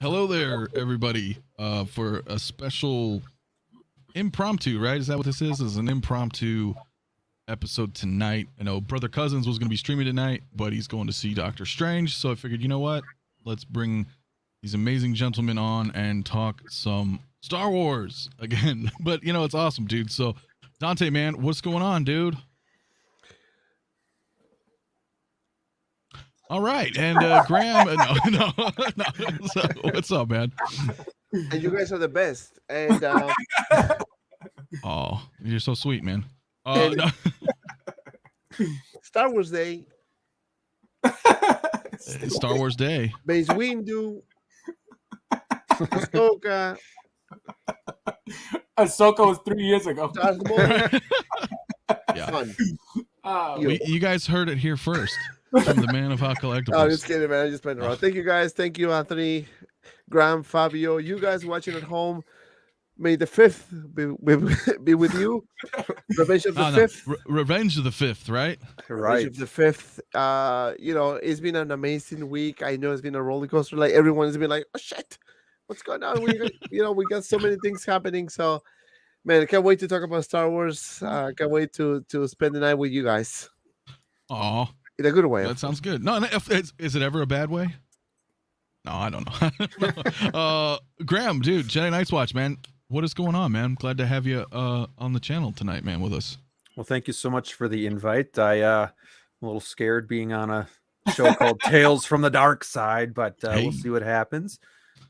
Hello there, everybody, for a special impromptu, right? Is that what this is? This is an impromptu episode tonight. I know Brother Cousins was going to be streaming tonight, but he's going to see Doctor Strange. So I figured, you know what? Let's bring these amazing gentlemen on and talk some Star Wars again. But, you know, it's awesome, dude. So, Dante, man, what's going on, dude? All right, and Graham, no. So, what's up, man? And you guys are the best. And oh, you're so sweet, man. No. Star Wars Day. Star Wars Day. Mace Windu. Ahsoka. Ahsoka was 3 years ago. Yeah. You guys heard it here first. From the man of our collectibles. I'm just kidding, man. I just playing around. Thank you, guys. Thank you, Anthony, Graham, Fabio. You guys watching at home. May the 5th be with you. Revenge of the 5th. No. Revenge of the 5th, right? Revenge of the 5th. You know, it's been an amazing week. I know it's been a roller coaster. Like everyone has been like, oh shit, what's going on? We got so many things happening. So, man, I can't wait to talk about Star Wars. Can't wait to spend the night with you guys. Aw. In a good way. That sounds good. No, is it ever a bad way? No, I don't know. Graham, dude, Jedi Night's Watch, man. What is going on, man? Glad to have you on the channel tonight, man, with us. Well, thank you so much for the invite. I'm a little scared being on a show called Tales from the Dark Side, but We'll see what happens.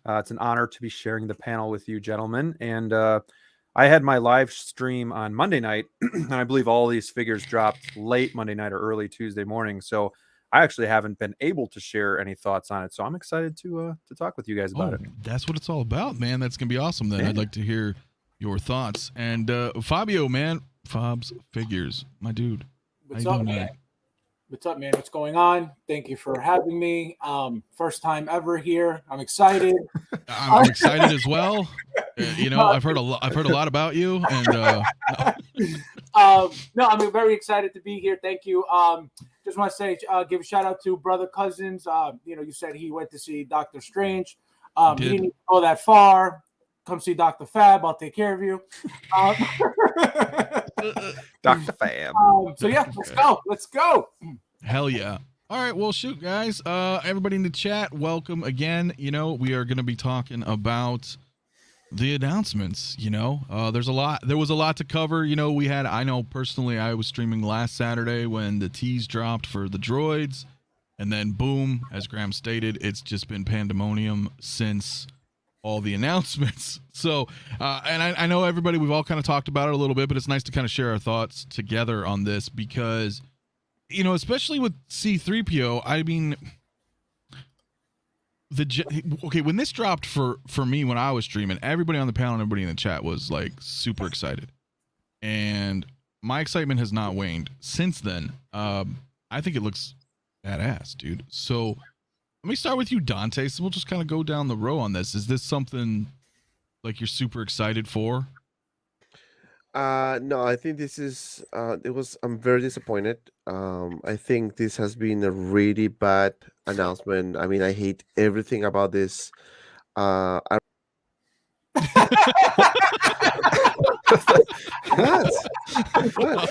It's an honor to be sharing the panel with you, gentlemen. And I had my live stream on Monday night, and I believe all these figures dropped late Monday night or early Tuesday morning. So I actually haven't been able to share any thoughts on it. So I'm excited to talk with you guys about it. That's what it's all about, man. That's going to be awesome then. Yeah. I'd like to hear your thoughts. And Fabio, man, Fob's Figures, my dude. What's up, man? What's up, man? What's going on? Thank you for having me. First time ever here. I'm excited. I'm excited as well. You know, I've heard a lot about you, and no, I'm very excited to be here. Thank you. Just want to say, give a shout out to Brother Cousins. You know, you said he went to see Doctor Strange. He didn't go that far. Come see Dr. Fab. I'll take care of you. Dr. Fab. So yeah, let's go. Hell yeah. All right, well, shoot, guys. Everybody in the chat, welcome again. You know, we are going to be talking about the announcements. You know, there was a lot to cover. You know, I know personally, I was streaming last Saturday when the tease dropped for the droids, and then boom, as Graham stated, it's just been pandemonium since all the announcements. So, and I know everybody, we've all kind of talked about it a little bit, but it's nice to kind of share our thoughts together on this because, you know, especially with C-3PO, I mean, when this dropped for me when I was streaming, everybody on the panel and everybody in the chat was like super excited, and my excitement has not waned since then. I think it looks badass, dude. So let me start with you, Dante. So we'll just kind of go down the row on this. Is this something like you're super excited for? No, I think this is I'm very disappointed. I think this has been a really bad announcement. I mean, I hate everything about this. What?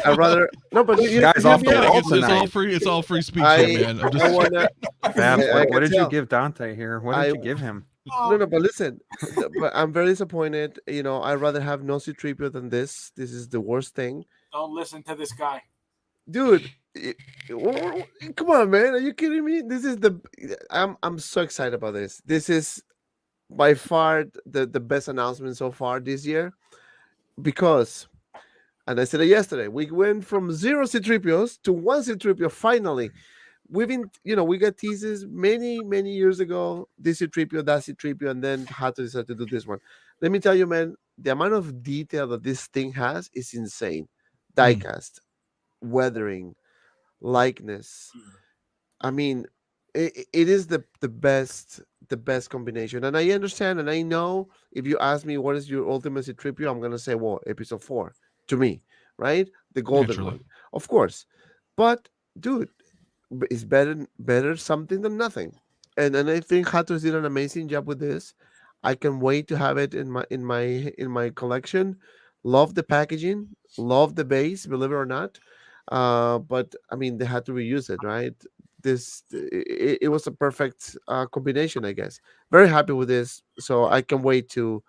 I rather no, but you guys, off it's all free speech, man. What did you give Dante here? What did you give him? No, but listen, but I'm very disappointed. You know, I'd rather have no C-3PO than this. This is the worst thing. Don't listen to this guy, dude. Come on, man. Are you kidding me? This is I'm so excited about this. This is by far the best announcement so far this year because, and I said it yesterday, we went from 0 C-3POs to 1 C-3PO finally. We've been, you know, we got teases many years ago, this C-3PO, that C-3PO, and then had to decide to do this one. Let me tell you, man, the amount of detail that this thing has is insane. Diecast, weathering, likeness. I mean, it is the best combination. And I understand, and I know if you ask me what is your ultimate C-3PO, I'm gonna say, well, episode 4 to me, right? The golden one, of course. But dude, it's better something than nothing. and I think Hot Toys did an amazing job with this. I can wait to have it in my collection. Love the packaging, love the base, believe it or not. But I mean, they had to reuse it, right? It was a perfect combination, I guess. Very happy with this, so I can wait to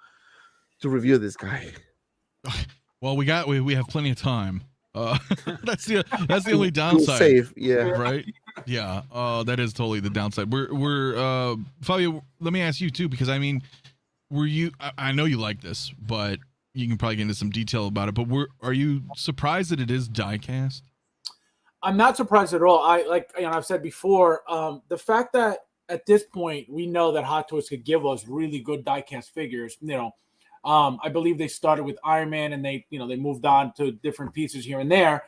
review this guy. Well, we have plenty of time. That's the only To downside. save, yeah. Right? Yeah. That is totally the downside. We're Fabio, let me ask you too, because I mean, I know you like this, but you can probably get into some detail about it, but are you surprised that it is diecast? I'm not surprised at all. I've said before, the fact that at this point we know that Hot Toys could give us really good diecast figures. I believe they started with Iron Man and they moved on to different pieces here and there.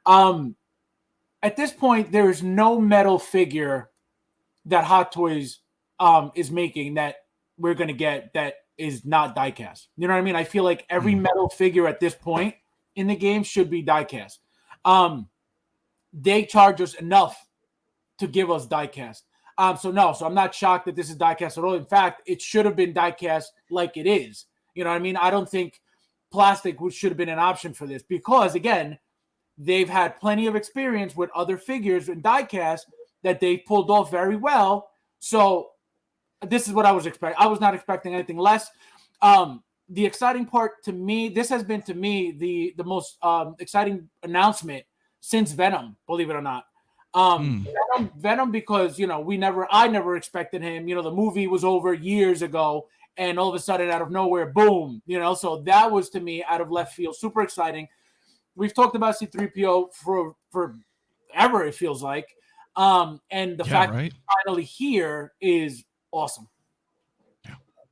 At this point, there is no metal figure that Hot Toys is making that we're going to get that is not diecast. You know what I mean? I feel like every metal figure at this point in the game should be diecast. They charge us enough to give us diecast. So I'm not shocked that this is diecast at all. In fact, it should have been diecast like it is. You know what I mean? I don't think plastic should have been an option for this because, again, they've had plenty of experience with other figures in diecast that they pulled off very well. So this is what I was expecting. I was not expecting anything less. The exciting part to me, this has been to me the most exciting announcement since Venom, believe it or not. Venom, because I never expected him. The movie was over years ago, and all of a sudden, out of nowhere, boom. So that was to me out of left field, super exciting. We've talked about C-3PO for forever, it feels like, and the fact that he's finally here is awesome.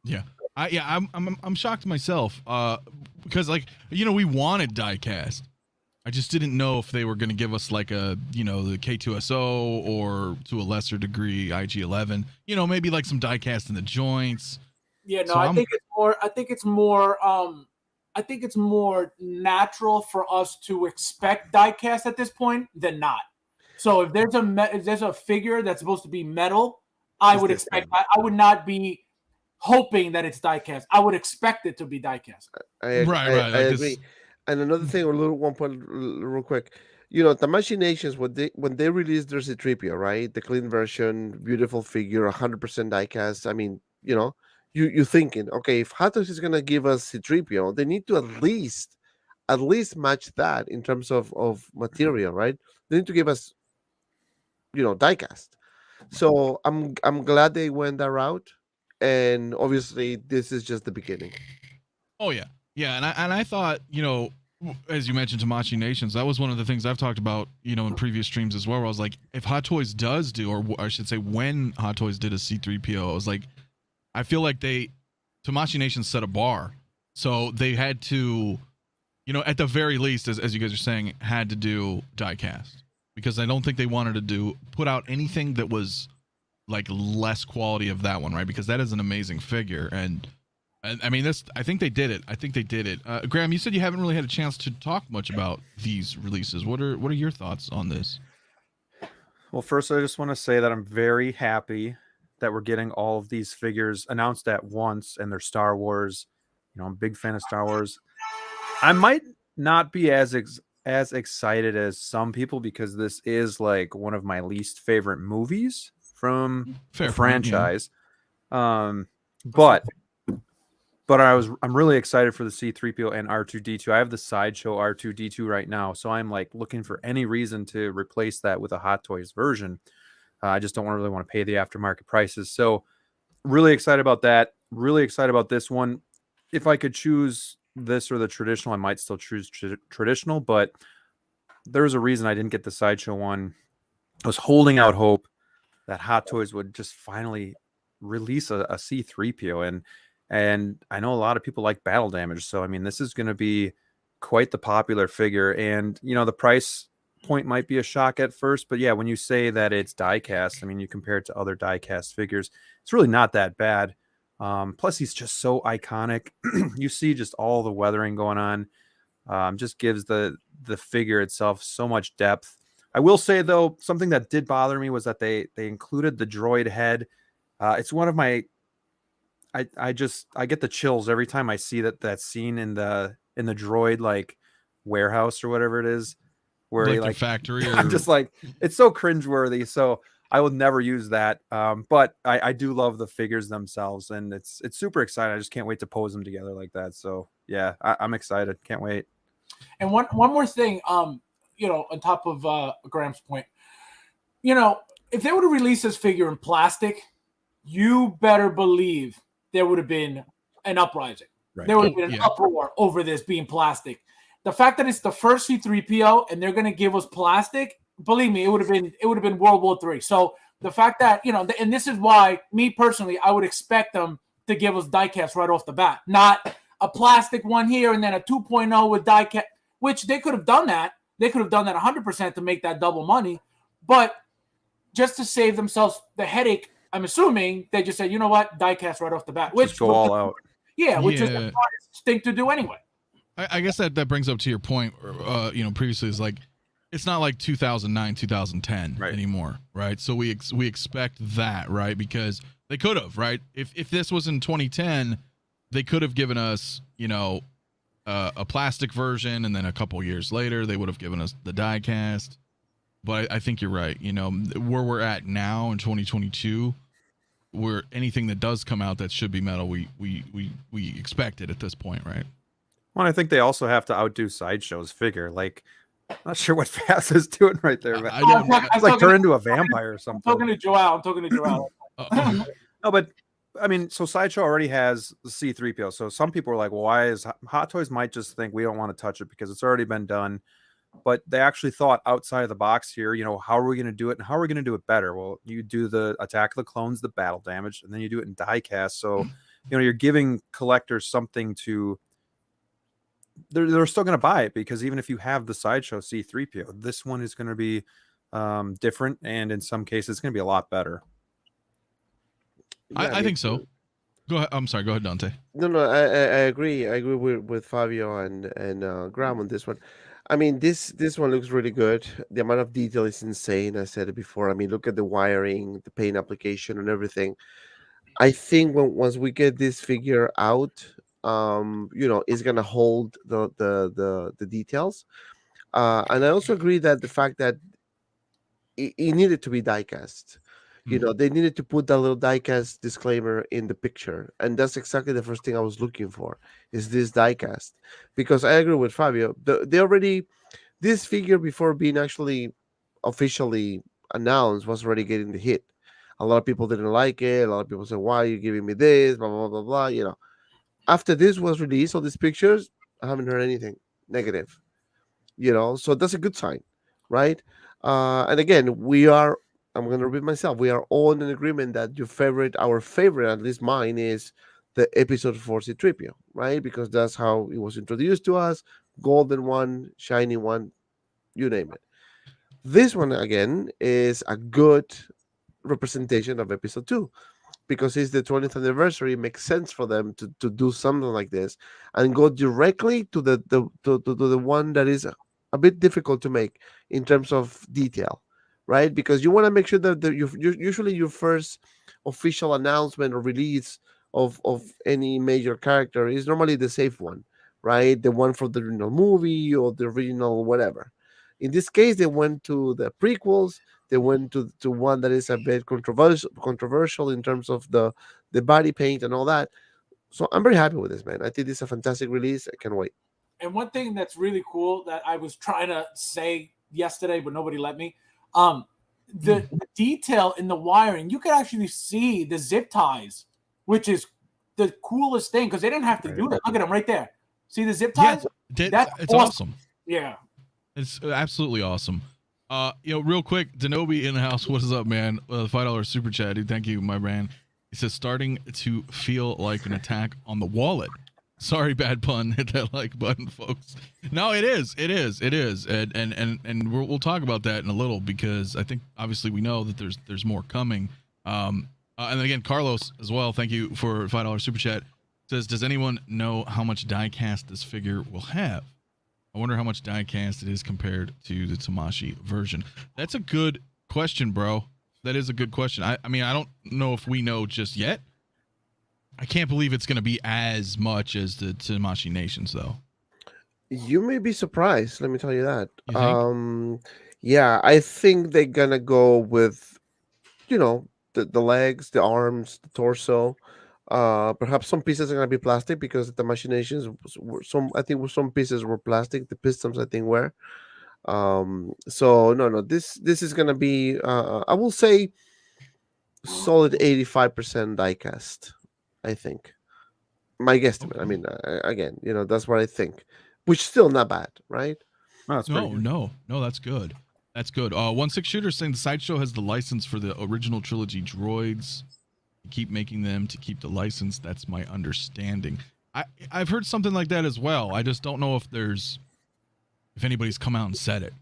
Yeah. I'm shocked myself because we wanted diecast. I just didn't know if they were going to give us like the K2SO or to a lesser degree IG-11. Maybe like some diecast in the joints. Yeah, no, I think it's more natural for us to expect diecast at this point than not. So if there's a figure that's supposed to be metal, I would expect. I would not be hoping that it's diecast. I would expect it to be diecast. I agree. And another thing, one point, real quick. Tamashii Nations, when they released their C-3PO, right, the clean version, beautiful figure, 100% diecast. I mean, you're thinking, okay, if Hot Toys is gonna give us C-3PO, they need to at least match that in terms of material, right? They need to give us, diecast. So I'm glad they went that route, and obviously this is just the beginning. Oh yeah, and I thought, as you mentioned, Tamashii Nations, that was one of the things I've talked about, in previous streams as well. Where I was like, if Hot Toys does do, or I should say, when Hot Toys did a C-3PO, I was like, I feel like Tamashii Nations set a bar, so they had to, at the very least, as you guys are saying, had to do diecast, because I don't think they wanted to put out anything that was like less quality of that one, right? Because that is an amazing figure, and I mean, I think they did it. Graham, you said you haven't really had a chance to talk much about these releases. What are your thoughts on this? Well, first, I just want to say that I'm very happy that we're getting all of these figures announced at once, and they're Star Wars. I'm a big fan of Star Wars. I might not be as excited as some people because this is like one of my least favorite movies from the franchise. Yeah. But I'm really excited for the C-3PO and R2-D2. I have the Sideshow R2-D2 right now, so I'm like looking for any reason to replace that with a Hot Toys version. I just don't really want to pay the aftermarket prices. So really excited about that. Really excited about this one. If I could choose this or the traditional, I might still choose traditional, but there's a reason I didn't get the Sideshow one. I was holding out hope that Hot Toys would just finally release a C-3PO. And I know a lot of people like Battle Damage. So, I mean, this is going to be quite the popular figure. And, the price point might be a shock at first. But, yeah, when you say that it's diecast, I mean, you compare it to other diecast figures, it's really not that bad. Plus, he's just so iconic. You see just all the weathering going on. Just gives the figure itself so much depth. I will say, though, something that did bother me was that they included the droid head It's one of my. I get the chills every time I see that scene in the droid like warehouse or whatever it is, where Like he their like factory. I'm Or... just like, it's so cringeworthy. So I will never use that. But I do love the figures themselves, and it's super exciting. I just can't wait to pose them together like that. So yeah, I'm excited. Can't wait. And one more thing, you know, on top of Graham's point, you know, if they would have released this figure in plastic, you better believe there would have been an uprising. Right. There would have been an uproar over this being plastic. The fact that it's the first C-3PO and they're going to give us plastic, believe me, it would have been World War III. So the fact that, you know, and this is why, me personally, I would expect them to give us diecast right off the bat, not a plastic one here and then a 2.0 with diecast, which they could have done that. They could have done that 100% to make that double money, but just to save themselves the headache, I'm assuming they just said, you know what, diecast right off the bat. Which just go all out. Yeah, which is the smartest thing to do anyway. I guess that brings up to your point, you know, previously is like, it's not like 2009, 2010 anymore, right? So we expect that, right? Because they could have, right? If this was in 2010, they could have given us, you know, a plastic version, and then a couple years later, they would have given us the die cast. But I think you're right. You know, where we're at now in 2022, where anything that does come out that should be metal, we expect it at this point, right? Well, I think they also have to outdo Sideshow's figure. Like, I'm not sure what Fast is doing right there, but it's like turn into a vampire or something. I'm talking to Joel. No, but I mean, so Sideshow already has the C-3PO. So some people are like, well, why is Hot Toys might just think we don't want to touch it because it's already been done. But they actually thought outside of the box here, you know, how are we going to do it and how are we going to do it better? Well, you do the Attack of the Clones, the battle damage, and then you do it in diecast. So, you know, you're giving collectors something to, they're still going to buy it because even if you have the Sideshow C-3PO, this one is going to be different. And in some cases, it's going to be a lot better. I think so. Go ahead. I'm sorry. Go ahead, Dante. No, I agree. I agree with Fabio and Graham on this one. I mean, this one looks really good. The amount of detail is insane. I said it before. I mean, look at the wiring, the paint application, and everything. I think once we get this figure out, you know, it's gonna hold the details. And I also agree that the fact that it needed to be diecast. You know, they needed to put that little diecast disclaimer in the picture, and that's exactly the first thing I was looking for, is this diecast. Because I agree with Fabio, they already, this figure before being actually officially announced was already getting the hit. A lot of people didn't like it. A lot of people said, why are you giving me this, blah blah blah blah. You know, after this was released, all these pictures, I haven't heard anything negative. You know, so that's a good sign, right? And again, I'm going to repeat myself. We are all in agreement that our favorite, at least mine, is the episode 4 C-3PO, right? Because that's how it was introduced to us. Golden one, shiny one, you name it. This one, again, is a good representation of episode 2 because it's the 20th anniversary. It makes sense for them to do something like this and go directly to the one that is a bit difficult to make in terms of detail. Right, because you want to make sure that usually your first official announcement or release of any major character is normally the safe one, right? The one from the original movie or the original whatever. In this case, they went to the prequels. They went to one that is a bit controversial in terms of the body paint and all that. So I'm very happy with this, man. I think this is a fantastic release. I can't wait. And one thing that's really cool that I was trying to say yesterday, but nobody let me. The detail in the wiring, you could actually see the zip ties, which is the coolest thing because they didn't have to do that. Look at them right there. See the zip ties? Yeah, it's awesome. Yeah, it's absolutely awesome. You know, real quick, Zenobia in the house. What is up, man? $5 super chat, dude. Thank you, my man. He says starting to feel like an attack on the wallet. Sorry, bad pun. Hit that like button, folks. No, it is, and we'll talk about that in a little because I think obviously we know that there's more coming. And again, Carlos as well. Thank you for $5 super chat. Says, does anyone know how much diecast this figure will have? I wonder how much diecast it is compared to the Tamashii version. That's a good question, bro. that is a good question. I mean, I don't know if we know just yet. I can't believe it's going to be as much as the Tamashii Nations, though. You may be surprised. Let me tell you that. You think? Yeah, I think they're gonna go with, the legs, the arms, the torso. Perhaps some pieces are gonna be plastic because the machinations were some pieces were plastic. The pistons I think were. So no, this is gonna be. I will say solid 85% diecast. I think. My guesstimate. I mean, again, that's what I think, which is still not bad, right? Oh, that's pretty good. No, that's good. That's good. 1/6 saying the Sideshow has the license for the original trilogy droids. Keep making them to keep the license. That's my understanding. I've heard something like that as well. I just don't know if anybody's come out and said it,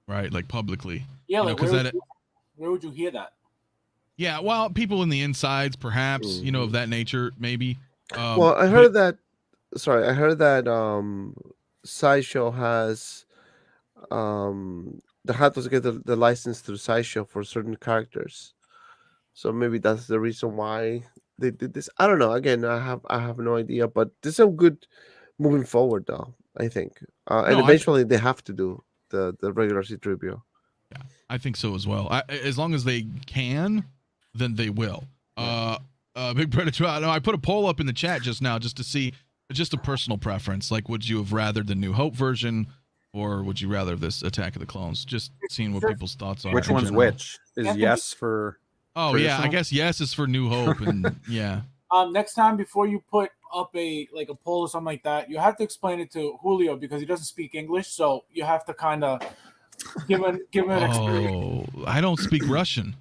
right? Like publicly. Yeah, like where would you hear that? Yeah, well, people in the insides, perhaps, of that nature, maybe. Well, I heard that. Sorry, I heard that Sideshow has they had to get the license through Sideshow for certain characters, so maybe that's the reason why they did this. I don't know. Again, I have no idea, but this is a good moving forward, though. I think, and eventually they have to do the regular C-3PO. Yeah, I think so as well. As long as they can, then they will. Big Predator. I put a poll up in the chat just now just to see, just a personal preference. Like, would you have rather the New Hope version, or would you rather this Attack of the Clones? Just seeing what people's thoughts are. Which one's which? Is yes for? Oh yeah, I guess yes is for New Hope, and yeah. Next time before you put up a poll or something like that, you have to explain it to Julio because he doesn't speak English, so you have to kind of give him an experience. Oh, I don't speak Russian.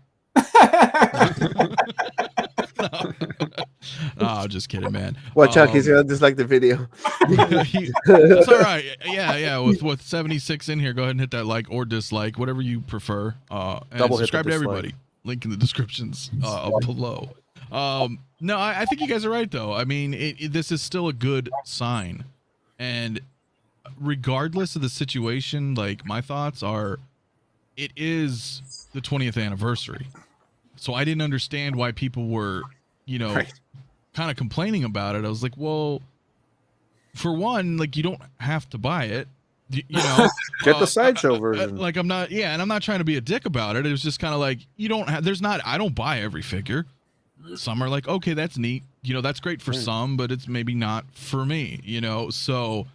No, just kidding, man. Watch out, he's gonna dislike the video. It's all right. Yeah. With 76 in here, go ahead and hit that like or dislike, whatever you prefer. And subscribe to everybody. Link in the descriptions below. No, I think you guys are right, though. I mean, this is still a good sign, and regardless of the situation, like, my thoughts are, it is the 20th anniversary. So I didn't understand why people were, kind of complaining about it. I was like, well, for one, like, you don't have to buy it. Get the Sideshow version. Like, I'm not trying to be a dick about it. It was just kind of like, I don't buy every figure. Some are like, okay, that's neat. That's great for some, but it's maybe not for me, so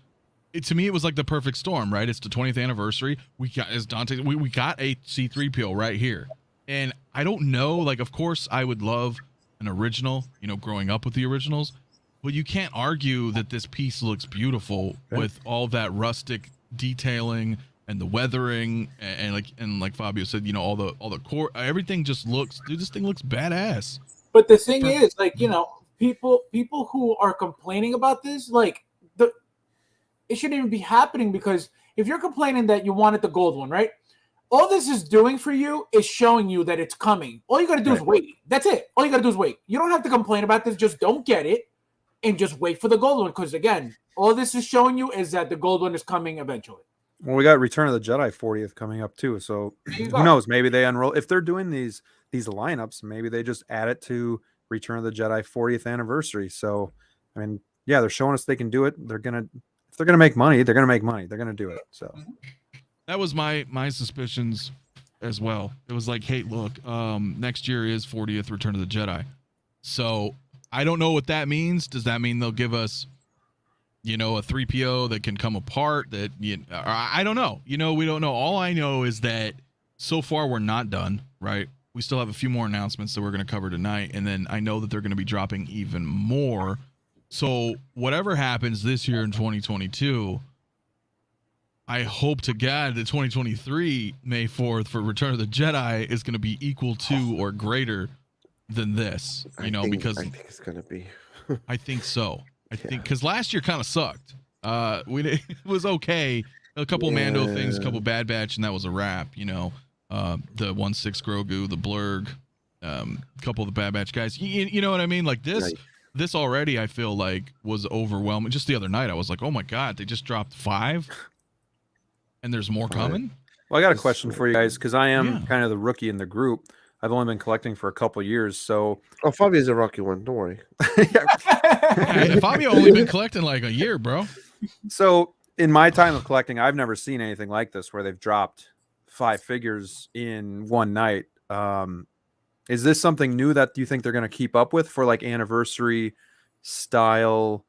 to me, it was like the perfect storm, right? It's the 20th anniversary. We got, as Dante, we got a C-3PO right here. And I don't know, like, of course, I would love an original, growing up with the originals, but you can't argue that this piece looks beautiful with all that rustic detailing and the weathering and like Fabio said, all the core, everything just looks, dude, this thing looks badass. But the thing is, like, people who are complaining about this, like, it shouldn't even be happening, because if you're complaining that you wanted the gold one, right? All this is doing for you is showing you that it's coming. All you got to do is wait. That's it. All you got to do is wait. You don't have to complain about this. Just don't get it and just wait for the gold one. Because, again, all this is showing you is that the gold one is coming eventually. Well, we got Return of the Jedi 40th coming up, too. So who knows? Maybe they unroll. If they're doing these lineups, maybe they just add it to Return of the Jedi 40th anniversary. So, I mean, yeah, they're showing us they can do it. If they're going to make money, they're going to make money. They're going to do it. So. That was my suspicions as well. It was like, hey, look, next year is 40th Return of the Jedi. So I don't know what that means. Does that mean they'll give us, a 3PO that can come apart? That I don't know. We don't know. All I know is that so far we're not done, right? We still have a few more announcements that we're going to cover tonight. And then I know that they're going to be dropping even more. So whatever happens this year in 2022, I hope to God that 2023 May 4th for Return of the Jedi is going to be equal to or greater than this, because I think it's going to be. I think so. I think because last year kind of sucked. It was okay. A couple Mando things, a couple Bad Batch, and that was a wrap. The 1/6 Grogu, the Blerd, a couple of the Bad Batch guys. You know what I mean? Like this. Right. This already, I feel like, was overwhelming. Just the other night, I was like, oh my God, they just dropped 5. And there's more coming? Well, I got a question for you guys, because I am kind of the rookie in the group. I've only been collecting for a couple years, so Oh, Fabio's a rocky one. Don't worry. Hey, Fabio only been collecting like a year, bro. So in my time of collecting, I've never seen anything like this where they've dropped 5 figures in one night. Is this something new that you think they're going to keep up with for like anniversary style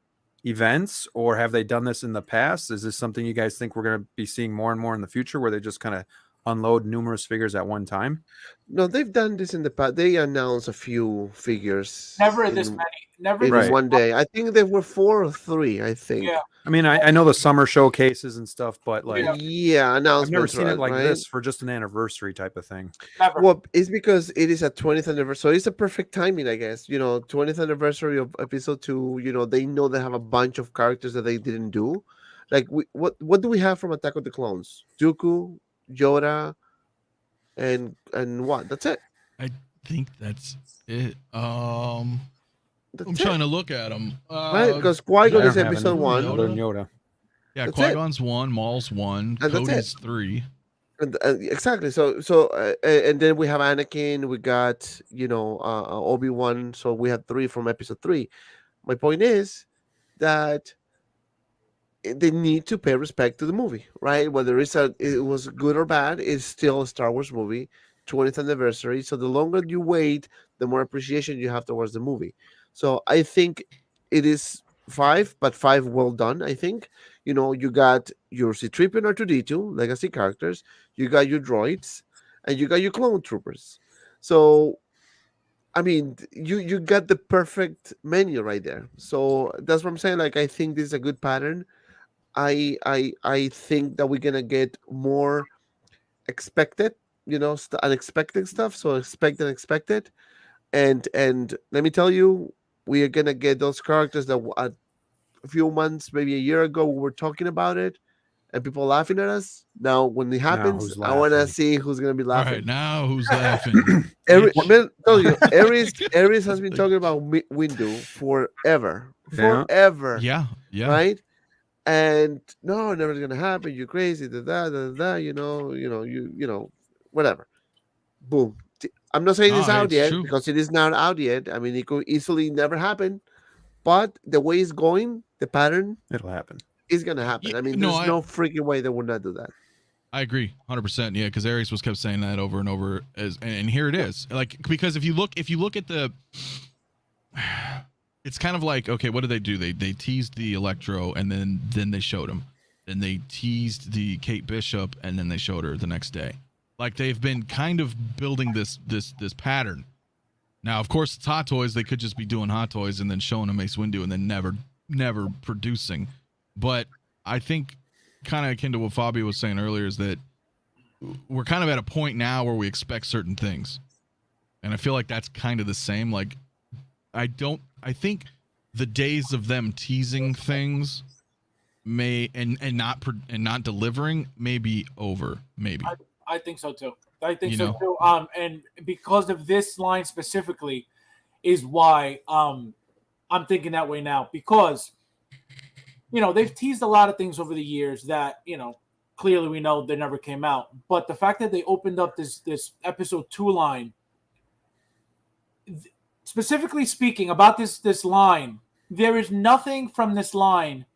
events, or have they done this in the past? Is this something you guys think we're going to be seeing more and more in the future, where they just kind of unload numerous figures at one time? No, they've done this in the past. They announced a few figures. Never this many. Never in this one day. I think there were 4 or 3. I think. Yeah. I mean, I know the summer showcases and stuff, but like, Yeah, announcements. I've never seen it like right? this for just an anniversary type of thing. Never. Well, it's because it is a 20th anniversary. So it's a perfect timing, I guess. 20th anniversary of episode 2. They know they have a bunch of characters that they didn't do. Like, what do we have from Attack of the Clones? Dooku, Yoda, and what? That's it. I think that's it. That's I'm it. trying to look at them. Right? Because I Qui-Gon don't is have episode any 1. other than Yoda. Yeah, That's it. Qui-Gon's 1, Maul's 1, And that's Cody's 3. And exactly. So and then we have Anakin. We got Obi-Wan. So we had 3 from episode 3. My point is that they need to pay respect to the movie, right? Whether it was good or bad, it's still a Star Wars movie, 20th anniversary. So the longer you wait, the more appreciation you have towards the movie. So I think it is 5, but 5 well done. I think you got your C-3PO and R2-D2 legacy characters, you got your droids, and you got your clone troopers. So I mean, you got the perfect menu right there. So that's what I'm saying. Like, I think this is a good pattern. I think that we're gonna get more expected, unexpected stuff. So expect unexpected, and let me tell you, we are gonna get those characters that a few months, maybe a year ago, we were talking about it, and people laughing at us. Now, when it happens, who's I want to laughing? see who's gonna be All laughing. right, now who's laughing? Aries has been talking about Windu forever, Yeah. forever, Yeah, yeah. right? And no, never gonna happen. You're crazy. Whatever. Boom. I'm not saying No, it's out it's yet true. because it is not out yet. I mean, it could easily never happen, but the way it's going, the pattern It'll happen. is gonna happen. Yeah, I mean, no, there's no freaking way they would not do that. I agree 100%. Yeah, because Aries kept saying that over and over, and here it is. Like, because if you look at the, it's kind of like, okay, what did they do? They teased the Electro, and then they showed him. Then they teased the Kate Bishop, and then they showed her the next day. Like, they've been kind of building this pattern. Now, of course, it's Hot Toys. They could just be doing Hot Toys and then showing a Mace Windu and then never producing. But I think, kind of akin to what Fabio was saying earlier, is that we're kind of at a point now where we expect certain things, and I feel like that's kind of the same. Like, I think the days of them teasing things and not delivering may be over. Maybe. I think so too. I think You so know? too. And because of this line specifically, is why I'm thinking that way now, because they've teased a lot of things over the years that clearly we know they never came out. But the fact that they opened up this episode 2 line, specifically speaking about this line, there is nothing from this line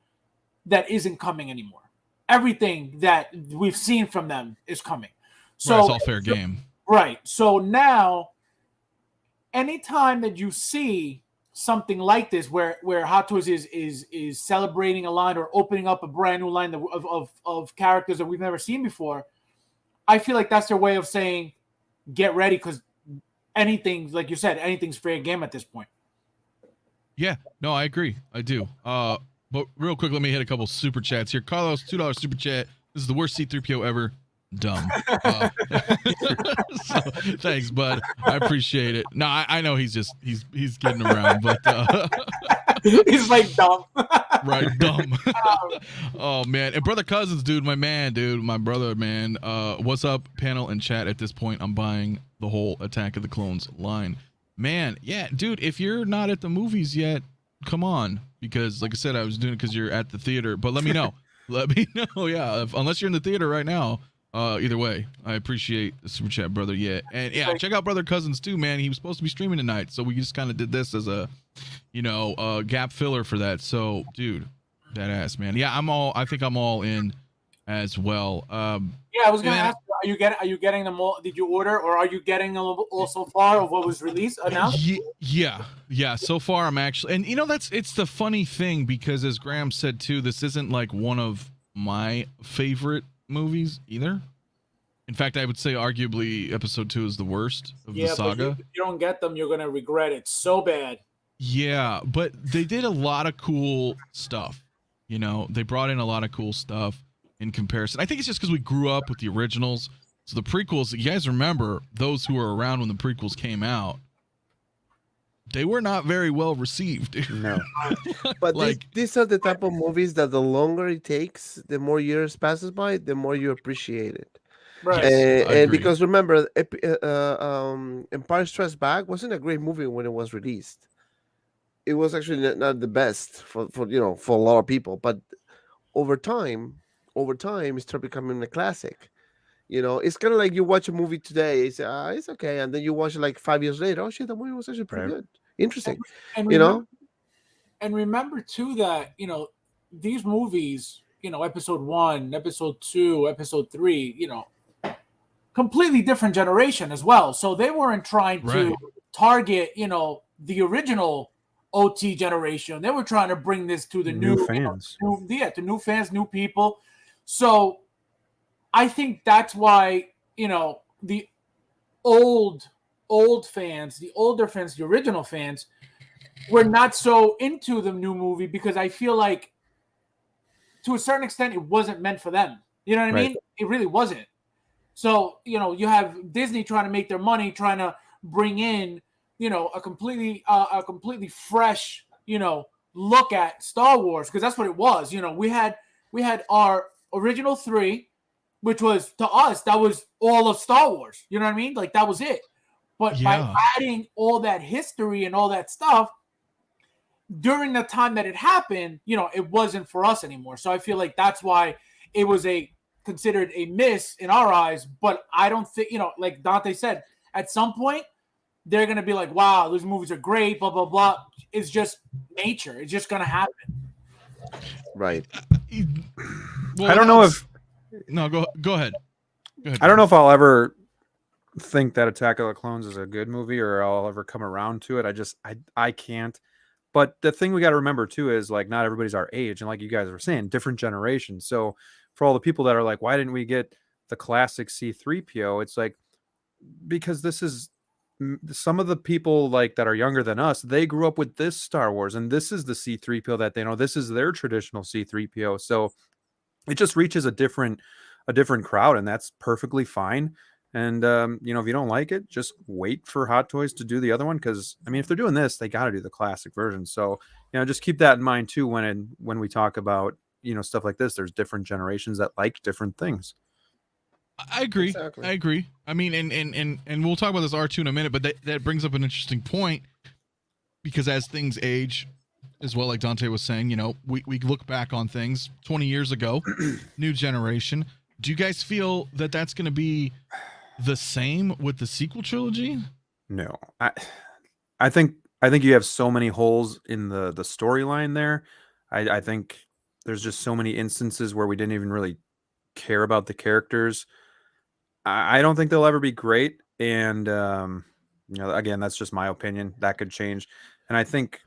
that isn't coming anymore. Everything that we've seen from them is coming. So Right, it's all fair game. Right. So now, anytime that you see something like this, where Hot Toys is celebrating a line or opening up a brand new line of characters that we've never seen before, I feel like that's their way of saying, get ready, because anything, like you said, anything's fair game at this point. Yeah, no, I agree. I do. But real quick, let me hit a couple super chats here. Carlos, $2 super chat. This is the worst C-3PO ever. Dumb. So, thanks, bud. I appreciate it. No, I know he's getting around, but He's like dumb. right, dumb. Oh man, and brother Cousins, dude, my brother, man. What's up, panel and chat? At this point, I'm buying the whole Attack of the Clones line. Man, yeah, dude. If you're not at the movies yet, come on, because like I said, I was doing it because you're at the theater. But let me know. Let me know. Yeah, unless you're in the theater right now. Either way, I appreciate the super chat, brother. Yeah, and yeah, check out Brother Cousins too, man. He was supposed to be streaming tonight, so we just kind of did this as a, gap filler for that. So, dude, that ass, man. Yeah, I think I'm all in as well. Yeah, I was gonna ask, are you getting them all? Did you order, or are you getting them all so far of what was released announced? Yeah. So far, I'm actually, and it's the funny thing because as Graham said too, this isn't like one of my favorite movies either. In fact, I would say arguably episode 2 is the worst of the saga. If you don't get them, you're gonna regret it so bad. Yeah, but they did a lot of cool stuff. They brought in a lot of cool stuff in comparison. I think it's just because we grew up with the originals. So the prequels, you guys remember, those who were around when the prequels came out, they were not very well received. No. But these are the type of movies that the longer it takes, the more years passes by, the more you appreciate it. Right. And because remember, Empire Strikes Back wasn't a great movie when it was released. It was actually not the best for a lot of people. But over time, it started becoming a classic. It's kind of like you watch a movie today, it's okay, and then you watch it like 5 years later. Oh shit, the movie was actually pretty good, interesting. And remember too that these movies, episode 1, episode 2, episode 3, completely different generation as well. So they weren't trying to target the original OT generation. They were trying to bring this to the new fans, to new fans, new people. So I think that's why, the old fans, the older fans, the original fans were not so into the new movie because I feel like to a certain extent it wasn't meant for them. You know what I mean? It really wasn't. So, you have Disney trying to make their money, trying to bring in, a completely fresh, look at Star Wars, because that's what it was. We had our original 3, which was, to us, that was all of Star Wars. You know what I mean? Like, that was it. But by adding all that history and all that stuff, during the time that it happened, it wasn't for us anymore. So I feel like that's why it was considered a miss in our eyes. But I don't think, like Dante said, at some point, they're going to be like, wow, those movies are great, blah, blah, blah. It's just nature. It's just going to happen. Right. Well, I don't know if... No, go ahead. I don't know if I'll ever think that Attack of the Clones is a good movie or I'll ever come around to it. I can't. But the thing we got to remember too is like not everybody's our age, and like you guys were saying, different generations. So for all the people that are like, why didn't we get the classic C-3PO? It's like because this is some of the people like that are younger than us. They grew up with this Star Wars, and this is the C-3PO that they know. This is their traditional C-3PO. So it just reaches a different crowd, and that's perfectly fine. And if you don't like it, just wait for Hot Toys to do the other one, because I mean, if they're doing this, they got to do the classic version. So just keep that in mind too when we talk about stuff like this. There's different generations that like different things. I agree. Exactly. I agree. I mean, and we'll talk about this R2 in a minute, but that brings up an interesting point, because as things age, as well, like Dante was saying, we look back on things 20 years ago, new generation. Do you guys feel that that's going to be the same with the sequel trilogy? No, I think you have so many holes in the storyline there. I think there's just so many instances where we didn't even really care about the characters. I don't think they'll ever be great. And, again, that's just my opinion. That could change. And I think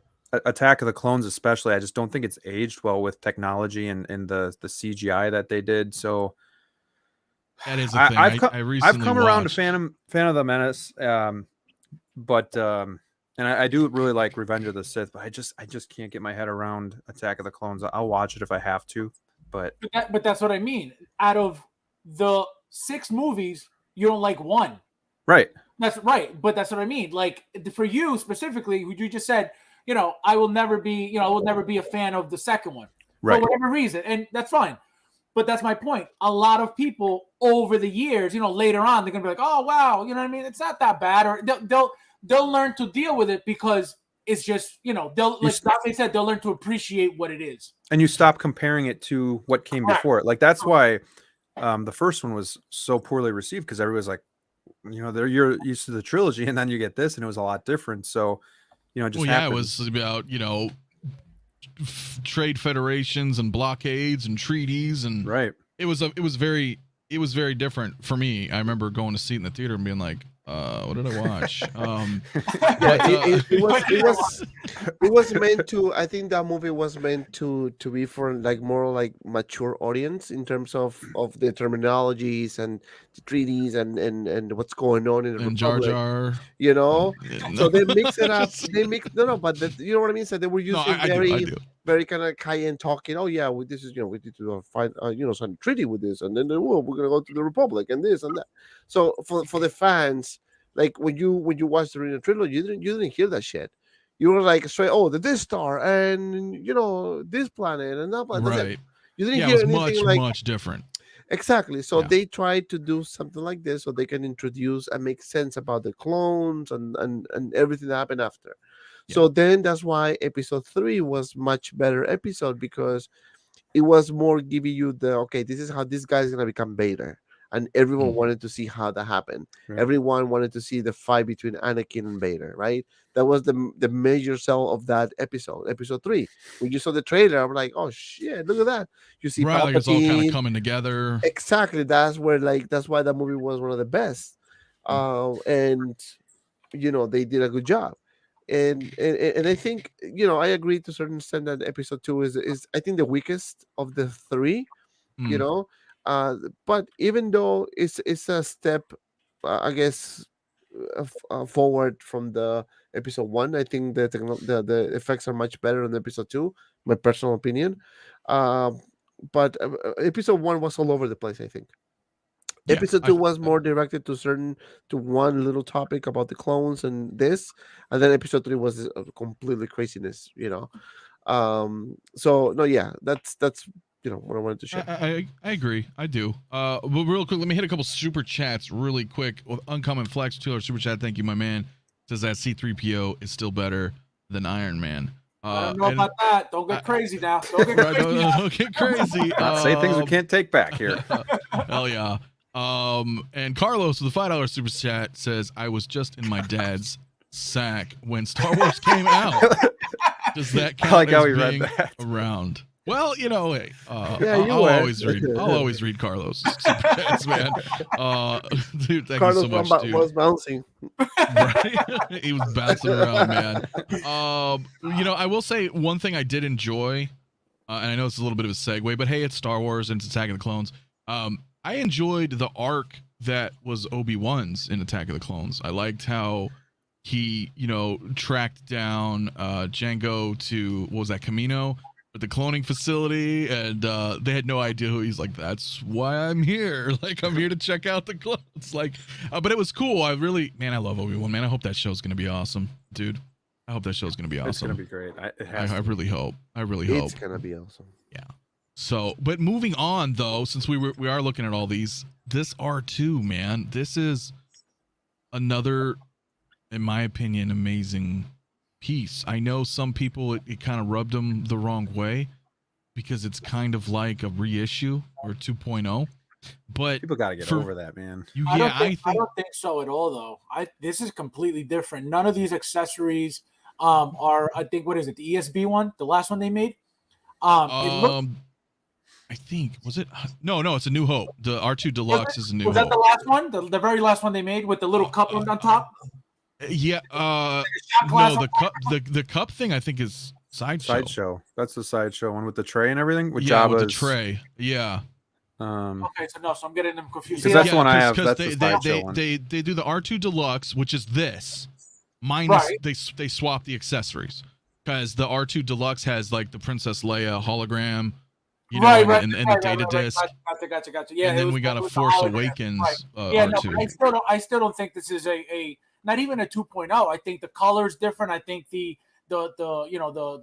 Attack of the Clones, especially, I just don't think it's aged well with technology and the CGI that they did. So that is a thing. I've come around to Phantom of the Menace, but and I do really like Revenge of the Sith, but I just can't get my head around Attack of the Clones. I'll watch it if I have to, but that's what I mean. Out of the 6 movies, you don't like one, right? That's right, but that's what I mean. Like for you specifically, you just said, I will never be a fan of the second one, right? For whatever reason, and that's fine. But that's my point. A lot of people over the years, later on, they're gonna be like, "Oh wow," you know what I mean? It's not that bad, or they'll learn to deal with it because it's just, they'll, like Dante said, they'll learn to appreciate what it is. And you stop comparing it to what came before it. Like that's why the first one was so poorly received because everybody's like, you're used to the trilogy, and then you get this, and it was a lot different. So, it just it was about trade federations and blockades and treaties, and right. It was very different for me. I remember going to see it in the theater and being like, what did I watch? It was meant to. I think that movie was meant to be for like more like mature audience in terms of the terminologies and the treaties and what's going on in the and Jar Republic. Jar, So they mix it up. They mix but you know what I mean. So they were using I do. very kind of cayenne talking. Oh yeah, this is we need to find some treaty with this, and then we're gonna go to the Republic and this and that. So for the fans, like when you watched the original trilogy, you didn't hear that shit. You were like straight, the Death Star and this planet and that planet. Right. You didn't Yeah, hear it was anything much different. Exactly. So Yeah. they tried to do something like this so they can introduce and make sense about the clones and everything that happened after. Yeah. So then that's why episode 3 was much better episode, because it was more giving you this is how this guy is gonna become Vader. And everyone wanted to see how that happened. Right. Everyone wanted to see the fight between Anakin and Vader, right? That was the major sell of that episode 3. When you saw the trailer, I'm like, oh shit, look at that. You see Right, like it's all kind Palpatine. of coming together. Exactly. That's why that movie was one of the best. And they did a good job. And I think I agree to a certain extent that episode 2 is I think the weakest of the 3. But even though it's a step, I guess, forward from the episode 1, I think the effects are much better in episode 2, my personal opinion. But episode 1 was all over the place, I think. Yeah, Episode 2 was more directed to one little topic about the clones and this, and then episode 3 was completely craziness, So no, yeah, that's what I wanted to share. I agree. I do. But real quick, let me hit a couple super chats really quick. With Uncommon Flex, $2 super chat. Thank you, my man. Says that C-3PO is still better than Iron Man. I don't know about that. Don't get crazy now. Don't get crazy. Don't get crazy. Not say things we can't take back here. Hell yeah. And Carlos with the $5 super chat says, I was just in my dad's sack when Star Wars came out. Does that count? I like how as he read being that. around? Well, hey, I'll always read Carlos super chats, man. Dude, thank Carlos you so much, dude. was bouncing. Right? He was bouncing around, man. I will say one thing I did enjoy, and I know it's a little bit of a segue, but hey, it's Star Wars and it's Attack of the Clones. I enjoyed the arc that was Obi-Wan's in Attack of the Clones. I liked how he, tracked down Django to, what was that, Camino, at the cloning facility, and they had no idea who he's like. That's why I'm here. Like, I'm here to check out the clones. Like, but it was cool. I love Obi-Wan, man. I hope that show's gonna be awesome, dude. I hope that show's gonna be awesome. It's gonna be great. I really hope. It's gonna be awesome. Yeah. So, but moving on though, since we are looking at all these, this R2, man, this is another, in my opinion, amazing piece. I know some people it kind of rubbed them the wrong way because it's kind of like a reissue or 2.0. But people got to get over that, man. I don't think so at all, though. This is completely different. None of these accessories are. I think, what is it? The ESB one, the last one they made. I think, was it? No, it's a New Hope. The R2 Deluxe is a New Hope. Was that the last one? The very last one they made with the little cup on top? Yeah. No, the cup thing I think is Sideshow. That's the Sideshow one with the tray and everything. With Jabba's, with the tray. Yeah. Okay, so I'm getting them confused. Because that's the one I have. That's the Sideshow one. They do the R2 Deluxe, which is this. Minus right. They swap the accessories because the R2 Deluxe has like the Princess Leia hologram. And the data disc. Gotcha. Yeah, and then we got a Force Awakens. R2. I still don't think this is a not even a 2.0. I think the color is different. I think the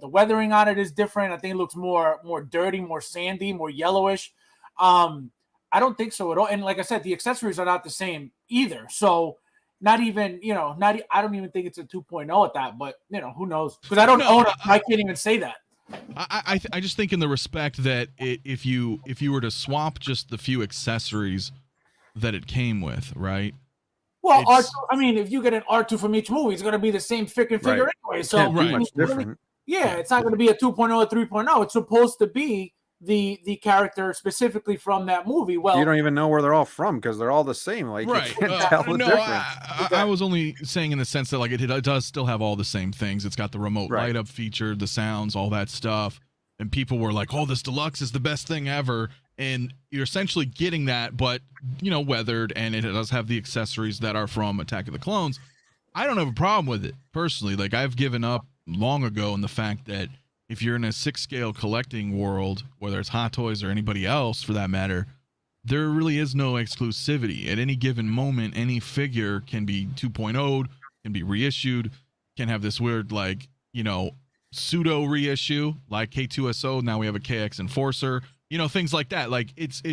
weathering on it is different. I think it looks more dirty, more sandy, more yellowish. I don't think so at all. And like I said, the accessories are not the same either. So not even, I don't even think it's a 2.0 at that. But who knows? Because I don't own it. I can't even say that. I just think in the respect that if you were to swap just the few accessories that it came with, right? Well, R2, It's- I mean, if you get an R2 from each movie, it's going to be the same freaking figure Right. anyway. It So can't be Right. much different. yeah, it's not going to be a 2.0 or 3.0. It's supposed to be the character specifically from that movie. Well, You don't even know where they're all from because they're all the same. Like Right. you can't tell the no, difference. I was only saying in the sense that like it does still have all the same things. It's got the remote Right. light up feature, the sounds, all that stuff. And people were like, "Oh, this deluxe is the best thing ever." And you're essentially getting that, but weathered, and it does have the accessories that are from Attack of the Clones. I don't have a problem with it personally. Like I've given up long ago in the fact that if you're in a 6-scale collecting world, whether it's Hot Toys or anybody else for that matter, there really is no exclusivity. At any given moment, any figure can be 2.0'd, can be reissued, can have this weird pseudo reissue like K2SO. Now we have a KX Enforcer, things like that. Like it's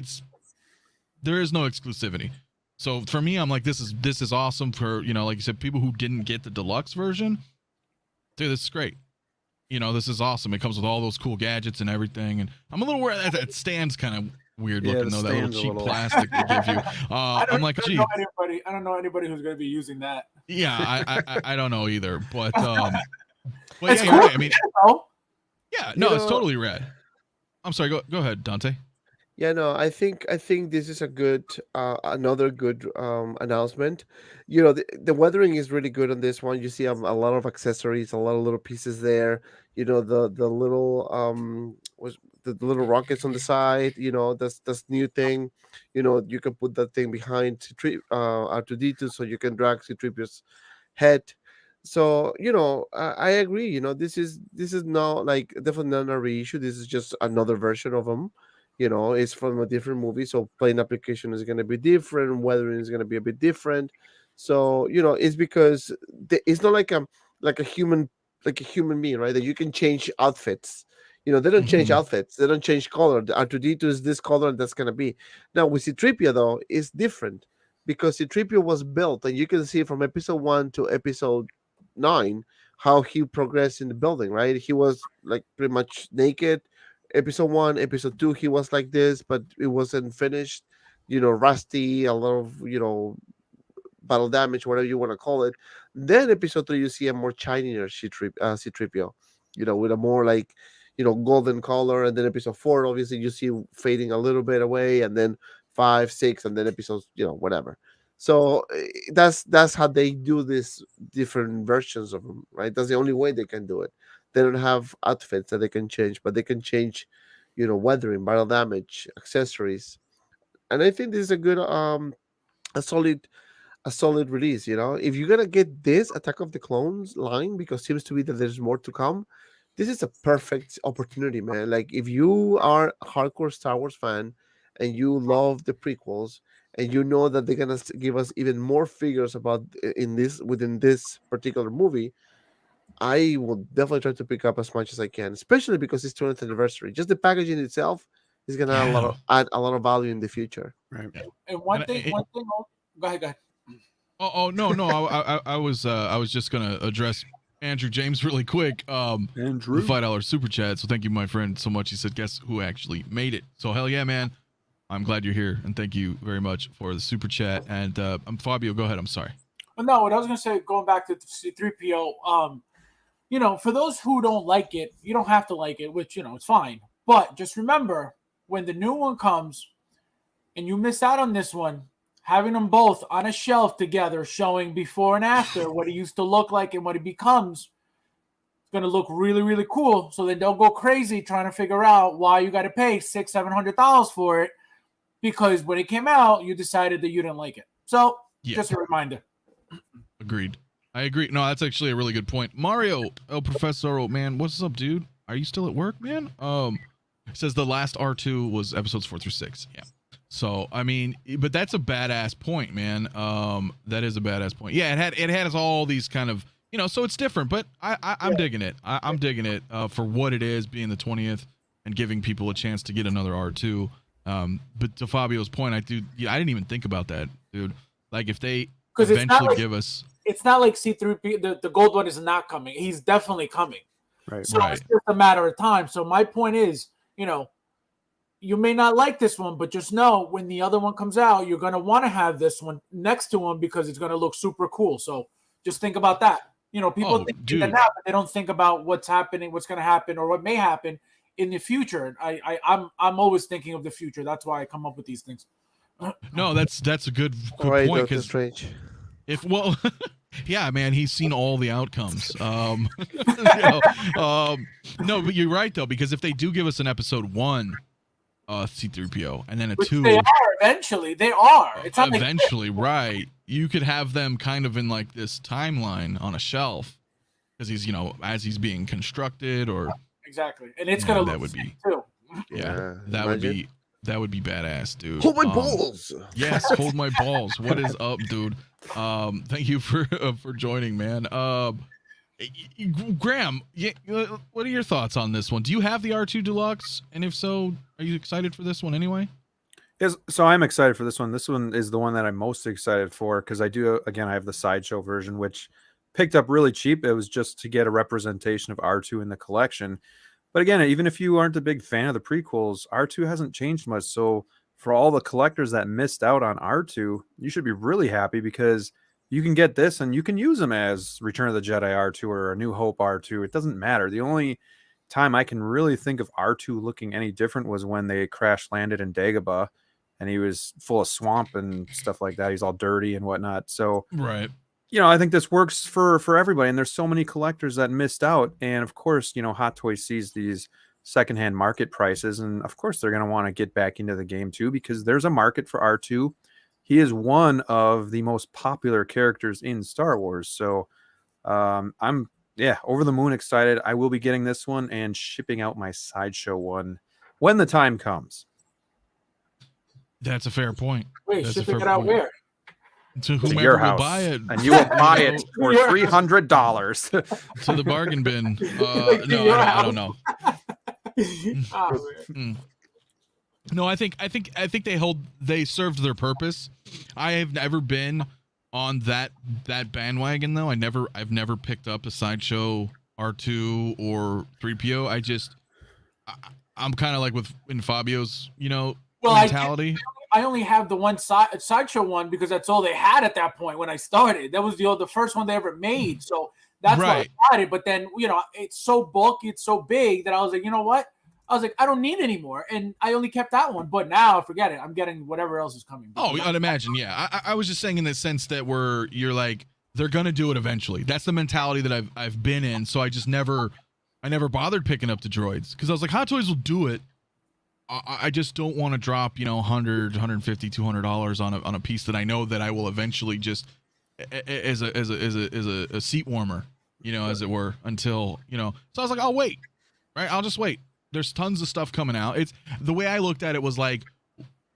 there is no exclusivity. So for me, I'm like, this is awesome for, like you said, people who didn't get the deluxe version. Dude, this is great. This is awesome. It comes with all those cool gadgets and everything. And I'm a little worried that stand's kind of weird Yeah, looking the though, that little stand's a cheap little- plastic they give you. I'm like, gee, I don't know anybody who's going to be using that. yeah, I don't know either. But but It's yeah, you're right. cool, I mean, though. yeah, no, it's know- totally rad. I'm sorry, go ahead, Dante. Yeah, no, I think this is a good another good announcement. The weathering is really good on this one. You see a lot of accessories, a lot of little pieces there. The little was the little rockets on the side. That's new thing. You can put that thing behind R2D2 so you can drag C-3PO's head. So I agree. This is not like definitely not a reissue. This is just another version of them. It's from a different movie, so playing application is going to be different, weathering is going to be a bit different. So it's because it's not like a human being, right? That you can change outfits. They don't change Mhm. outfits, they don't change color. The R2D2 is this color, and that's going to be. Now with C-3PO though, it's different because C-3PO was built, and you can see from episode 1 to episode 9 how he progressed in the building, right? He was like pretty much naked. Episode 1, episode 2, he was like this, but it wasn't finished. Rusty, a lot of battle damage, whatever you want to call it. Then episode 3, you see a more shinier C-3PO, with a more like golden color. And then episode 4, obviously you see fading a little bit away, and then 5, 6, and then episodes, whatever. So that's how they do this different versions of them, right? That's the only way they can do it. They don't have outfits that they can change, but they can change, weathering, battle damage, accessories. And I think this is a good a solid release. If you're gonna get this Attack of the Clones line, because it seems to be that there's more to come, this is a perfect opportunity, man. Like if you are a hardcore Star Wars fan and you love the prequels, and you know that they're gonna give us even more figures about within this particular movie, I will definitely try to pick up as much as I can, especially because it's 20th anniversary. Just the packaging itself is gonna add a lot of value in the future. Right. And one And thing. Go ahead. Oh no, I was just gonna address Andrew James really quick. Andrew. The $5 super chat. So thank you, my friend, so much. He said, guess who actually made it? So hell yeah, man. I'm glad you're here, and thank you very much for the super chat. And I'm Fabio. Go ahead. I'm sorry. Well, no, what I was gonna say, going back to C-3PO, for those who don't like it, you don't have to like it, which it's fine. But just remember, when the new one comes, and you miss out on this one, having them both on a shelf together, showing before and after what it used to look like and what it becomes, it's going to look really, really cool. So then don't go crazy trying to figure out why you got to pay $600-700 for it, because when it came out, you decided that you didn't like it. So just a reminder. Agreed. I agree. No, that's actually a really good point. Mario, El Professor, man, what's up, dude? Are you still at work, man? It says the last R2 was episodes 4 through 6. Yeah. So I mean, but that's a badass point, man. That is a badass point. Yeah, it has all these kind of, so it's different, but I'm digging it. I'm digging it for what it is, being the 20th and giving people a chance to get another R2. But to Fabio's point, I didn't even think about that, dude. Like if they eventually give us, it's not like C-3PO, the gold one is not coming. He's definitely coming. Right. So it's just a matter of time. So my point is, you may not like this one, but just know when the other one comes out, you're going to want to have this one next to him because it's going to look super cool. So just think about that. People think that now, but they don't think about what's happening, what's going to happen, or what may happen in the future. I'm always thinking of the future. That's why I come up with these things. No, that's a good Right, point. Doctor Strange. Yeah, man, he's seen all the outcomes. No, but you're right though, because if they do give us an episode 1, C-3PO, and then a Which 2, they are eventually. They are. It's not eventually, right? You could have them kind of in like this timeline on a shelf, because he's as he's being constructed, or exactly, and it's gonna look that would be too. Yeah, that would be badass, dude. Hold my balls. Yes, hold my balls. What is up, dude? Thank you for joining, man. Graham, what are your thoughts on this one? Do you have the R2 Deluxe? And if so, are you excited for this one anyway? Yes, so I'm excited for this one. This one is the one that I'm most excited for because I have the Sideshow version, which picked up really cheap. It was just to get a representation of R2 in the collection. But again, even if you aren't a big fan of the prequels, R2 hasn't changed much. So for all the collectors that missed out on R2, you should be really happy because you can get this and you can use them as Return of the Jedi R2 or A New Hope R2. It doesn't matter. The only time I can really think of R2 looking any different was when they crash landed in Dagobah and he was full of swamp and stuff like that. He's all dirty and whatnot. So, right. I think this works for everybody. And there's so many collectors that missed out. And of course, Hot Toys sees these secondhand market prices. And of course, they're going to want to get back into the game too, because there's a market for R2. He is one of the most popular characters in Star Wars. So I'm over the moon excited. I will be getting this one and shipping out my Sideshow one when the time comes. That's a fair point. Wait, That's shipping it out where? To whomever your will house, buy it. And you will buy it for $300. To the bargain bin. No, I don't know. No, I think they served their purpose. I have never been on that bandwagon though. I've never picked up a Sideshow R2 or 3PO. I'm kind of like in Fabio's, mentality. I only have the one Sideshow one because that's all they had at that point when I started. That was the first one they ever made. So that's why I got it. But then, it's so bulky, it's so big that I was like, you know what? I was like, I don't need any more. And I only kept that one. But now, forget it. I'm getting whatever else is coming. Oh, I'd imagine. Yeah. I was just saying in the sense that you're like, they're going to do it eventually. That's the mentality that I've been in. So I never bothered picking up the droids because I was like, Hot Toys will do it. I just don't want to drop, $100, $150, $200 on a piece that I know that I will eventually just as a seat warmer, as it were, until, So I was like, I'll wait, right? I'll just wait. There's tons of stuff coming out. It's the way I looked at it was like,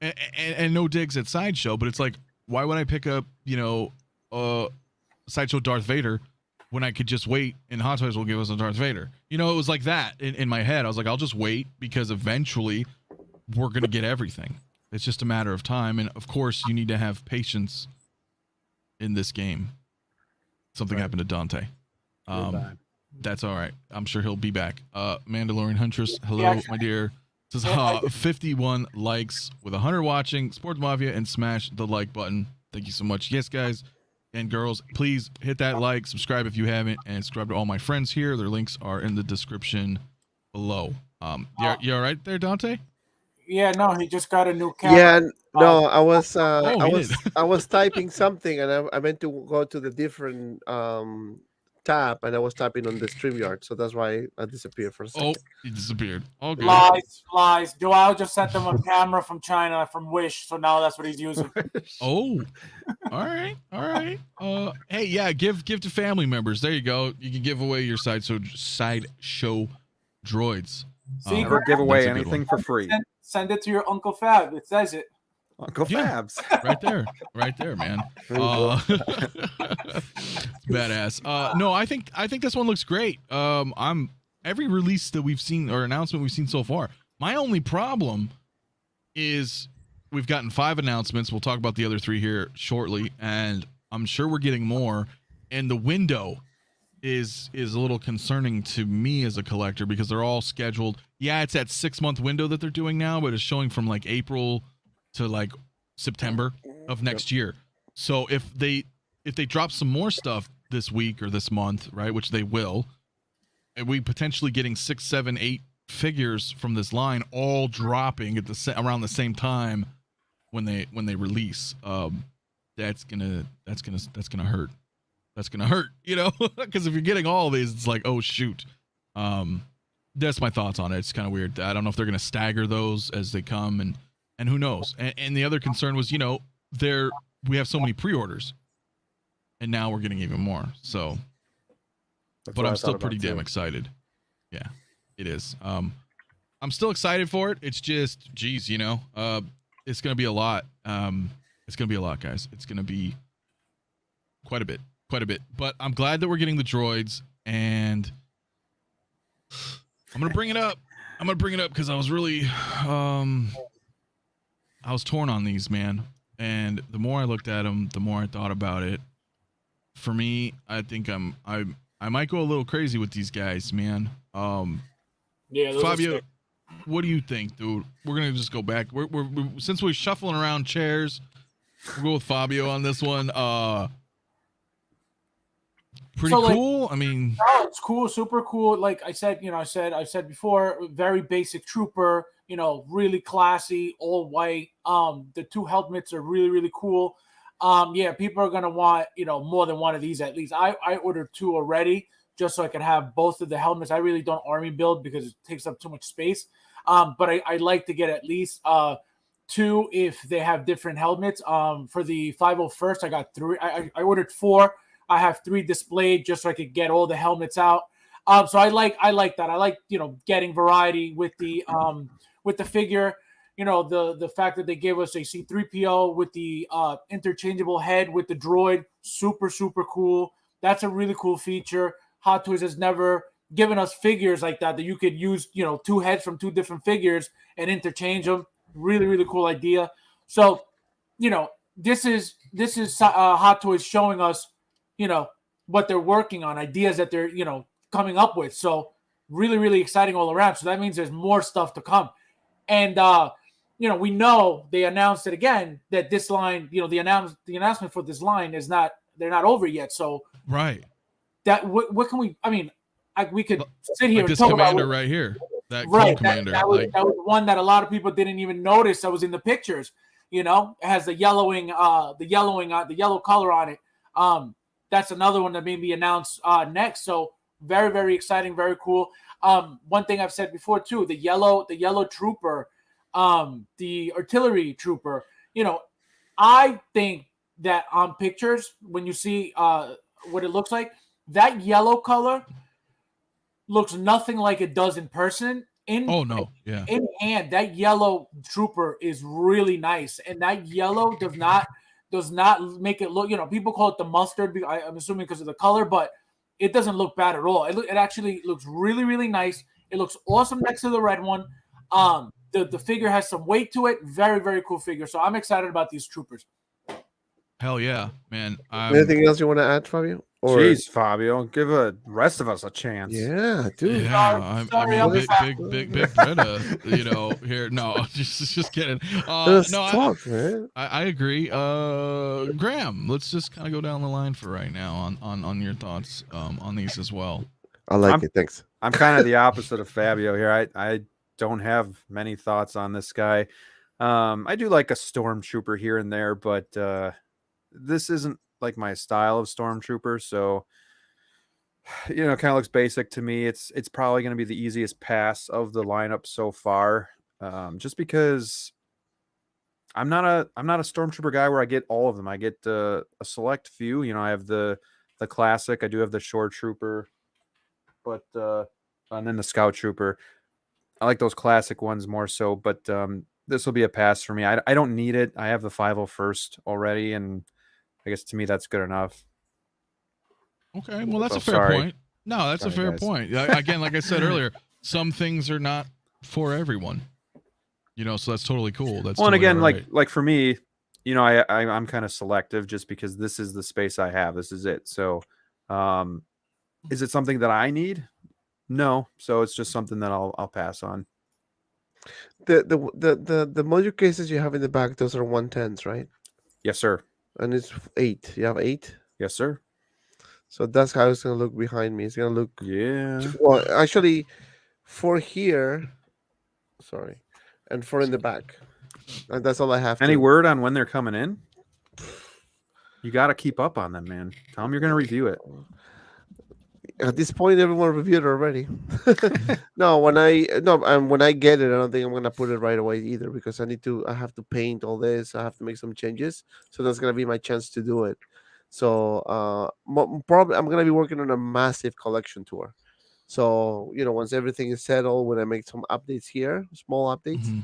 and no digs at Sideshow, but it's like, why would I pick up, Sideshow Darth Vader when I could just wait and Hot Toys will give us a Darth Vader? It was like that in my head. I was like, I'll just wait because eventually we're going to get everything. It's just a matter of time. And of course you need to have patience in this game. Something happened to Dante. That's all right. I'm sure he'll be back. MandalorianHuntress, hello, my dear. Says 51 likes with 100 watching. Sports Mafia, and smash the like button. Thank you so much. Yes, guys and girls, please hit that like, subscribe if you haven't, and subscribe to all my friends here. Their links are in the description below. You all right there, Dante? Yeah, no, he just got a new camera. Yeah, no, I was I was typing something and I meant to go to the different tab and I was typing on the StreamYard, so that's why I disappeared for a second. Oh, he disappeared. Oh, good. Lies. Joao just sent them a camera from China from Wish, so now that's what he's using. Oh, all right. Hey, yeah, give to family members. There you go. You can give away your sideshow droids. Never give away anything for free. Send it to your Uncle Fab. It says it. Uncle Fabs. Right there, man. Badass. No, I think this one looks great. Every release that we've seen or announcement we've seen so far. My only problem is we've gotten 5 announcements. We'll talk about the other 3 here shortly, and I'm sure we're getting more. And the window is a little concerning to me as a collector because they're all scheduled. Yeah, it's that 6-month window that they're doing now, but it's showing from like April to like September of next year. So if they drop some more stuff this week or this month, right, which they will, and we potentially getting 6, 7, 8 figures from this line all dropping at around the same time when they release, that's gonna hurt. That's gonna hurt, you know, because if you're getting all of these, it's like, oh shoot. That's my thoughts on it. It's kind of weird. I don't know if they're gonna stagger those as they come, and who knows. And the other concern was, you know, we have so many pre-orders, and now we're getting even more. So, but I'm still pretty damn excited. Yeah, it is. I'm still excited for it. It's just, geez, you know, it's gonna be a lot. It's gonna be a lot, guys. It's gonna be quite a bit. But I'm glad that we're getting the droids, and I'm gonna bring it up. Because I was really, I was torn on these, man. And the more I looked at them, the more I thought about it. For me, I think I might go a little crazy with these guys, man. Yeah, Fabio, what do you think, dude? We're gonna just go back. We're since we're shuffling around chairs, we'll go with Fabio on this one. Pretty cool. I mean, no, it's cool, super cool. Like I said, you know, I've said before, very basic trooper, you know, really classy, all white. The 2 helmets are really, really cool. Yeah, people are gonna want, you know, more than one of these at least. I ordered 2 already just so I could have both of the helmets. I really don't army build because it takes up too much space. But I like to get at least 2 if they have different helmets. For the 501st, I got 3. I ordered 4. I have 3 displayed just so I could get all the helmets out. So I like that. I like, you know, getting variety with the figure. You know, the fact that they gave us a C-3PO with the interchangeable head with the droid, super, super cool. That's a really cool feature. Hot Toys has never given us figures like that you could use, you know, 2 heads from 2 different figures and interchange them. Really, really cool idea. So, you know, this is Hot Toys showing us, you know, what they're working on, ideas that they're, you know, coming up with. So really, really exciting all around. So that means there's more stuff to come. And, you know, we know they announced it again that this line, you know, the announcement for this line is they're not over yet. So right. That what can we? I mean, we could sit here like and this talk commander about right here. That right. commander. That was one that a lot of people didn't even notice that was in the pictures. You know, it has the yellow color on it. That's another one that may be announced next. So very, very exciting, very cool. One thing I've said before too, the yellow trooper, the artillery trooper. You know, I think that on pictures when you see what it looks like, that yellow color looks nothing like it does in person. In hand, that yellow trooper is really nice, and that yellow does not make it look. You know, people call it the mustard. I'm assuming because of the color, but it doesn't look bad at all. It actually looks really, really nice. It looks awesome next to the red one. The figure has some weight to it. Very, very cool figure. So I'm excited about these troopers. Hell yeah, man. Anything else you want to add, Fabio? Jeez, Fabio, give the rest of us a chance. Yeah, dude. Yeah, I mean, big Bretta, you know, here. No, just kidding. Let's talk, man. I agree. Graham, let's just kind of go down the line for right now on your thoughts on these as well. I like it. Thanks. I'm kind of the opposite of Fabio here. I don't have many thoughts on this guy. I do like a stormtrooper here and there, but this isn't like my style of stormtrooper, so you know, kind of looks basic to me. It's probably going to be the easiest pass of the lineup so far, just because I'm not a stormtrooper guy where I get all of them. I get a select few. You know, I have the classic. I do have the shore trooper, but and then the scout trooper. I like those classic ones more so, but this will be a pass for me. I don't need it. I have the 501st already, and I guess to me that's good enough. Okay, well that's a fair point. No, that's a fair point. Again, like I said earlier, some things are not for everyone. You know, so that's totally cool. That's well, and again, right. like for me, you know, I'm kind of selective just because this is the space I have. This is it. So, Is it something that I need? No. So it's just something that I'll pass on. The module cases you have in the back, those are 110s, right? Yes, sir. And it's 8. You have 8? Yes, sir. So that's how it's gonna look behind me. It's gonna look Yeah. well actually 4 here. Sorry. And 4 in the back. And that's all I have. Any word on when they're coming in? You got to keep up on them, man. Tell them you're going to review it. At this point, everyone reviewed it already. when I get it, I don't think I'm gonna put it right away either because I have to paint all this. I have to make some changes. So that's gonna be my chance to do it. So probably I'm gonna be working on a massive collection tour. So once everything is settled, when I make some updates here, small updates,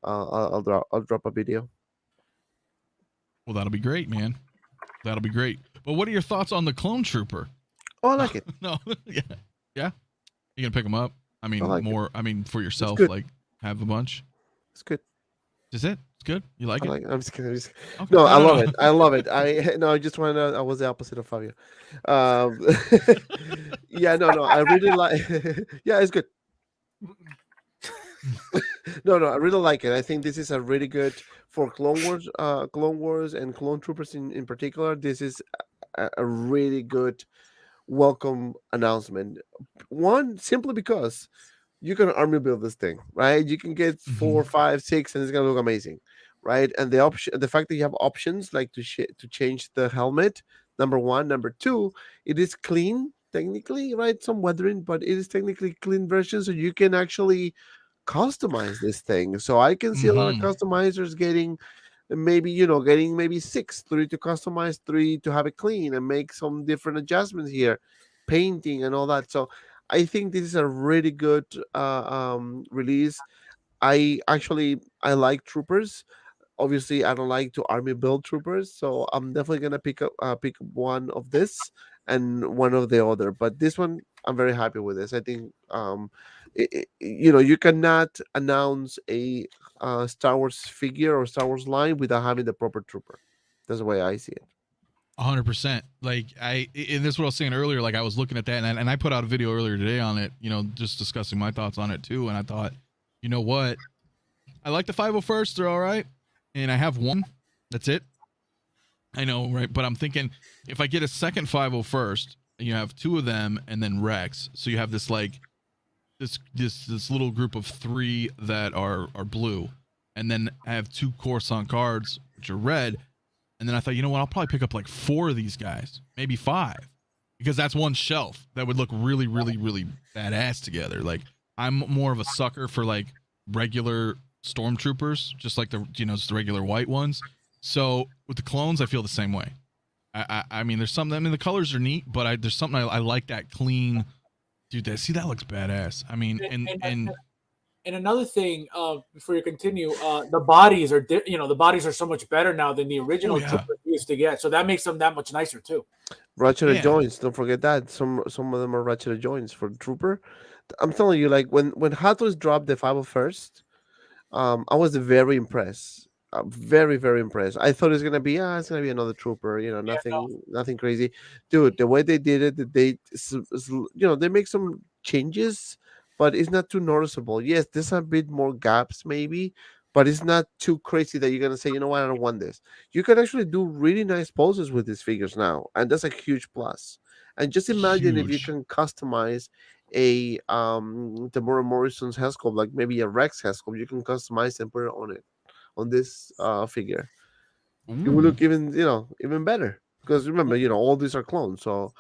I'll drop a video. Well, that'll be great, man. That'll be great. But what are your thoughts on the clone trooper? Oh, I like it. No, yeah. You gonna pick them up? I mean, for yourself, good. like have a bunch. It's good. Is it? It's good. You like it? I'm just kidding. Okay. No, I love it. I love it. I just want to. I was the opposite of Fabio. Yeah, no. I really like. Yeah, it's good. No, I really like it. I think this is a really good for Clone Wars and Clone Troopers in particular. This is a really good welcome announcement. One, simply because you can army build this thing, right? You can get 4, 5, 6, and it's gonna look amazing, right? And the fact that you have options like to change the helmet, number one. Number two, it is clean technically, right? Some weathering, but it is technically clean version, so you can actually customize this thing. So I can see a lot of customizers getting maybe 6, 3 to customize, 3 to have it clean and make some different adjustments here, painting and all that. So I think this is a really good release. I like troopers. Obviously, I don't like to army build troopers, so I'm definitely gonna pick one of this and one of the other. But this one, I'm very happy with this. I think you cannot announce a Star Wars figure or Star Wars line without having the proper trooper. That's the way I see it. 100%. Like and this is what I was saying earlier. Like I was looking at that, and I put out a video earlier today on it. Just discussing my thoughts on it too. And I thought, you know what? I like the 501st. They're all right, and I have one. That's it. I know, right? But I'm thinking if I get a second 501st, you have 2 of them, and then Rex. So you have this like this little group of 3 that are blue, and then I have 2 Coruscant cards which are red. And then I thought, you know what? I'll probably pick up like 4 of these guys, maybe 5, because that's one shelf that would look really, really, really badass together. Like I'm more of a sucker for like regular stormtroopers, just like just the regular white ones. So with the clones, I feel the same way. I mean, there's something. I mean, the colors are neat, but there's something I like that clean. Dude, that looks badass. I mean, and another thing, before you continue, the bodies are the bodies are so much better now than the original troopers we used to get. So that makes them that much nicer too. Ratcheted joints, don't forget that. Some of them are ratcheted joints for trooper. I'm telling you, like when Hot Toys dropped the 501st, I was very impressed. Very, very impressed. I thought it's gonna be another trooper, nothing crazy. Dude, the way they did it, they make some changes, but it's not too noticeable. Yes, there's a bit more gaps maybe, but it's not too crazy that you're gonna say, you know what, I don't want this. You can actually do really nice poses with these figures now, and that's a huge plus. And just imagine if you can customize a Tamora Morrison's head sculpt, like maybe a Rex head sculpt, you can customize and put it on this figure. It will look even better, because remember, all these are clones, so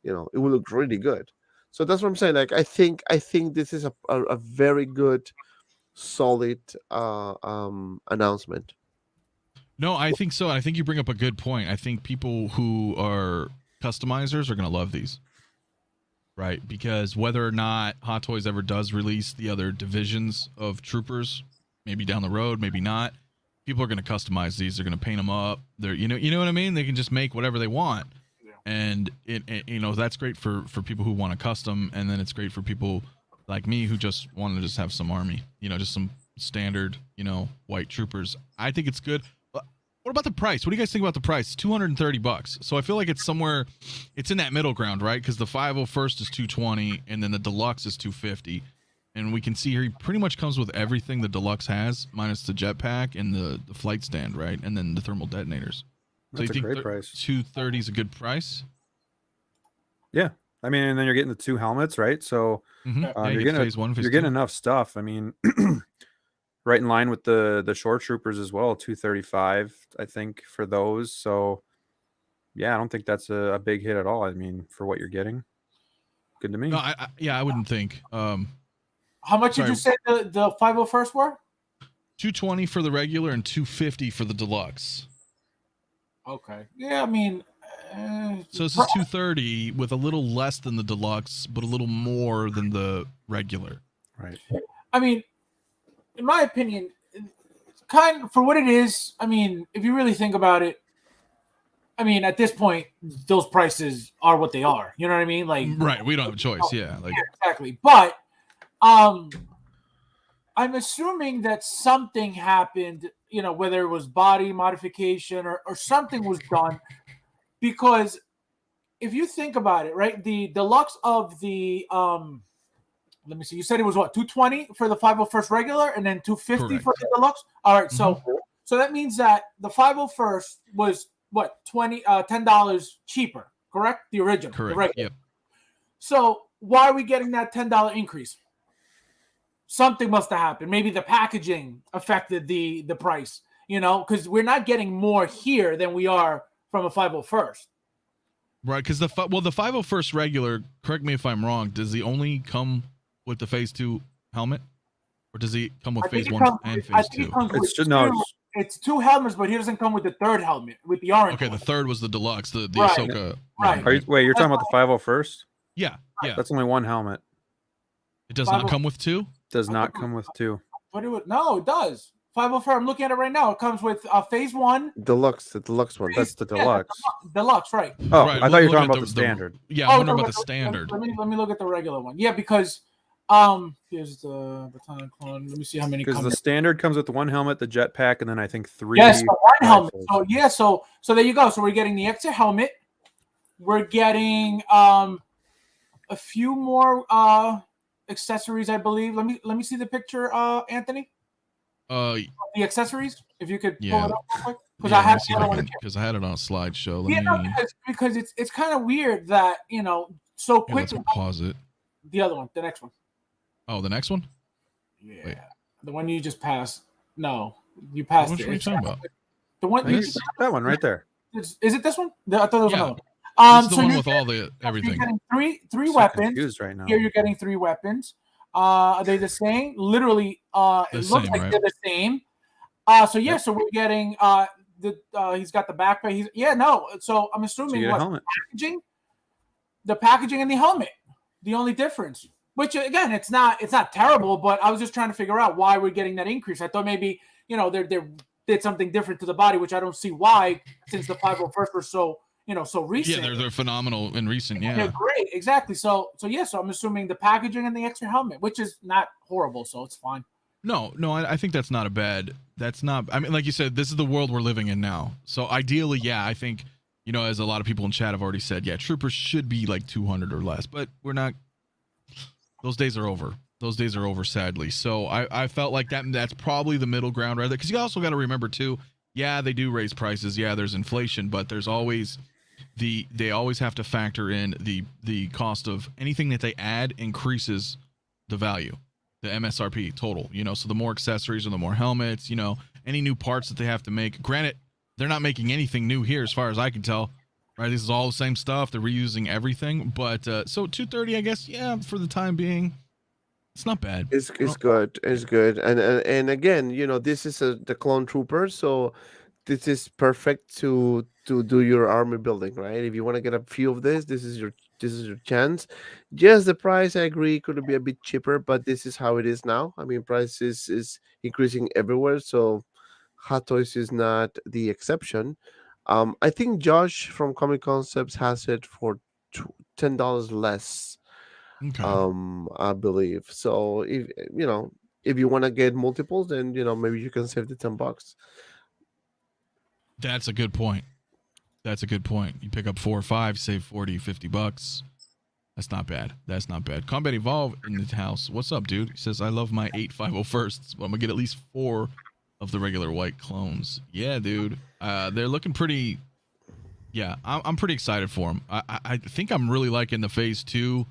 it will look really good. So that's what I'm saying. Like I think this is a very good, solid announcement. No, I think so. I think you bring up a good point. I think people who are customizers are gonna love these, right? Because whether or not Hot Toys ever does release the other divisions of troopers, maybe down the road, maybe not, people are going to customize these. They're going to paint them up. They're, you know what I mean? They can just make whatever they want. Yeah. And that's great for people who want to custom. And then it's great for people like me who just want to just have some army, just some standard, white troopers. I think it's good. What What about the price? What do you guys think about the price? $230. So I feel like it's somewhere, it's in that middle ground, right? Because the 501st is $220, and then the deluxe is $250. And we can see here he pretty much comes with everything the deluxe has, minus the jetpack and the flight stand, right? And then the thermal detonators. So That's you a think great price. 230 is a good price? Yeah, I mean, and then you're getting the 2 helmets, right? So Yeah, you're you get getting phase 1, phase you're 2. getting enough stuff. I mean, right in line with the shore troopers as well, 235, I think, for those. So yeah, I don't think that's a big hit at all. I mean, for what you're getting, good to me. No, I wouldn't think. How much did you say the 501st were? 220 for the regular and 250 for the deluxe. Okay. Yeah, I mean. So this is 230 with a little less than the deluxe, but a little more than the regular. Right. I mean, in my opinion, kind of for what it is. I mean, if you really think about it, I mean, at this point, those prices are what they are. You know what I mean? Like, right. We don't have a choice. Yeah. Like, yeah, exactly. But I'm assuming that something happened, you know, whether it was body modification or something was done, because if you think about it, right, the deluxe of the let me see, you said it was what, 220 for the 501st regular and then 250 Correct. for the deluxe. All right, so that means that the 501st was what, $10 cheaper, correct? The original, correct. the regular. Yep. So why are we getting that $10 increase? Something must have happened. Maybe the packaging affected the price, you know, because we're not getting more here than we are from a 501st. Right, because the 501st regular, correct me if I'm wrong, does he only come with the phase 2 helmet? Or does he come with phase 1 and phase 2? It's 2 helmets, but he doesn't come with the 3rd helmet, with the orange. Okay, one. the 3rd was the deluxe, the Right. Ahsoka. Right. Wait, you're talking about the 501st? Yeah, yeah. That's only 1 helmet. It does not come with 2? Does not come with 2. No, it does. 504. I'm looking at it right now. It comes with phase 1. Deluxe, the deluxe one. That's the deluxe. Deluxe, right? Oh, right. I thought you were talking about the standard. Yeah, I'm wondering about the standard. Let me look at the regular one. Yeah, because here's the baton clone. Let me see how many. Because the standard comes with 1 helmet, the jetpack, and then I think 3. Yes, the 1 helmet. rifles. So yeah, so there you go. So we're getting the extra helmet. We're getting a few more accessories, I believe. Let me see the picture, Anthony. The accessories, if you could pull it up real quick, because I had it on a slideshow. Because it's kind of weird that, you know, so quickly. Let's pause it. The other one, the next one. Oh, the next one? Yeah, wait. The one you just passed. No, you passed it. What are you talking about? The one that one right there. Is it this one? I thought there was another one. This is the one with all the everything. You're getting three weapons. Right now. Here you're getting 3 weapons. Are they the same? Literally, it looks like they're the same. So yeah, so we're getting he's got the backpack. So I'm assuming the packaging and the helmet, the only difference. Which again, it's not terrible, but I was just trying to figure out why we're getting that increase. I thought maybe, you know, they did something different to the body, which I don't see why, since the 501st were so recent. Yeah, they're phenomenal and recent. Yeah, they're great, exactly. So I'm assuming the packaging and the extra helmet, which is not horrible, so it's fine. No, I think that's not a bad. That's not. I mean, like you said, this is the world we're living in now. So ideally, yeah, I think, you know, as a lot of people in chat have already said, yeah, troopers should be like 200 or less, but we're not. Those days are over. Those days are over, sadly. So I felt like that's probably the middle ground right there, because you also got to remember too. Yeah, they do raise prices. Yeah, there's inflation, but there's always they always have to factor in the cost of anything that they add increases the value, the MSRP total, you know. So the more accessories or the more helmets, you know, any new parts that they have to make. Granted, they're not making anything new here as far as I can tell, right? This is all the same stuff. They're reusing everything. But so 230, I guess, yeah, for the time being, it's not bad. It's good. It's good. And again, you know, this is the clone trooper, so this is perfect to do your army building, right? If you want to get a few of this is your chance. Yes, the price, I agree, could be a bit cheaper, but this is how it is now. I mean, price is increasing everywhere, so Hot Toys is not the exception. I think Josh from Comic Concepts has it for $10 less. Okay. I believe. So if you want to get multiples, then, you know, maybe you can save the $10. That's a good point. That's a good point. You pick up 4 or 5, save 40, $50. That's not bad. That's not bad. Combat Evolve in the house. What's up, dude? He says, I love my 8/501sts, but I'm going to get at least 4 of the regular white clones. Yeah, dude. They're looking pretty... Yeah, I'm pretty excited for them. I think I'm really liking the Phase 2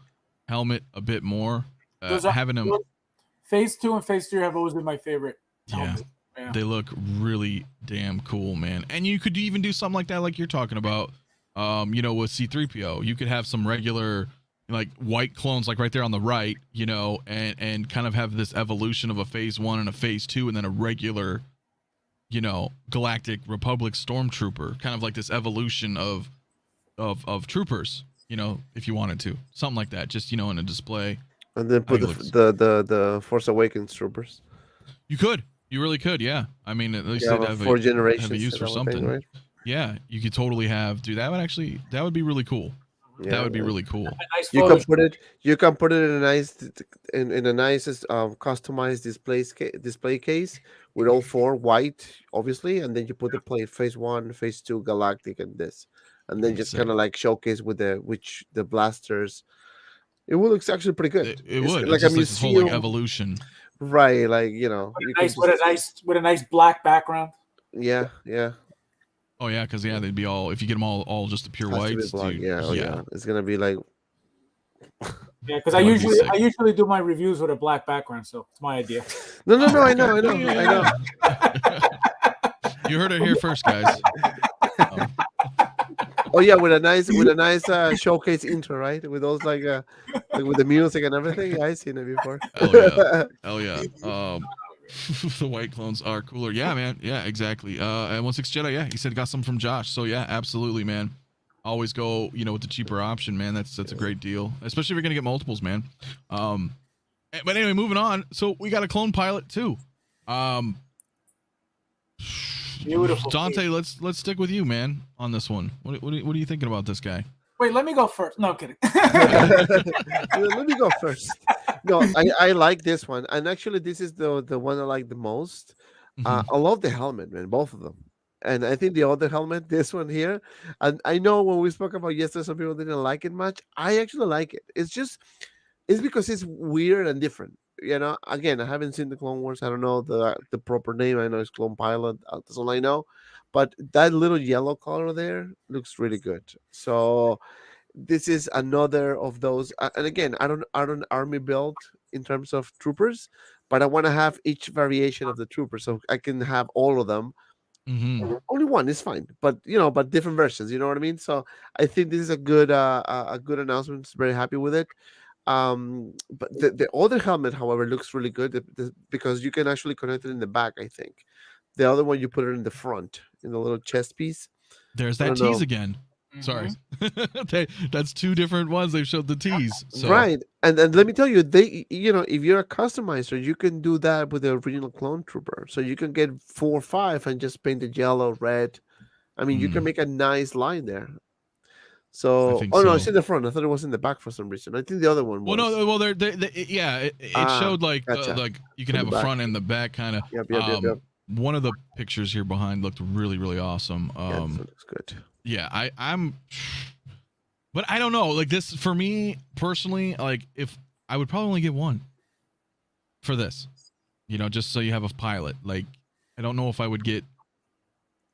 helmet a bit more. Having them... Phase 2 and Phase 3 have always been my favorite helmets. Yeah. They look really damn cool, man. And you could even do something like that, like you're talking about, you know, with C-3PO. You could have some regular... like white clones like right there on the right, you know, and kind of have this evolution of a Phase 1 and a Phase 2 and then a regular, you know, Galactic Republic Stormtrooper, kind of like this evolution of troopers, you know, if you wanted to, something like that, just, you know, in a display. And then put the Force Awakens troopers. You really could, yeah. I mean, at least they'd have 4 generations have a use for something, right? Yeah, you could totally have, dude. That would be really cool. Yeah, that would be really cool. Nice you can put it in a nice customized display case with all 4 white, obviously, and then you put the plate Phase 1, Phase 2 Galactic, and this, and then just kind of like showcase with the blasters. It will look actually pretty good. It would like it's a just this whole like evolution, right? Like, you know, with a nice black background. Yeah. Oh yeah, because they'd be all, if you get them all just the pure whites. Dude, yeah, it's gonna be like. Yeah, because I usually do my reviews with a black background, so it's my idea. No, I know. You heard it here first, guys. Oh yeah, with a nice showcase intro, right? With those like with the music and everything. Yeah, I've seen it before. Hell yeah. The white clones are cooler. Yeah, man. Yeah, exactly. And OneSixthJedi, yeah, he said got some from Josh. So yeah, absolutely, man. Always go, you know, with the cheaper option, man. That's a great deal, especially if you're gonna get multiples, man. But anyway, moving on. So we got a clone pilot too. Beautiful. Dante, let's stick with you, man, on this one. What are you thinking about this guy? Wait, let me go first. No, I'm kidding. Let me go first. No, I like this one, and actually, this is the one I like the most. I love the helmet, man, both of them, and I think the other helmet, this one here, and I know when we spoke about yesterday, some people didn't like it much. I actually like it. It's because it's weird and different. You know, again, I haven't seen the Clone Wars. I don't know the proper name. I know it's Clone Pilot. That's all I know. But that little yellow color there looks really good. So this is another of those. And again, I don't army build in terms of troopers, but I want to have each variation of the trooper, so I can have all of them. Only one is fine, but different versions. You know what I mean? So I think this is a good announcement. Very happy with it. But the other helmet, however, looks really good because you can actually connect it in the back. I think the other one you put it in the front in the little chest piece. There's that tease again. Sorry, that's 2 different ones. They've showed the tease, so. Right? And let me tell you, if you're a customizer, you can do that with the original clone trooper. So you can get 4 or 5 and just paint it yellow, red. I mean, you can make a nice line there. So, no, it's in the front. I thought it was in the back for some reason. I think the other one was. It showed like like you can have a front and the back kind of. Yep. One of the pictures here behind looked really, really awesome. Yeah, that looks good. Yeah, but I don't know. Like this, for me personally, like if I would probably only get 1 for this, you know, just so you have a pilot. Like I don't know if I would get.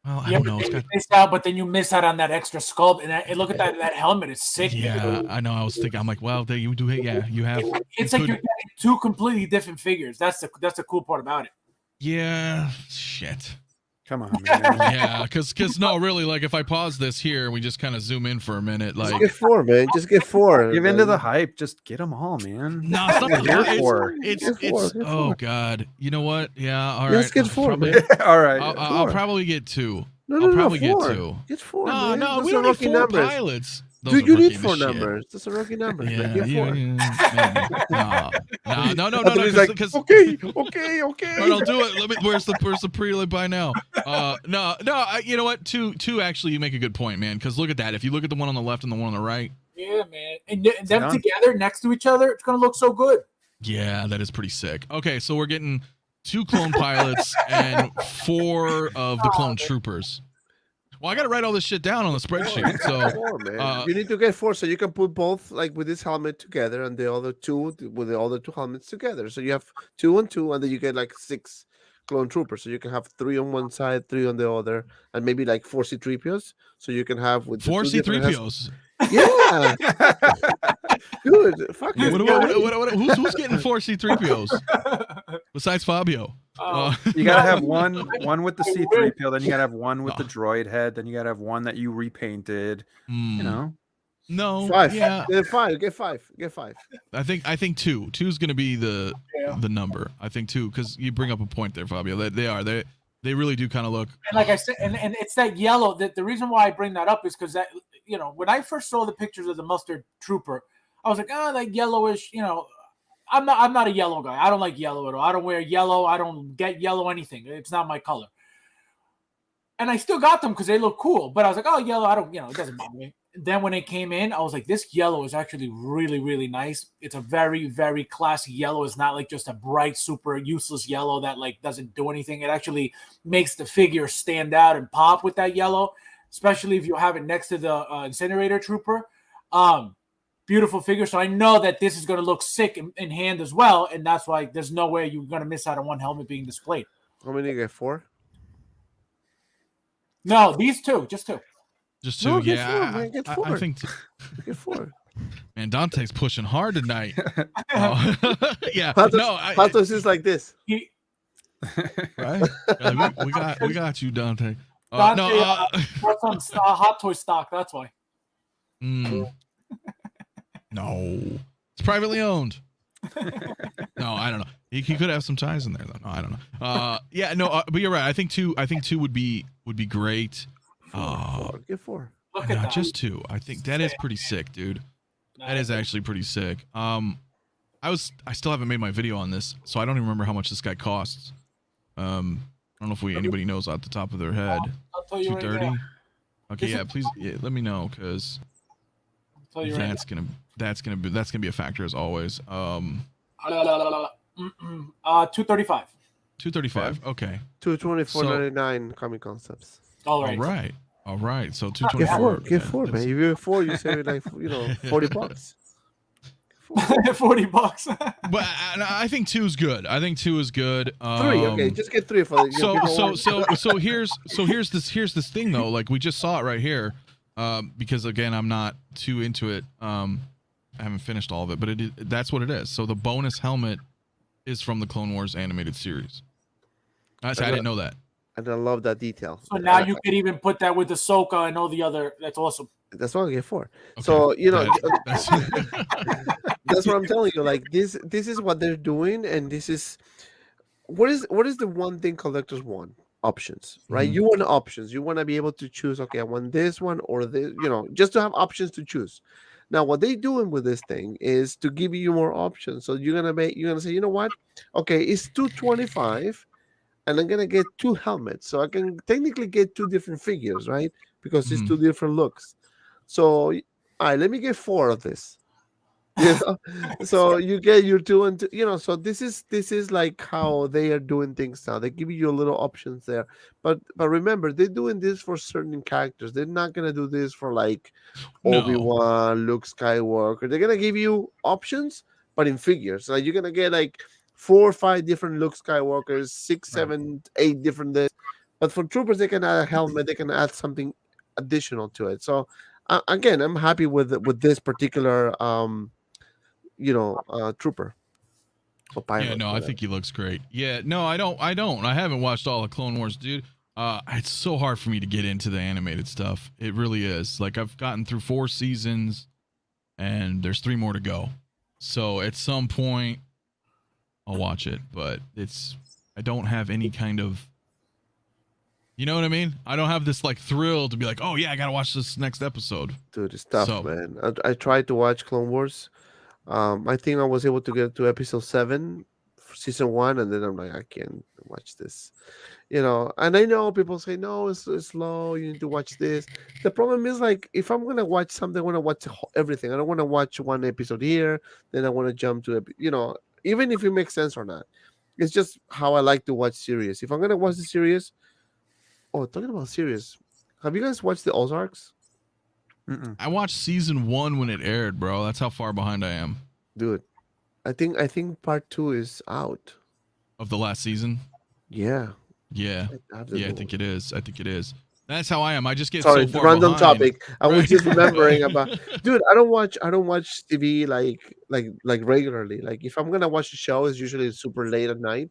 Well, I don't know. Miss out, but then you miss out on that extra sculpt. And look at that helmet; it's sick. Yeah, I know. I was thinking, I'm like, well, you do. Yeah, you have. It's like you're getting 2 completely different figures. That's the cool part about it. Yeah, shit. Come on, man. Yeah, because no, really, like if I pause this here, we just kind of zoom in for a minute. Like, just get 4, man. Just get 4. Give into the hype. Just get them all, man. No, it's oh god. You know what? Yeah, all right. Let's get 4, man. All right. I'll probably get 2. I'll probably get 2. Get 4. No, we don't need 4 pilots. Dude, you need 4 numbers. That's a rookie number. Yeah, Get 4. No. Because okay. No, don't do it. Let me. Where's the pre buy now? No. You know what? Two. Actually, you make a good point, man. Because look at that. If you look at the one on the left and the one on the right. Yeah, man. And them together next to each other, it's gonna look so good. Yeah, that is pretty sick. Okay, so we're getting 2 clone pilots and 4 of the clone troopers. Well, I got to write all this shit down on the spreadsheet. So 4, man. You need to get 4 so you can put both like with this helmet together and the other 2 with the other 2 helmets together. So you have 2 and 2, and then you get like 6 clone troopers. So you can have 3 on one side, 3 on the other, and maybe like 4 C-3POs. So you can have with 4 C-3POs. Yeah, dude. Fuck it. Who's getting 4 C-3POs besides Fabio? You gotta have one with the C-3PO, then you gotta have one with the droid head, then you gotta have one that you repainted. You know. No. 5. Yeah. Get 5. Get 5. Get 5. I think 2. 2's gonna be the number. I think 2, because you bring up a point there, Fabio. They really do kind of look. And like I said, and it's that yellow. That the reason why I bring that up is because that, you know, when I first saw the pictures of the mustard trooper, I was like, oh, that yellowish. You know, I'm not a yellow guy. I don't like yellow at all. I don't wear yellow. I don't get yellow anything. It's not my color. And I still got them because they look cool. But I was like, oh, yellow. I don't. You know, it doesn't bother me. Then when it came in, I was like, this yellow is actually really, really nice. It's a very, very classy yellow. It's not like just a bright, super useless yellow that like doesn't do anything. It actually makes the figure stand out and pop with that yellow, especially if you have it next to the incinerator trooper. Beautiful figure. So I know that this is going to look sick in hand as well. And that's why there's no way you're going to miss out on one helmet being displayed. How many you get? 4? No, these 2, just 2. Just 2, no, yeah. 4, man. Get 4. I think get 4. Man, Dante's pushing hard tonight. Yeah, Patos is like this. Right? We got you, Dante. Dante some hot toy stock. That's why. No, it's privately owned. No, I don't know. He could have some ties in there though. No, I don't know. Yeah, no, but you're right. I think 2 would be great. 4. Get 4. Look at that. Just 2. I think that is pretty sick, dude. That is actually pretty sick. I still haven't made my video on this, so I don't even remember how much this guy costs. I don't know if anybody knows off the top of their head. I'll tell you 230. Right okay, yeah, please, let me know, because that's gonna be a factor as always. 235. 235. Okay. 224.99 Comic Concepts. All right. All right. So 224. Get 4, man. If you get 4, you save like $40. 40 bucks. But I think 2 is good. 3. Okay, just get 3 for it. So here's this thing though. Like we just saw it right here. Because again, I'm not too into it. I haven't finished all of it, but that's what it is. So the bonus helmet is from the Clone Wars animated series. I didn't know that. And I love that detail. So now you could even put that with Ahsoka and all the other. That's awesome. That's what I get 4. Okay. So that's what I'm telling you. Like this is what they're doing, and this is what is the one thing collectors want? Options, right? You want options. You want to be able to choose. Okay, I want this one or this. Just to have options to choose. Now, what they're doing with this thing is to give you more options. So you're gonna say, you know what? Okay, it's $225. And I'm gonna get 2 helmets, so I can technically get 2 different figures, right? Because it's 2 different looks. So, all right, let me get 4 of this. So you get your 2 and 2. So this is like how they are doing things now. They give you a little options there, but remember, they're doing this for certain characters. They're not gonna do this for like Obi-Wan, Luke Skywalker. They're gonna give you options, but in figures. Like you're gonna get like 4 or 5 different Luke Skywalkers, 6, 7, 8 different this. But for troopers, they can add a helmet. They can add something additional to it. So again, I'm happy with this particular trooper. Pilot, yeah, no, I think he looks great. Yeah, no, I don't. I haven't watched all of Clone Wars, dude. It's so hard for me to get into the animated stuff. It really is. Like I've gotten through 4 seasons, and there's 3 more to go. So at some point, I'll watch it, but I don't have any kind of, you know what I mean? I don't have this like thrill to be like, oh yeah, I gotta watch this next episode. Dude, it's tough, man. I tried to watch Clone Wars. I think I was able to get to episode 7 for season 1, and then I'm like, I can't watch this. And I know people say, no, it's slow, you need to watch this. The problem is, like, if I'm gonna watch something, I want to watch everything. I don't want to watch one episode here, then I want to jump to even if it makes sense or not. It's just how I like to watch series. If I'm gonna watch the series, talking about series, Have you guys watched the Ozarks? I watched season 1 when it aired, bro. That's how far behind I am. Dude, I think part 2 is out. Of the last season? Yeah. Yeah. I think it is. I think it is. That's how I am. I just get Sorry, so far random behind. topic. I was Right. just remembering about, dude. I don't watch TV like regularly. Like if I'm gonna watch a show, it's usually super late at night,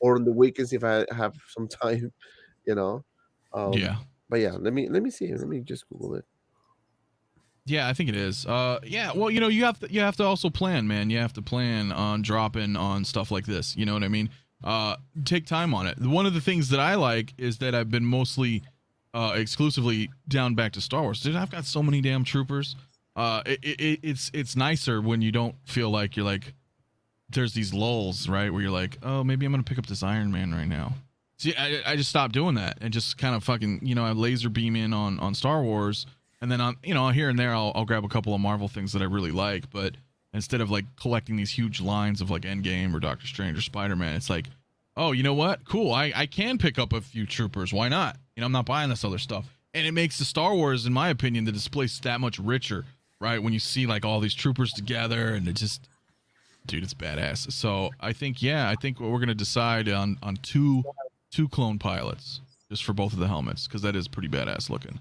or on the weekends if I have some time, you know. Yeah. But yeah, let me see. Let me just Google it. Yeah, I think it is. Yeah. Well, you have to also plan, man. You have to plan on dropping on stuff like this. You know what I mean? Take time on it. One of the things that I like is that I've been mostly exclusively down back to Star Wars. Dude, I've got so many damn troopers. It's nicer when you don't feel like you're like there's these lulls, right, where you're like, oh, maybe I'm gonna pick up this Iron Man right now. See, I just stopped doing that and just kind of fucking I laser beam in on Star Wars, and then on here and there I'll grab a couple of Marvel things that I really like, but instead of like collecting these huge lines of like Endgame or Doctor Strange or Spider-Man, it's like, oh, you know what? Cool. I can pick up a few troopers. Why not? I'm not buying this other stuff. And it makes the Star Wars, in my opinion, the display's that much richer, right? When you see like all these troopers together and it just, dude, it's badass. So I think what we're going to decide on two clone pilots just for both of the helmets, because that is pretty badass looking.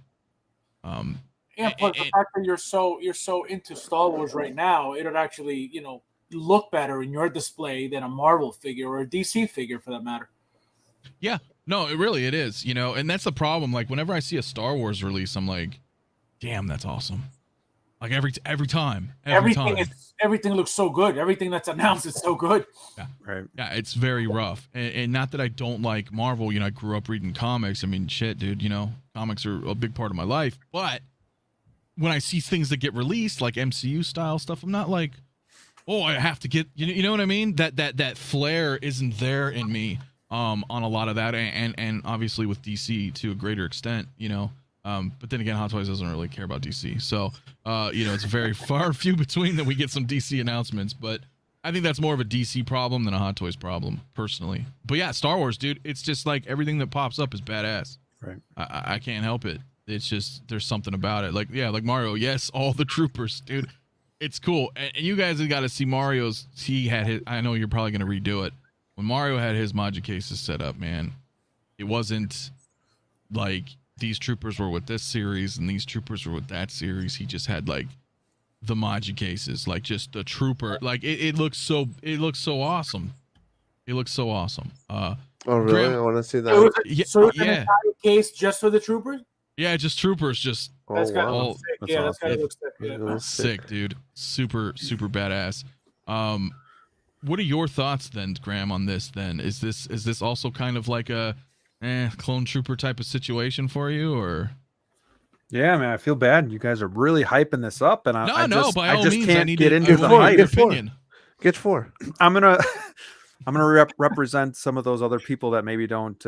Yeah, plus the fact that you're so into Star Wars right now, it'll actually, look better in your display than a Marvel figure or a DC figure for that matter. Yeah, no, it is, and that's the problem. Like whenever I see a Star Wars release, I'm like, damn, that's awesome. Like every time. Everything looks so good. Everything that's announced is so good. Yeah, right. Yeah, it's very rough, and not that I don't like Marvel. I grew up reading comics. I mean, shit, dude. Comics are a big part of my life. But when I see things that get released, like MCU style stuff, I'm not like, oh, I have to get. You know what I mean? That flair isn't there in me. On a lot of that, and obviously with DC to a greater extent. But then again, Hot Toys doesn't really care about DC, so it's very far few between that we get some DC announcements. But I think that's more of a DC problem than a Hot Toys problem, personally. But yeah, Star Wars, dude, it's just like everything that pops up is badass. Right. I can't help it. It's just there's something about it. Like Mario, yes, all the troopers, dude. It's cool, and you guys have got to see Mario's. He had his. I know you're probably gonna redo it. When Mario had his Maji cases set up, man, it wasn't like these troopers were with this series and these troopers were with that series. He just had like the Maji cases, like just the trooper. Like it looks so awesome. It looks so awesome. Oh really? I want to see that. So an entire case just for the troopers? Yeah, just troopers. Just that's kind of sick. That's yeah, awesome. that's kind of looks sick. Yeah. Sick, dude. Super badass. What are your thoughts then, Graham, on this then? Is this also kind of like a clone trooper type of situation for you, or? Yeah, man, I feel bad. You guys are really hyping this up, and I just can't get into the hype. Get 4. I'm gonna represent some of those other people that maybe don't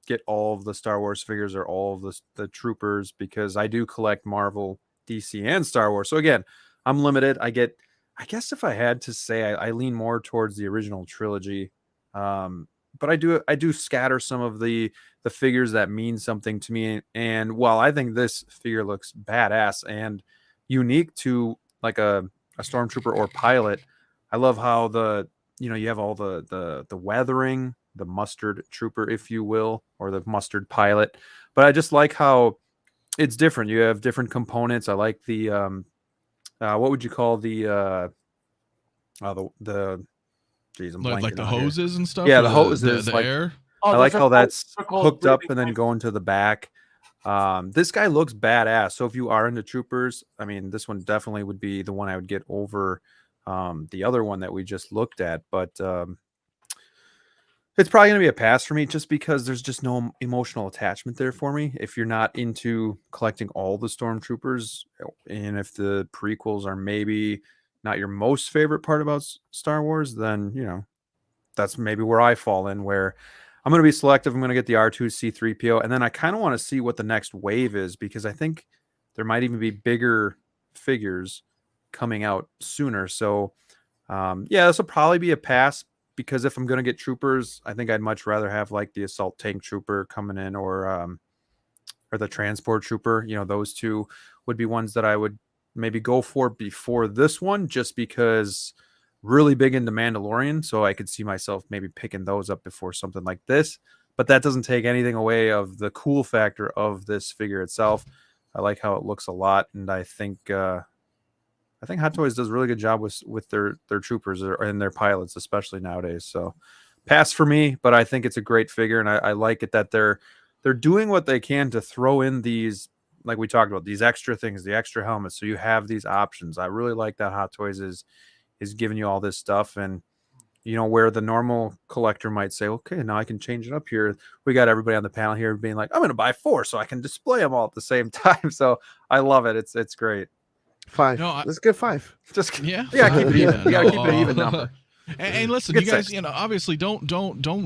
get all of the Star Wars figures or all of the troopers, because I do collect Marvel, DC, and Star Wars. So again, I'm limited. I guess if I had to say, I lean more towards the original trilogy, but I do scatter some of the figures that mean something to me. And while I think this figure looks badass and unique to like a stormtrooper or pilot, I love how you have all the weathering, the mustard trooper, if you will, or the mustard pilot. But I just like how it's different. You have different components. I like the what would you call the geez, I'm like the hoses here. And stuff? Yeah, the hoses, the like, air. I like how that's hooked up and then going to the back. This guy looks badass. So if you are into troopers, I mean, this one definitely would be the one I would get over the other one that we just looked at. But it's probably going to be a pass for me, just because there's just no emotional attachment there for me. If you're not into collecting all the stormtroopers, and if the prequels are maybe not your most favorite part about Star Wars, then, that's maybe where I fall in, where I'm going to be selective. I'm going to get the R2-C3PO. And then I kind of want to see what the next wave is, because I think there might even be bigger figures coming out sooner. So, this will probably be a pass, because if I'm going to get troopers, I think I'd much rather have like the assault tank trooper coming in, or or the transport trooper. You know, those two would be ones that I would maybe go for before this one, just because really big into Mandalorian. So I could see myself maybe picking those up before something like this. But that doesn't take anything away of the cool factor of this figure itself. I like how it looks a lot, and I think Hot Toys does a really good job with their troopers and their pilots, especially nowadays. So pass for me, but I think it's a great figure, and I like it that they're doing what they can to throw in these, like we talked about, these extra things, the extra helmets, so you have these options. I really like that Hot Toys is giving you all this stuff. And you know, where the normal collector might say, okay, now I can change it up here, we got everybody on the panel here being like, I'm going to buy 4 so I can display them all at the same time. So I love it. It's great. 5. No, Let's get 5. Just keep it even. You gotta keep it an even number. And listen, you guys, obviously don't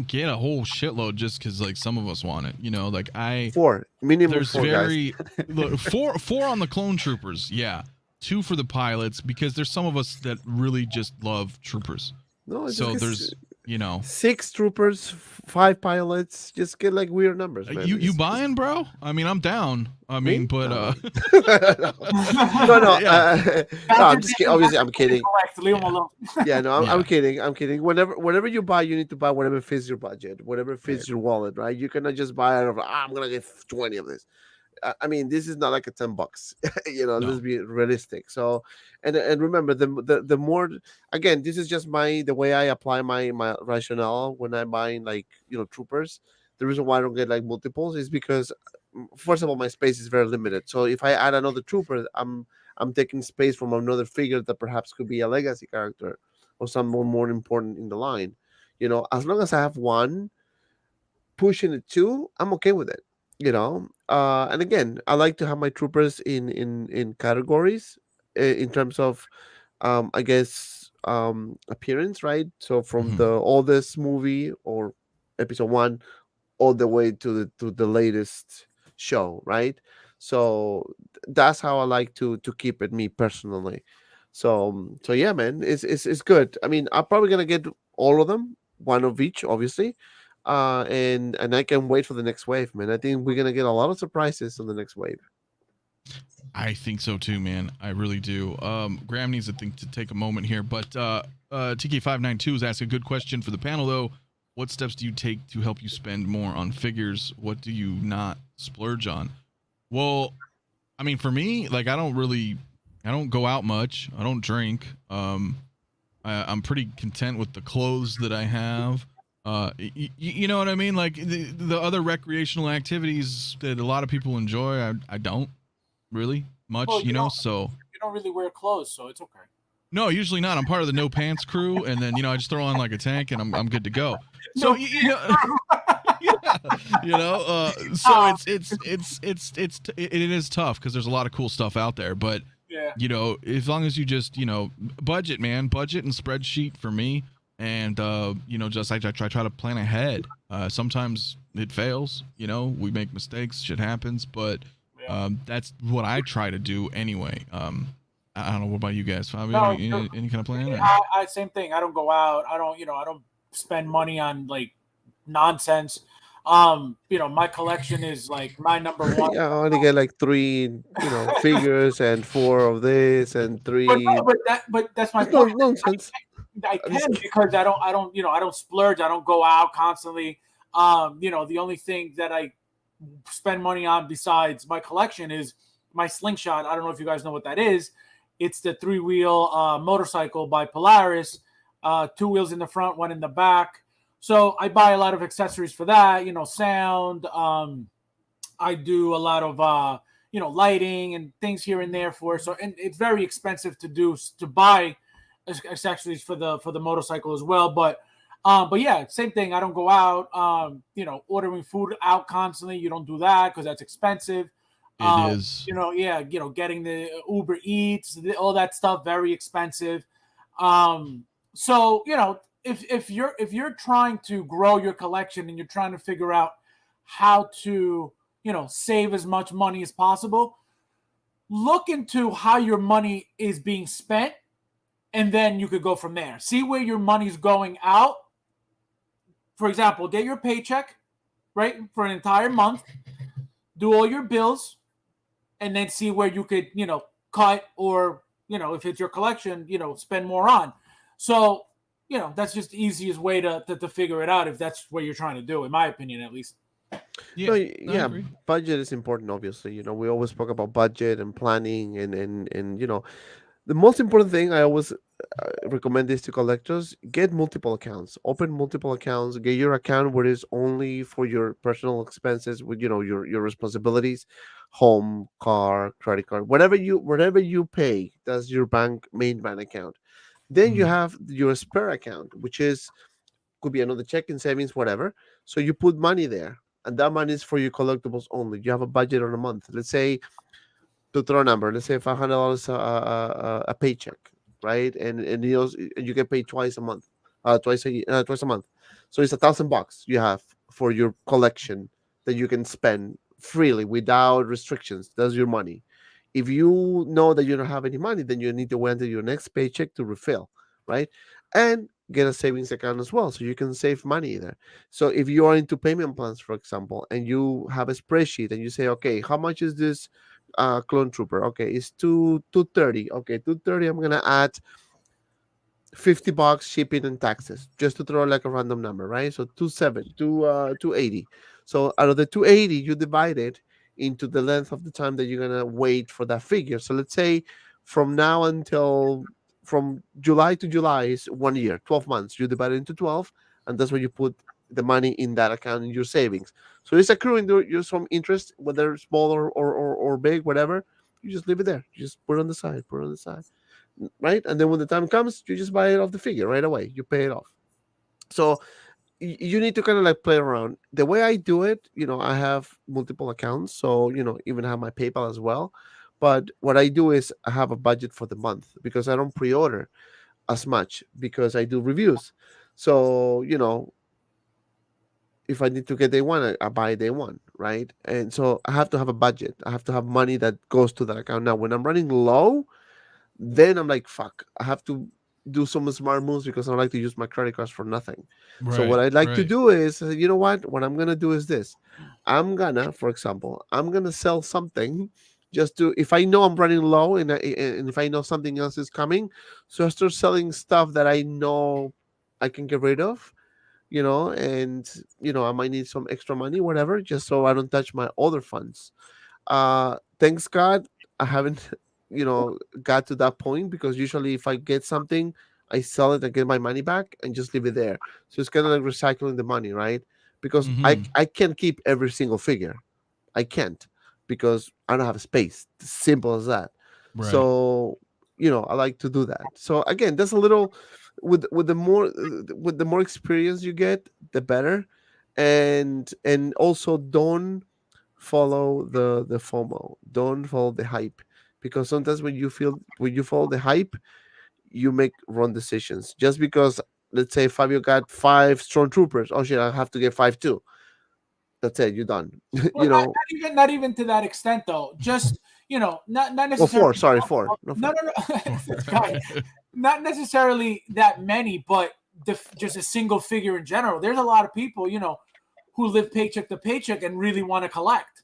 get a whole shitload just because like some of us want it. You know, like 4 minimum. There's 4 very guys. look, four on the clone troopers. Yeah, 2 for the pilots because there's some of us that really just love troopers. No, so there's 6 troopers, 5 pilots. Just get like weird numbers. Man. You buying, bro? I mean, I'm down. I mean, but no. Yeah. I'm just kidding. Obviously, I'm kidding. Leave them alone. Yeah, no, I'm kidding. I'm kidding. Whenever you buy, you need to buy whatever fits your budget, whatever fits your wallet, right? You cannot just buy out of I'm gonna get 20 of this. I mean, this is not like a $10. Let's be realistic. So, and remember, the more, again, this is just the way I apply my rationale when I buy like troopers. The reason why I don't get like multiples is because, first of all, my space is very limited. So if I add another trooper, I'm taking space from another figure that perhaps could be a legacy character or someone more important in the line. As long as I have 1, pushing it 2, I'm okay with it. And again, I like to have my troopers in categories in terms of I guess appearance, right? So from the oldest movie or episode 1 all the way to the latest show, right? So that's how I like to keep it, me personally. So yeah, man, it's good. I mean, I'm probably gonna get all of them, 1 of each, obviously. And I can wait for the next wave, man. I think we're gonna get a lot of surprises on the next wave. I think so too, man. I really do. Graham needs to take a moment here, but TK592 is asking a good question for the panel though. What steps do you take to help you spend more on figures? What do you not splurge on? Well, I mean, for me, like I don't go out much. I don't drink. I'm pretty content with the clothes that I have. You know what I mean? Like the other recreational activities that a lot of people enjoy, I don't really much, well, so you don't really wear clothes, so it's okay. No, usually not. I'm part of the no pants crew, and then I just throw on like a tank and I'm good to go. So so it is tough because there's a lot of cool stuff out there, but as long as you just budget, man, budget and spreadsheet for me. And just I try to plan ahead. Sometimes it fails. We make mistakes. Shit happens. But that's what I try to do anyway. I don't know. What about you guys? Fabio, any kind of plan? I same thing. I don't go out. I don't spend money on like nonsense. My collection is like my number 1. Yeah, I only get like 3, figures and 4 of this and 3. But that's my point. Nonsense. I can because I don't splurge. I don't go out constantly. The only thing that I spend money on besides my collection is my slingshot. I don't know if you guys know what that is. It's the 3-wheel motorcycle by Polaris, 2 wheels in the front, 1 in the back. So I buy a lot of accessories for that, sound. I do a lot of, lighting and things here and there and it's very expensive to buy accessories for the motorcycle as well. But yeah, same thing. I don't go out, ordering food out constantly. You don't do that because that's expensive. It is. Getting the Uber Eats, all that stuff, very expensive. So, if you're trying to grow your collection and you're trying to figure out how to, save as much money as possible, look into how your money is being spent, and then you could go from there. See where your money's going out. For example, get your paycheck, right, for an entire month. do all your bills, and then see where you could, cut, or, if it's your collection, spend more on. So, that's just the easiest way to figure it out, if that's what you're trying to do, in my opinion, at least. Yeah, I yeah, agree. budget is important, obviously. We always talk about budget and planning, and the most important thing I always recommend this to collectors: get multiple accounts, open multiple accounts, get your account where it's only for your personal expenses, with your responsibilities, home, car, credit card, whatever you pay, that's your main bank account. Then you Mhm. have your spare account, which is could be another checking, savings, whatever. So you put money there, and that money is for your collectibles only. You have a budget on a month. Let's say, to throw a number, let's say $500 a paycheck, right? And you get paid twice a month, twice a month. So it's $1,000 you have for your collection that you can spend freely without restrictions. That's your money. If you know that you don't have any money, then you need to wait until your next paycheck to refill, right? And get a savings account as well, so you can save money there. So if you are into payment plans, for example, and you have a spreadsheet and you say, okay, how much is this clone trooper? Okay, it's 230. Okay, 230. I'm gonna add $50 shipping and taxes, just to throw like a random number, right? So 280. So out of the 280, you divide it into the length of the time that you're gonna wait for that figure. So let's say from now until from July to July is 1 year, 12 months. You divide it into 12, and that's where you put the money in that account in your savings. So it's accruing you some interest, whether small or big, whatever. You just leave it there. You just put it on the side, right? And then when the time comes, you just buy it off the figure right away. You pay it off. So you need to kind of like play around. The way I do it, I have multiple accounts, so even have my PayPal as well. But what I do is I have a budget for the month, because I don't pre-order as much, because I do reviews. So if I need to get day one, I buy day one, right? And so I have to have a budget. I have to have money that goes to that account. Now, when I'm running low, then I'm like, fuck, I have to do some smart moves, because I don't like to use my credit cards for nothing. So what Right. I'd like to Right. do is, you know what I'm gonna do is this. For example, I'm gonna sell something, just to, if I know I'm running low, and if I know something else is coming, so I start selling stuff that I know I can get rid of, and I might need some extra money, whatever, just so I don't touch my other funds. Thanks God, I haven't got to that point, because usually if I get something, I sell it and get my money back and just leave it there. So it's kind of like recycling the money, right? Because Mhm. I can't keep every single figure. I can't, because I don't have space. Simple as that. Right. So I like to do that. So again, that's a little, with the more experience you get, the better. And also, don't follow the FOMO. Don't follow the hype, because sometimes when you follow the hype, you make wrong decisions. Just because, let's say, Fabio got 5 stormtroopers, oh shit, I have to get 5 too. That's it, you're done. Well, not even to that extent, though. Just not Well, necessarily. 4. Sorry, 4. No, 4. No. This guy. Not necessarily that many, but just a single figure in general. There's a lot of people, who live paycheck to paycheck and really want to collect.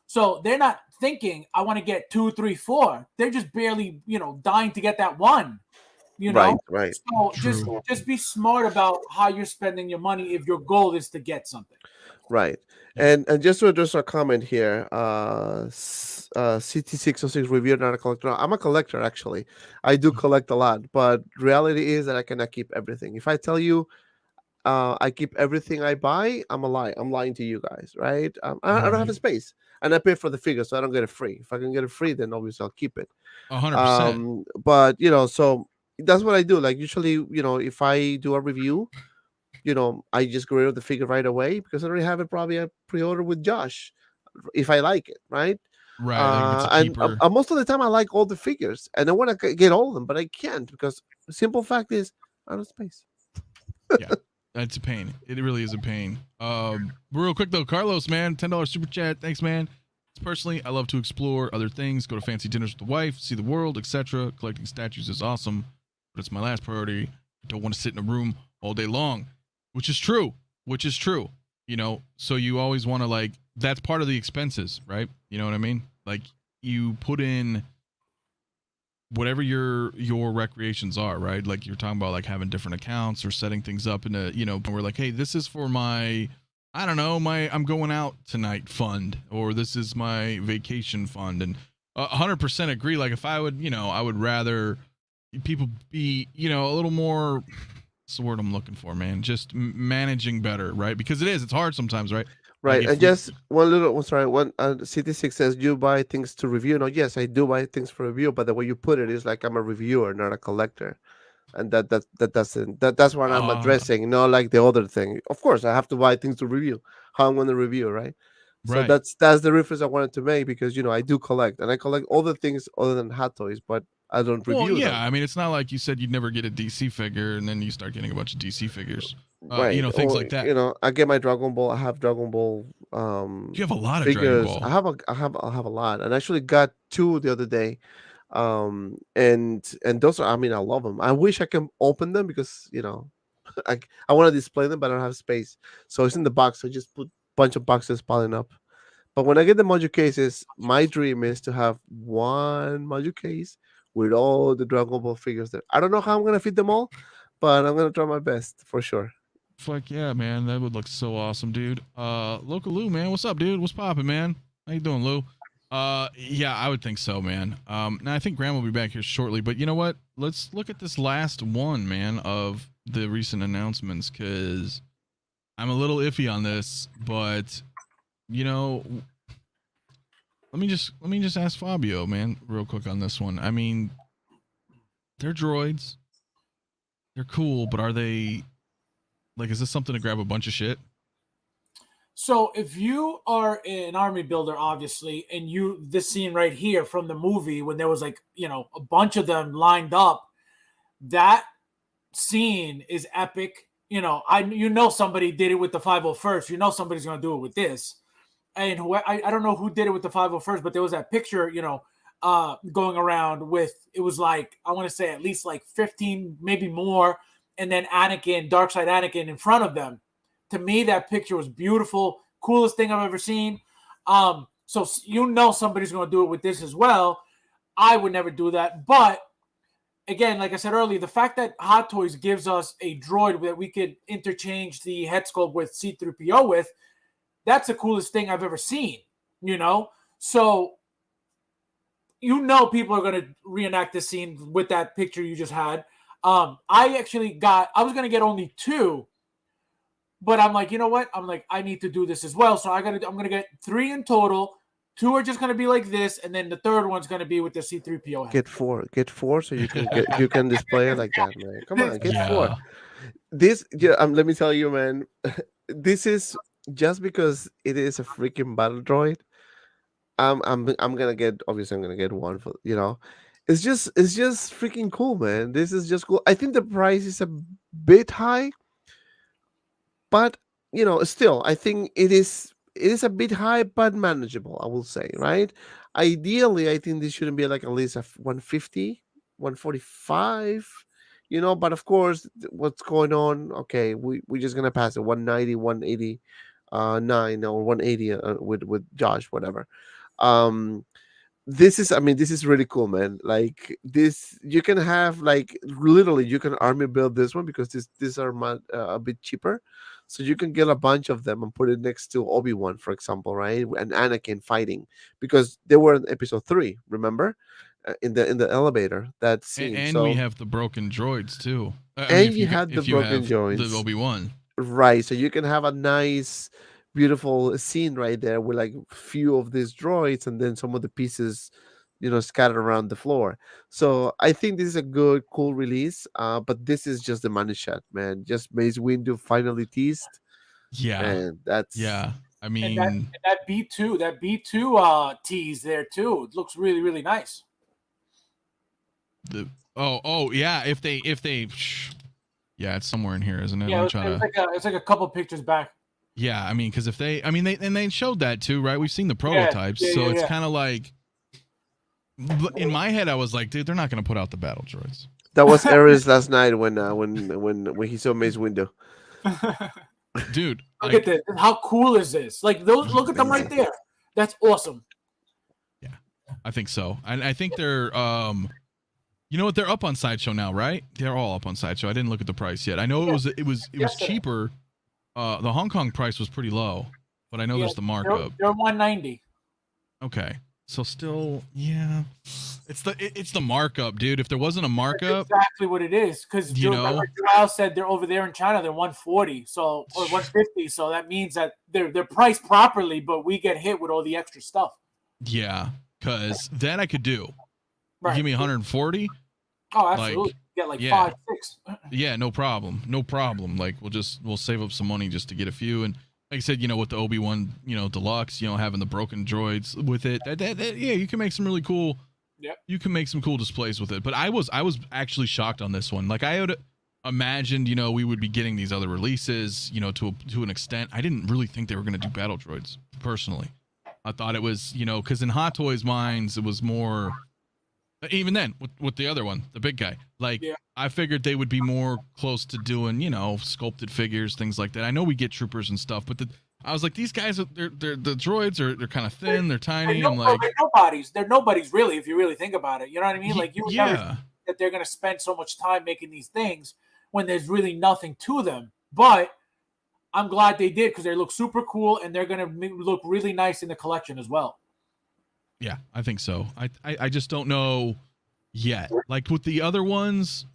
So they're not thinking, I want to get 2, 3, 4. They're just barely, dying to get that one. Right. So just be smart about how you're spending your money if your goal is to get something. Right. And just to address our comment here, CT606 review, not a collector. I'm a collector, actually. I do collect a lot, but reality is that I cannot keep everything. If I tell you I keep everything I buy, I'm lying to you guys, right? I don't have a space, and I pay for the figure, so I don't get it free. If I can get it free, then obviously I'll keep it. 100%. But so that's what I do. Like, usually, if I do a review, I just get rid of the figure right away, because I already have it probably a pre-order with Josh, if I like it, right? Right. Like if it's a And keeper. most of the time I like all the figures, and I want to get all of them, but I can't, because the simple fact is I don't have space. Yeah. It's a pain. It really is a pain. Real quick though, Carlos, man, $10 super chat. Thanks, man. Personally, I love to explore other things, go to fancy dinners with the wife, see the world, etc. Collecting statues is awesome, but it's my last priority. I don't want to sit in a room all day long, which is true. So you always want to, like, that's part of the expenses, right? You know what I mean? Like you put in whatever your recreations are, right? Like you're talking about like having different accounts or setting things up in a, you know, we're like, hey, this is for my, I don't know, my I'm going out tonight fund, or this is my vacation fund. And 100% agree. Like if I would, you know, I would rather people be, you know, a little more, what's the word I'm looking for, man? Just managing better, right? Because it's hard sometimes, right? Right, Like and just one little, sorry, one CT6 says you buy things to review. No, yes, I do buy things for review, but the way you put it is like I'm a reviewer, not a collector, and that's what I'm addressing, not like the other thing. Of course, I have to buy things to review. How I'm going to review, right? So Right. that's the reference I wanted to make, because you know I do collect, and I collect all the things other than hot toys, but I don't Well, review yeah, them. I mean, it's not like you said you'd never get a DC figure and then you start getting a bunch of DC figures. You Right, know, things or like that. you know, I get my Dragon Ball. I have Dragon Ball You have a lot of Dragon figures. Ball. I have a lot, and I actually got two the other day. And those are, I mean, I love them. I wish I can open them, because you know I want to display them, but I don't have space, so it's in the box. I just put a bunch of boxes piling up. But when I get the module cases, my dream is to have one module case with all the Dragon Ball figures there. I don't know how I'm gonna fit them all, but I'm gonna try my best for sure. Fuck yeah, man. That would look so awesome, dude. Local Lou, man. What's up, dude? What's poppin', man? How you doing, Lou? Yeah, I would think so, man. Now I think Graham will be back here shortly, but you know what? Let's look at this last one, man, of the recent announcements, because I'm a little iffy on this, but you know, let me just ask Fabio, man, real quick on this one. I mean, they're droids. They're cool, but are they like, is this something to grab a bunch of shit? So if you are an army builder, obviously, and this scene right here from the movie when there was like, you know, a bunch of them lined up, that scene is epic. You know, somebody did it with the 501st. You know somebody's gonna do it with this. And I don't know who did it with the 501st, but there was that picture, you know, going around with, it was like, I want to say at least like 15, maybe more, and then Darkside Anakin in front of them. To me, that picture was beautiful, coolest thing I've ever seen. So you know somebody's going to do it with this as well. I would never do that. But again, like I said earlier, the fact that Hot Toys gives us a droid that we could interchange the head sculpt with C-3PO with, that's the coolest thing I've ever seen, you know? So you know people are going to reenact this scene with that picture you just had. I was going to get only two, but I'm like, you know what? I'm like, I need to do this as well. So I'm going to get three in total. Two are just going to be like this, and then the third one's going to be with the C-3PO head. Get four, so you can display it like that, man. Come on, get four. Let me tell you, man. This is just because it is a freaking battle droid. I'm gonna get, obviously I'm gonna get one for, you know. It's just freaking cool, man. This is just cool. I think the price is a bit high, but you know, still, I think it is a bit high, but manageable, I will say, right? Ideally, I think this shouldn't be like at least a 150, 145, you know, but of course, what's going on? Okay, we're just gonna pass it 190, 180, 9 or 180 with Josh, whatever. This is really cool, man. Like this, you can have like literally you can army build this one, because these are a bit cheaper, so you can get a bunch of them and put it next to Obi-Wan, for example, right? And Anakin fighting, because they were in episode 3, remember, in the elevator, that scene. And we have the broken droids too. You had the broken droids, the Obi-Wan, right? So you can have a nice, beautiful scene right there with like few of these droids, and then some of the pieces, you know, scattered around the floor. So I think this is a good, cool release. But this is just the money shot, man. Just Mace Windu finally teased. Yeah, and that's I mean, and that B2 tease there too. It looks really, really nice. Yeah. If they, yeah, it's somewhere in here, isn't it? Yeah, it's like a couple pictures back. Yeah, I mean, because they showed that too, right? We've seen the prototypes, so it's kind of like, in my head, I was like, dude, they're not going to put out the battle droids. That was Ares last night when he saw Mace Windu. dude. Look at this. How cool is this? Like those. Look at them right there. That's awesome. Yeah, I think so. And I think they're you know what? They're up on Sideshow now, right? They're all up on Sideshow. I didn't look at the price yet. I know it was cheaper. The Hong Kong price was pretty low, but I know there's the markup. They're 190. Okay, so still, yeah, it's the markup, dude. If there wasn't a markup, that's exactly what it is. Because Joel said they're over there in China. They're 140, or 150. So that means that they're priced properly, but we get hit with all the extra stuff. Yeah, because that I could do. Right. Give me 140. Oh, absolutely. Get like 5, 6. Yeah, no problem. No problem. Like we'll save up some money just to get a few. And like I said, with the Obi-Wan, deluxe, having the broken droids with it, yeah, you can make some really cool. Yep. You can make some cool displays with it. But I was actually shocked on this one. Like I had imagined, we would be getting these other releases, to an extent. I didn't really think they were going to do battle droids personally. I thought it was, because in Hot Toys minds, it was more. Even then, with the other one, the big guy, I figured they would be more close to doing, sculpted figures, things like that. I know we get troopers and stuff, but I was like, these guys, they're the droids they're kind of thin, they're tiny. I'm like, they're nobodies really, if you really think about it. You know what I mean? Like you would never think that they're gonna spend so much time making these things when there's really nothing to them. But I'm glad they did because they look super cool and they're gonna look really nice in the collection as well. Yeah, I think so. I just don't know yet. Like with the other ones,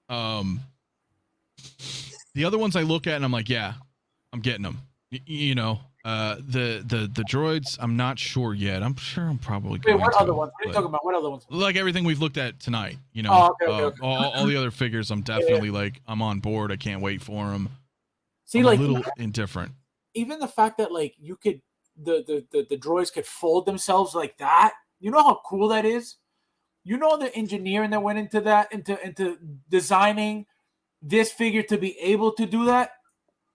I look at and I'm like, yeah, I'm getting them. The droids, I'm not sure yet. I'm sure I'm probably going what other ones? What are you talking about? What other ones? Like everything we've looked at tonight, Okay. all the other figures, I'm definitely like, I'm on board. I can't wait for them. See, I'm like a little indifferent. Even the fact that like you could the droids could fold themselves like that. You know how cool that is? The engineering that went into that, into designing this figure to be able to do that.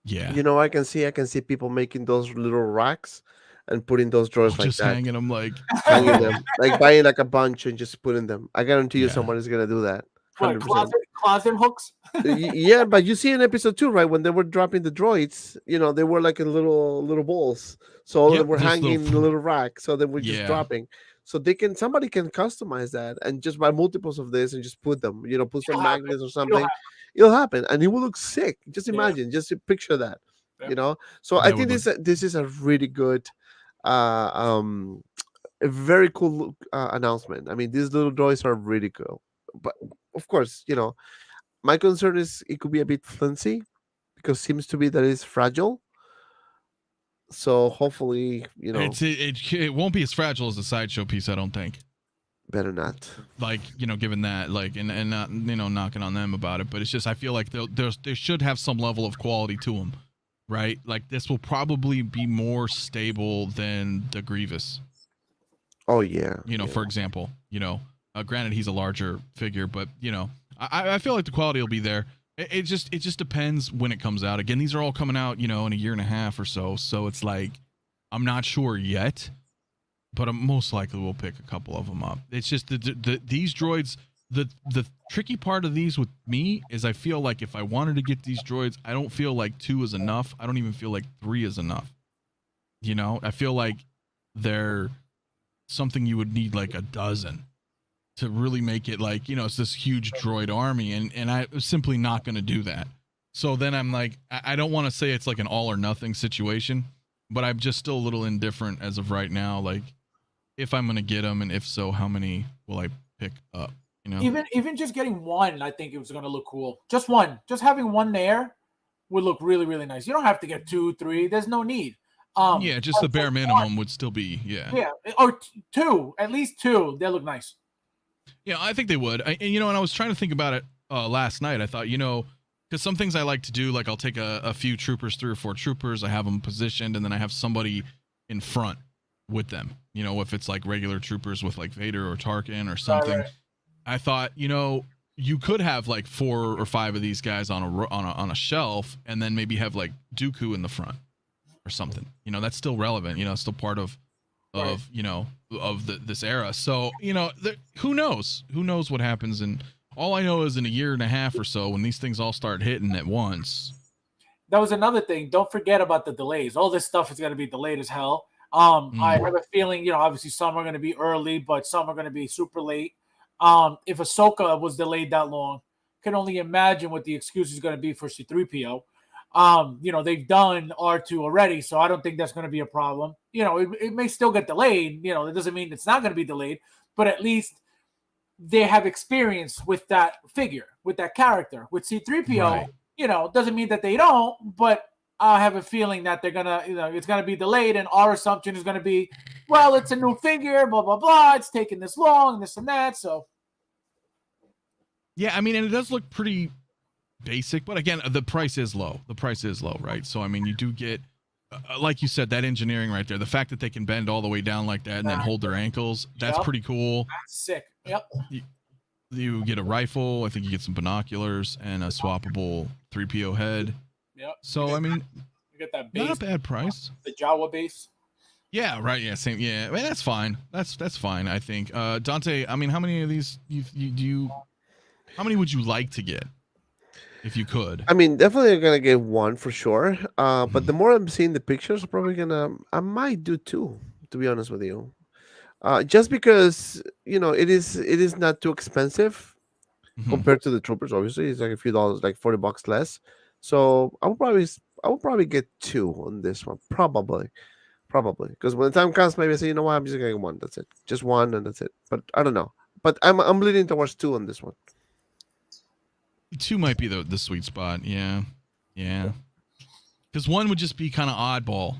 Yeah. I can see people making those little racks and putting those droids like just that. hanging them hanging them, like buying like a bunch and just putting them. I guarantee you someone is going to do that. What, closet hooks? Yeah, but you see in episode 2, right, when they were dropping the droids, they were like in little balls. So all of them were hanging in a little rack. So they were just dropping. So somebody can customize that and just buy multiples of this and just put them, put some magnets or something. It'll happen and it will look sick. Just imagine, just picture that, So I think this is a really good, a very cool announcement. I mean, these little droids are really cool. But of course, my concern is it could be a bit flimsy because it seems to be that it's fragile. So hopefully, it won't be as fragile as the Sideshow piece, I don't think. Better not. Like, given that, like, and not, knocking on them about it, but it's just, I feel like they should have some level of quality to them, right? Like, this will probably be more stable than the Grievous. Oh, yeah. For example, granted, he's a larger figure, but I feel like the quality will be there. It just depends when it comes out. Again, these are all coming out, in a year and a half or so. So it's like, I'm not sure yet, but most likely we'll pick a couple of them up. It's just these droids. The tricky part of these with me is I feel like if I wanted to get these droids, I don't feel like 2 is enough. I don't even feel like 3 is enough. I feel like they're something you would need like a dozen to really make it like, it's this huge droid army, and I'm simply not going to do that. So then I'm like, I don't want to say it's like an all or nothing situation, but I'm just still a little indifferent as of right now. Like, if I'm going to get them, and if so, how many will I pick up? Even just getting one, I think it was going to look cool. Just one, just having one there would look really, really nice. You don't have to get 2, 3. There's no need. Just the bare minimum would still be, or 2, at least 2. They look nice. Yeah, I think they would. And I was trying to think about it last night. I thought, because some things I like to do, like I'll take a few troopers, 3 or 4 troopers, I have them positioned, and then I have somebody in front with them. If it's like regular troopers with like Vader or Tarkin or something. Right. I thought, you could have like 4 or 5 of these guys on a shelf, and then maybe have like Dooku in the front or something. That's still relevant. It's still part of this era. So who knows what happens, and all I know is in a year and a half or so, when these things all start hitting at once, that was another thing. Don't forget about the delays. All this stuff is going to be delayed as hell. I have a feeling, you know, obviously some are going to be early, but some are going to be super late. If Ahsoka was delayed that long, can only imagine what the excuse is going to be for C-3PO. You know, they've done R2 already, so I don't think that's going to be a problem. You know, it may still get delayed. You know, it doesn't mean it's not going to be delayed, but at least they have experience with that figure, with that character. With C-3PO, Right. you know, doesn't mean that they don't, but I have a feeling that they're gonna, you know, it's gonna be delayed, and our assumption is gonna be, well, it's a new figure, blah blah blah. It's taking this long, this and that. So, Yeah, I mean, and it does look pretty basic, but again, the price is low. The price is low, right? So, I mean, you do get, like you said, that engineering right there. The fact that they can bend all the way down like that and then hold their ankles, that's Yep. pretty cool. that's sick. Yep. You get a rifle. I think you get some binoculars and a swappable 3PO head. Yep. So, I mean, You get that not base, a bad price. the Jawa base. Yeah, right. Yeah, same. Yeah, I mean, that's fine. That's fine. I think. Dante, I mean, how many of these how many would you like to get if you could? I mean, definitely gonna get one for sure. But the more I'm seeing the pictures, I might do two. To be honest with you, just because you know it is not too expensive Mhm. compared to the troopers. Obviously, it's like a few dollars, like $40 less. So I will probably get two on this one, probably, because when the time comes, maybe I say, you know what, I'm just gonna get one. That's it, just one, and that's it. But I don't know. But I'm leaning towards two on this one. Two might be the sweet spot. Yeah. Because one would just be kind of oddball.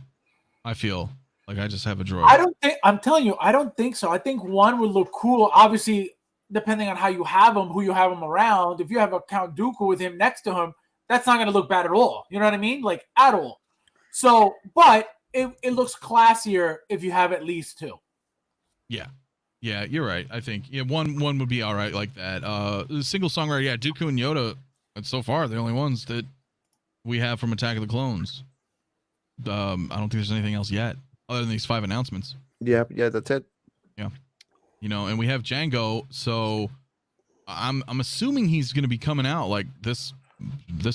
I feel like I just have a droid. I'm telling you, I don't think so. I think one would look cool. Obviously, depending on how you have him, who you have him around. If you have a Count Dooku with him next to him, that's not going to look bad at all. You know what I mean? Like, at all. So, but it looks classier if you have at least two. Yeah, you're right. I think one would be all right like that. The single songwriter, yeah, Dooku and Yoda. And so far, the only ones that we have from Attack of the Clones. I don't think there's anything else yet other than these 5 announcements. Yeah, that's it. You know, and we have Django, so I'm assuming he's going to be coming out like this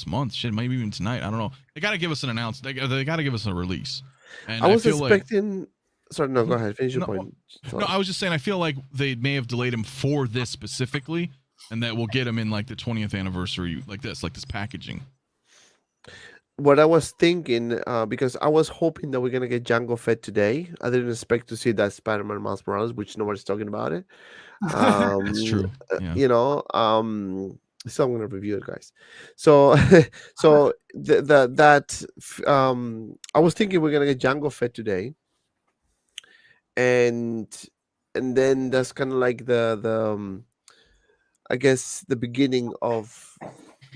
month. Shit, maybe even tonight. I don't know. They got to give us an announcement. They got to give us a release. And I was feel expecting. Sorry, no, go ahead. Finish your point. No, I was just saying. I feel like they may have delayed him for this specifically, and that we'll get him in like the 20th anniversary, like this packaging. What I was thinking, because I was hoping that we're gonna get Jango Fett today. I didn't expect to see that Spider-Man Miles Morales, which nobody's talking about it. That's true. Yeah. You know, so I'm gonna review it, guys. So, I was thinking we're gonna get Jango Fett today, and then that's kind of like the I guess the beginning of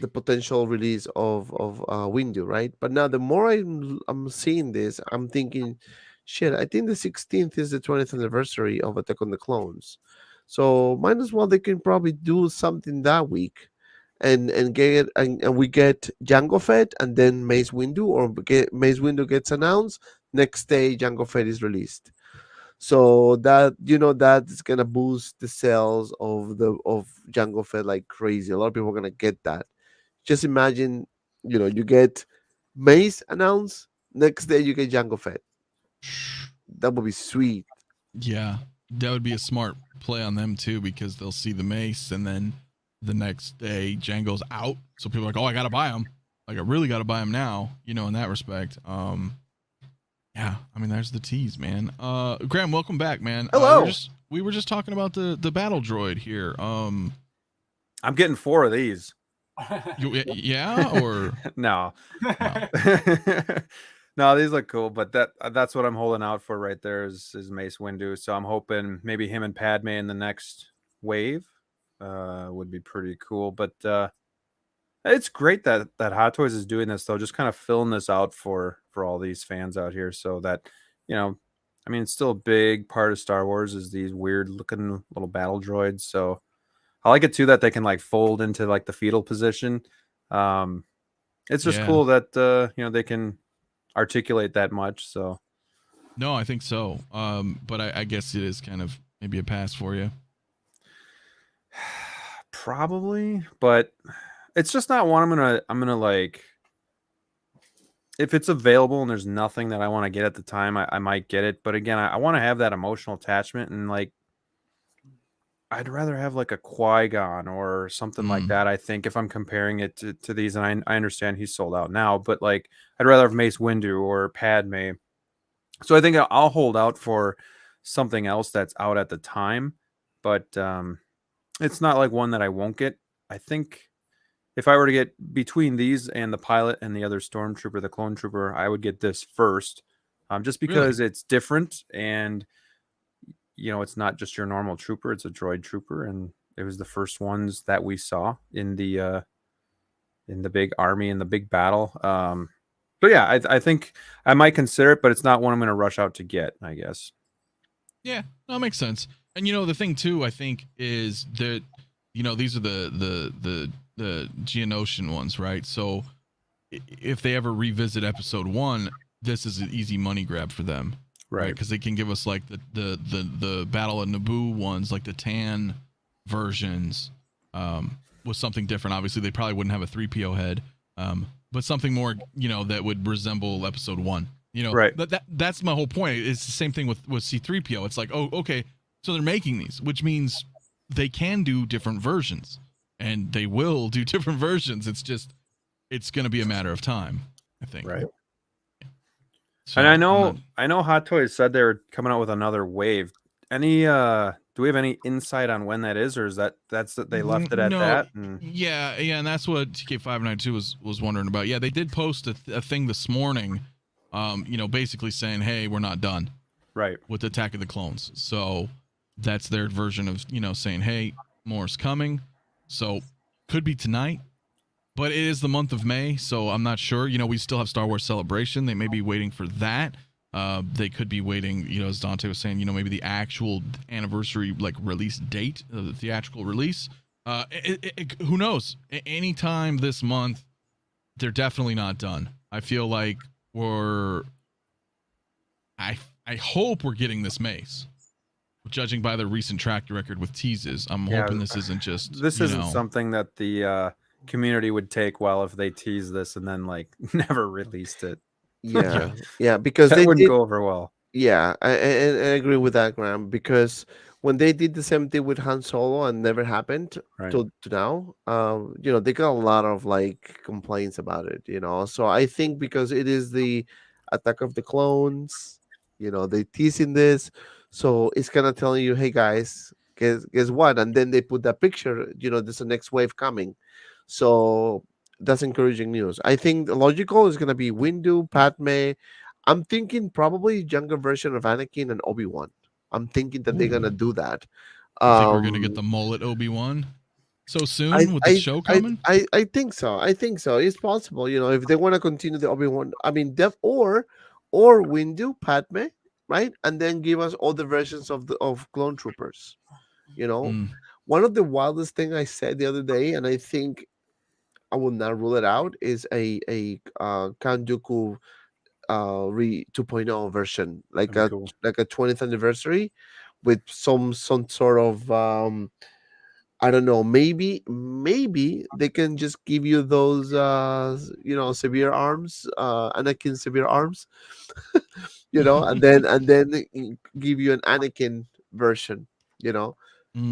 the potential release of Windu, right? But now the more I'm seeing this, I'm thinking, shit, I think the 16th is the 20th anniversary of Attack on the Clones, so might as well they can probably do something that week, and we get Jango Fett and then Mace Windu, or Mace Windu gets announced next day, Jango Fett is released. So that that is gonna boost the sales of Jango Fett like crazy. A lot of people are gonna get that. Just imagine, you get Mace announced, next day you get Jango Fett. That would be sweet. Yeah, that would be a smart play on them too, because they'll see the Mace, and then the next day Jango's out, so people are like, oh, I gotta buy him. Like, I really gotta buy him now. In that respect. Yeah, I mean, there's the tease, man. Graham, welcome back, man. Hello. We were just talking about the battle droid here. I'm getting 4 of these. Yeah, or No. No, these look cool, but that's what I'm holding out for right there is Mace Windu. So I'm hoping maybe him and Padme in the next wave would be pretty cool. But it's great that Hot Toys is doing this, though, just kind of filling this out for all these fans out here, so that I mean, it's still a big part of Star Wars is these weird looking little battle droids. So I like it too that they can like fold into like the fetal position. It's just cool that they can articulate that much. So no, I think so. But I guess it is kind of maybe a pass for you. Probably, but it's just not one I'm gonna like if it's available and there's nothing that I want to get at the time, I might get it. But again, I want to have that emotional attachment, and like I'd rather have like a Qui-Gon or something like that. I think if I'm comparing it to these, and I understand he's sold out now, but like I'd rather have Mace Windu or Padme. So I think I'll hold out for something else that's out at the time, but it's not like one that I won't get. I think if I were to get between these and the pilot and the other stormtrooper, the clone trooper, I would get this first, just because it's different, and you know, it's not just your normal trooper; it's a droid trooper, and it was the first ones that we saw in the big army, in the big battle. But yeah, I think I might consider it, but it's not one I'm going to rush out to get, I guess. Yeah, that makes sense. And you know, the thing too, I think, is that, you know, these are the Geonosian ones, right? So if they ever revisit episode 1, this is an easy money grab for them, right? Because they can give us like the Battle of Naboo ones, like the tan versions, with something different. Obviously, they probably wouldn't have a 3PO head, but something more, you know, that would resemble episode 1. You know, right? That's my whole point. It's the same thing with C-3PO. It's like, oh, okay, so they're making these, which means they can do different versions, and they will do different versions. It's just, it's going to be a matter of time, I think. Right. So, and I know Hot Toys said they were coming out with another wave. Any do we have any insight on when that is, or is that's that they left it at that? And... Yeah, and that's what TK592 was wondering about. Yeah, they did post a thing this morning, you know, basically saying, hey, we're not done, right, with Attack of the Clones. So that's their version of, you know, saying, hey, more's coming. So could be tonight, but it is the month of May, so I'm not sure. You know, we still have Star Wars Celebration. They may be waiting for that. They could be waiting, you know, as Dante was saying, you know, maybe the actual anniversary, like, release date of the theatrical release. Who knows? Anytime this month, they're definitely not done. I feel like I hope we're getting this Mace. Judging by the recent track record with teases, I'm hoping this isn't just... This isn't something that the community would take well if they tease this and then, like, never released it. Yeah, because that wouldn't go over well. Yeah, I agree with that, Graham, because when they did the same thing with Han Solo and never happened to now, you know, they got a lot of like complaints about it, you know. So I think because it is the Attack of the Clones, you know, they teasing this, so it's kind of telling you, hey guys, guess what? And then they put that picture, you know, there's a next wave coming. So that's encouraging news. I think the logical is going to be Windu, Padme. I'm thinking probably younger version of Anakin and Obi-Wan. I'm thinking that they're going to do that. I think we're going to get the mullet Obi-Wan so soon with the show coming? I think so. I think so. It's possible, you know, if they want to continue the Obi-Wan. I mean, or Windu, Padme, right? And then give us all the versions of clone troopers, you know. One of the wildest thing I said the other day, and I think I will not rule it out, is a Count Dooku 2.0 version, like a 20th anniversary with some sort of I don't know, maybe they can just give you those you know, severe arms, Anakin severe arms, you know, and then give you an Anakin version, you know.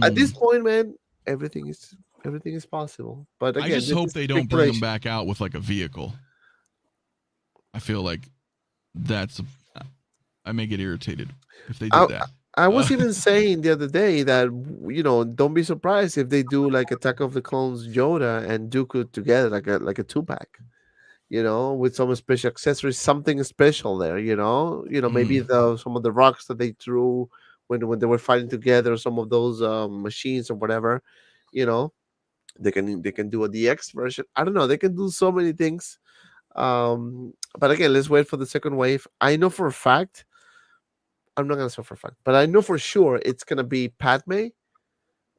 At this point, man, everything is possible. But again, I just hope they don't bring them back out with like a vehicle. I feel like I may get irritated if they do that. I was even saying the other day that, you know, don't be surprised if they do like Attack of the Clones Yoda and Dooku together, like a 2-pack, you know, with some special accessories, something special there, you know, maybe some of the rocks that they threw when they were fighting together, some of those machines or whatever, you know, they can do a DX version. I don't know, they can do so many things. But again, let's wait for the second wave. I know for a fact, I'm not gonna say for a fact, but I know for sure it's gonna be Padme,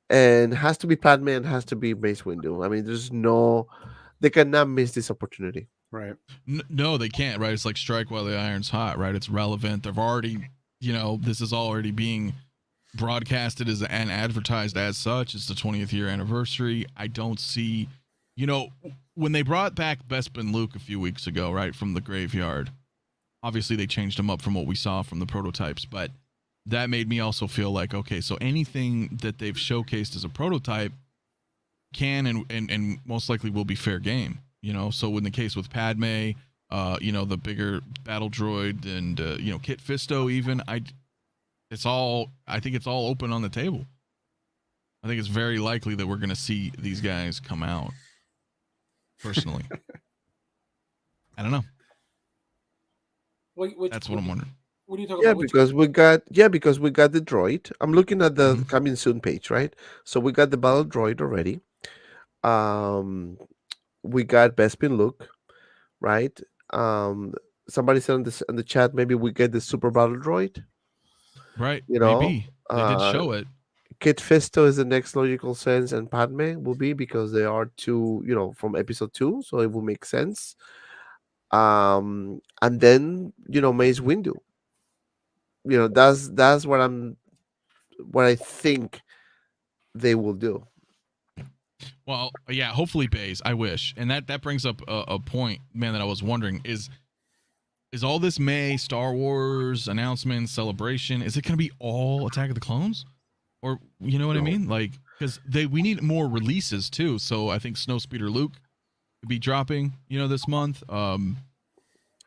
and has to be Padme and has to be Mace Windu. I mean, they cannot miss this opportunity. Right. No, they can't, right? It's like strike while the iron's hot, right? It's relevant. They've already, you know, this is already being broadcasted and advertised as such. It's the 20th year anniversary. I don't see, you know, when they brought back Bespin Luke a few weeks ago, right, from the graveyard, obviously they changed him up from what we saw from the prototypes, but that made me also feel like, okay, so anything that they've showcased as a prototype can and most likely will be fair game, you know. So in the case with Padme, you know, the bigger battle droid and you know, Kit Fisto, even I think it's all open on the table. I think it's very likely that we're going to see these guys come out. Personally, I don't know. That's what I'm wondering. What are you talking Yeah, about? because we got the droid. I'm looking at the coming soon page, right? So we got the battle droid already. We got Bespin Luke, right? Somebody said in the chat, maybe we get the super battle droid. Right. You know, maybe they did show it. Kit Fisto is the next logical sense, and Padme will be because they are two, you know, from episode 2, so it will make sense. And then, you know, Mace Windu. You know, that's what I think they will do. Well, yeah, hopefully Baze. I wish. And that brings up a point, man, that I was wondering is all this May Star Wars announcement celebration, is it going to be all Attack of the Clones? Or, you know what I mean? Like, because we need more releases too. So I think Snowspeeder Luke could be dropping, you know, this month.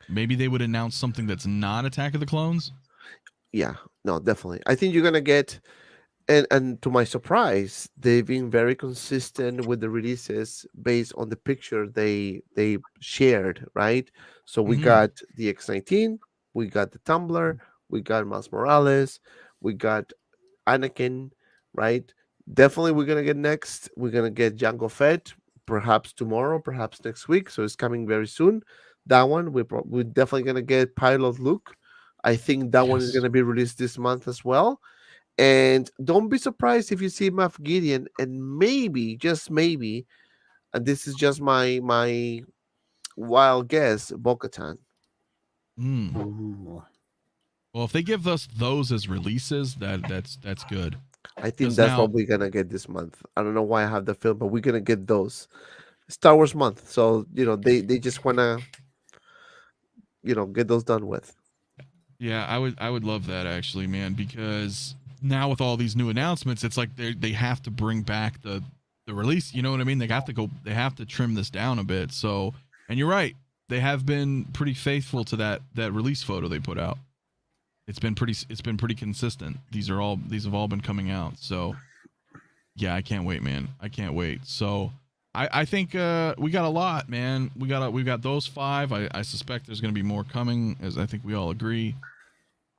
Maybe they would announce something that's not Attack of the Clones. Yeah, no, definitely. I think you're gonna get, and to my surprise, they've been very consistent with the releases based on the picture they shared, right? So we got the X19, we got the Tumblr, we got Miles Morales, we got Anakin, right? Definitely we're gonna get next. We're gonna get Jango Fett, perhaps tomorrow, perhaps next week. So it's coming very soon. That one we're definitely gonna get Pilot Luke. I think that one is gonna be released this month as well. And don't be surprised if you see Moff Gideon and maybe, just maybe, and this is just my wild guess, Bo-Katan. Well, if they give us those as releases, that's good. I think that's what we're gonna get this month. I don't know why I have the film, but we're gonna get those. Star Wars month, so you know they just wanna, you know, get those done with. Yeah, I would love that actually, man, because now with all these new announcements, it's like they have to bring back the release. You know what I mean? They have to trim this down a bit. So, and you're right, they have been pretty faithful to that release photo they put out. It's been pretty consistent. These have all been coming out. So, yeah, I can't wait, man. I can't wait. So, I think we got a lot, man. We got those 5. I suspect there's going to be more coming, as I think we all agree.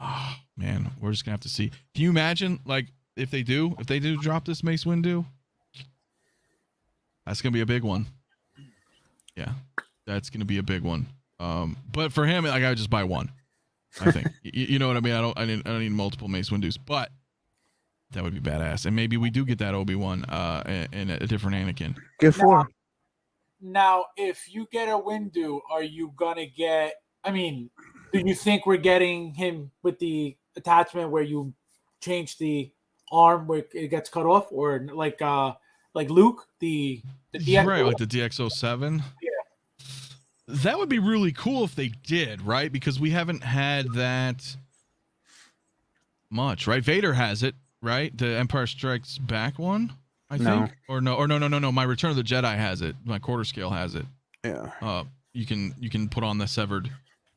Oh, man, we're just gonna have to see. Can you imagine, like, if they do drop this Mace Windu? That's gonna be a big one. Yeah, that's gonna be a big one. But for him, like, I would just buy one. I think you know what I mean. I don't need multiple Mace Windus, but that would be badass. And maybe we do get that Obi-Wan and a different Anakin. Get 4. Now, if you get a Windu, are you gonna get? I mean, do you think we're getting him with the attachment where you change the arm where it gets cut off, or like Luke, the DX, right, like the DX07? Yeah, that would be really cool if they did, right? Because we haven't had that much, right? Vader has it, right? The Empire Strikes Back one, I think, or no. My Return of the Jedi has it. My quarter scale has it. Yeah. You can put on the severed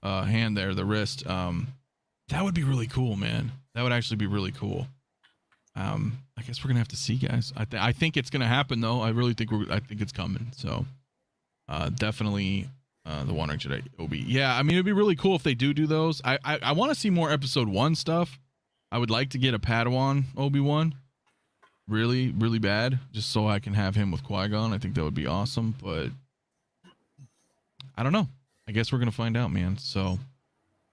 hand there, the wrist. That would be really cool, man. That would actually be really cool. I guess we're gonna have to see, guys. I think it's gonna happen, though. I really think I think it's coming. So, definitely, the Wandering Jedi Obi. Yeah, I mean, it'd be really cool if they do those. I want to see more Episode 1 stuff. I would like to get a Padawan Obi-Wan, really, really bad, just so I can have him with Qui-Gon. I think that would be awesome. But I don't know. I guess we're gonna find out, man. So,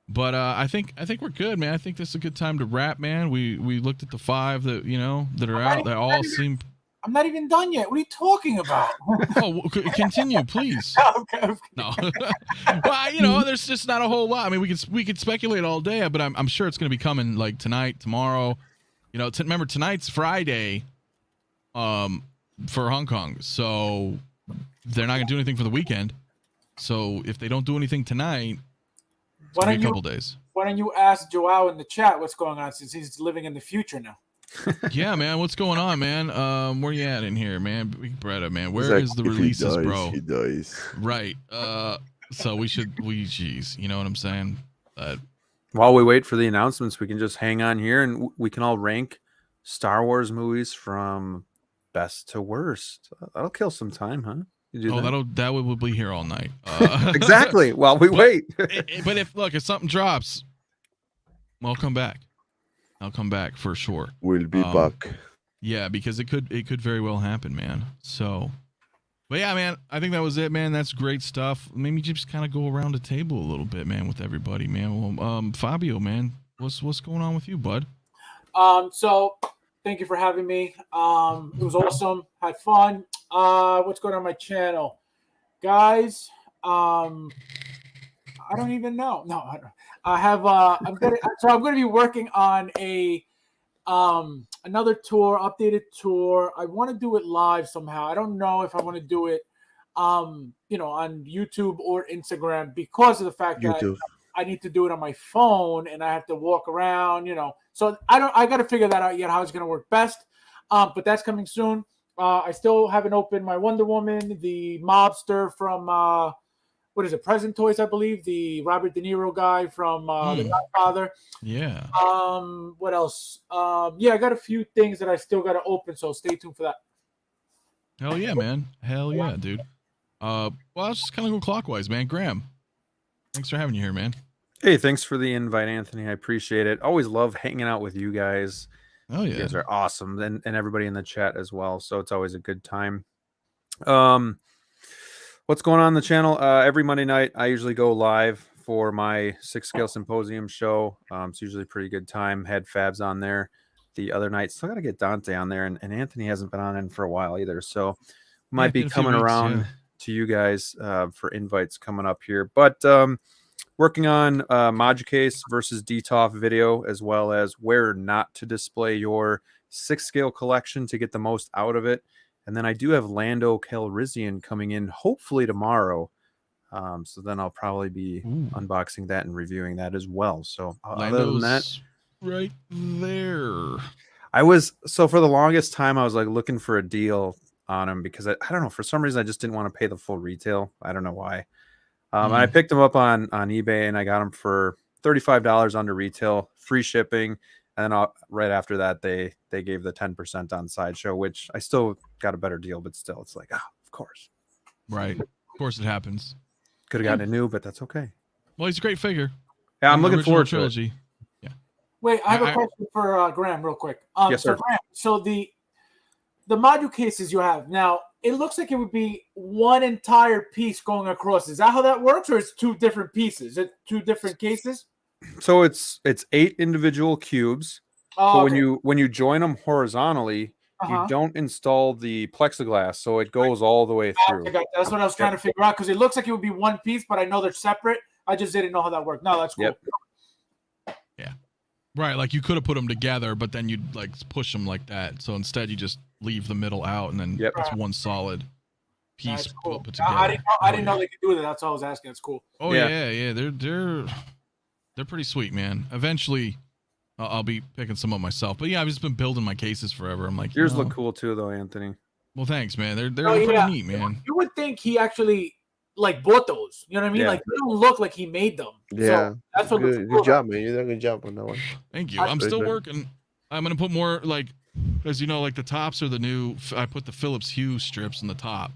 but I think we're good, man. I think this is a good time to wrap, man. We looked at the 5 that that are out. That all seem. I'm not even done yet. What are you talking about? Oh, continue, please. Okay. No. Well, there's just not a whole lot. I mean, we could speculate all day, but I'm sure it's gonna be coming like tonight, tomorrow. Remember tonight's Friday, for Hong Kong. So they're not gonna do anything for the weekend. So if they don't do anything tonight, it's gonna be a couple days. Why don't you ask Joao in the chat what's going on, since he's living in the future now? Yeah, man, what's going on, man? Where you at in here, man? Big Bretta, man. Where like, is the if he releases, dies, bro? He dies. Right. So geez, you know what I'm saying? While we wait for the announcements, we can just hang on here and we can all rank Star Wars movies from best to worst. That'll kill some time, huh? That will be here all night. Exactly. While we wait. But if something drops, I'll come back. I'll come back for sure. We'll be back. Yeah, because it could very well happen, man. So, but yeah, man, I think that was it, man. That's great stuff. Maybe just kind of go around the table a little bit, man, with everybody, man. Well, Fabio, man, what's going on with you, bud? So thank you for having me. It was awesome. Had fun. What's going on my channel, guys? I don't even know. No, I don't. I have. I'm going to be working on a another tour, updated tour. I want to do it live somehow. I don't know if I want to do it, on YouTube or Instagram, because of the fact that I need to do it on my phone and I have to walk around. So I got to figure that out yet, how it's going to work best. But that's coming soon. I still haven't opened my Wonder Woman, the mobster from what is it, Present Toys, I believe, the Robert De Niro guy from The Godfather. Yeah. What else? Yeah, I got a few things that I still got to open, so stay tuned for that. Hell yeah, man. Hell yeah, dude. Well, let's just kind of go clockwise, man. Graham, thanks for having you here, man. Hey, thanks for the invite, Anthony. I appreciate it. Always love hanging out with you guys. Oh yeah, you guys are awesome, and everybody in the chat as well. So it's always a good time. What's going on the channel? Every Monday night, I usually go live for my 6 Scale Symposium show. It's usually a pretty good time. Had Fabs on there the other night. Still got to get Dante on there, and Anthony hasn't been on in for a while either. So might be coming around to you guys for invites coming up here. But working on 𝕄𝔸𝐿𝐴 versus 𝐷TOF video, as well as where not to display your 6 scale collection to get the most out of it. And then I do have Lando Calrissian coming in hopefully tomorrow. So then I'll probably be unboxing that and reviewing that as well. So other than that, right there. So for the longest time, I was like looking for a deal on him because I don't know, for some reason I just didn't want to pay the full retail. I don't know why. And I picked them up on eBay and I got them for $35 under retail, free shipping. And then right after that, they gave the 10% on Sideshow, which I still got a better deal, but still, it's like, of course. Right. Of course it happens. Could have gotten a new, but that's okay. Well, he's a great figure. Yeah, I'm looking forward to trilogy. it. Yeah. Wait, I have a question for Graham real quick. Yes, sir. Graham, so the module cases you have now, it looks like it would be one entire piece going across. Is that how that works, or it's 2 different pieces? Is it 2 different cases? So it's 8 individual cubes. Oh, but when you join them horizontally, you don't install the plexiglass, so it goes all the way through. That's what I was trying to figure out, because it looks like it would be one piece, but I know they're separate. I just didn't know how that worked. No, that's cool. Yep. Yeah. Right, like you could have put them together, but then you'd like push them like that. So instead, you just leave the middle out, and then it's one solid piece put together. I didn't know they could do that. That's all I was asking. That's cool. Oh yeah. They're pretty sweet, man. Eventually, I'll be picking some up myself. But yeah, I've just been building my cases forever. I'm like, yours look cool too, though, Anthony. Well, thanks, man. They're pretty neat, man. You would think he actually bought those. You know what I mean? Yeah. Like, they don't look like he made them. Yeah, so that's what good job, man. You did a good job on that one. Thank you. I'm still working. I'm gonna put more as you know, like the tops are the new. I put the Philips Hue strips in the top,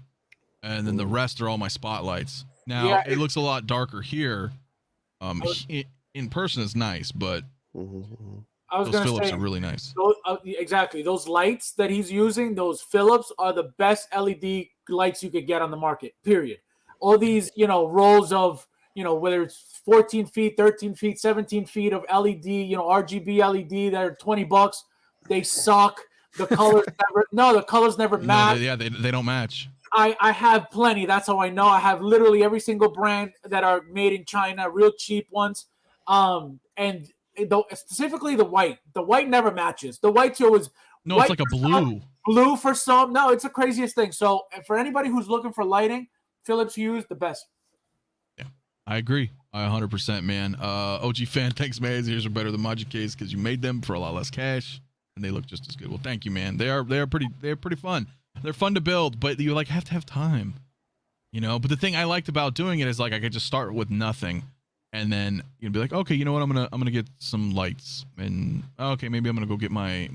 and then the rest are all my spotlights. Now it looks a lot darker here. In person is nice, but those Philips are really nice. Exactly. Those lights that he's using, those Philips, are the best LED lights you could get on the market, period. All these, rolls of, whether it's 14 feet, 13 feet, 17 feet of LED, RGB LED that are $20, they suck. The colors never match. They don't match. I have plenty. That's how I know. I have literally every single brand that are made in China, real cheap ones. And specifically the white. The white never matches. The white's always it's like a blue. blue for some. No, it's the craziest thing. So for anybody who's looking for lighting, Philips Hue's the best. Yeah, I agree. 100%, man. OG fan, thanks, man. These are better than 𝕄𝔸𝐿𝐼 because you made them for a lot less cash, and they look just as good. Well, thank you, man. They're pretty fun. They're fun to build, but you like have to have time, you know. But the thing I liked about doing it is like I could just start with nothing, and then you'd be like, okay, you know what, I'm gonna get some lights, and okay, maybe I'm gonna go get my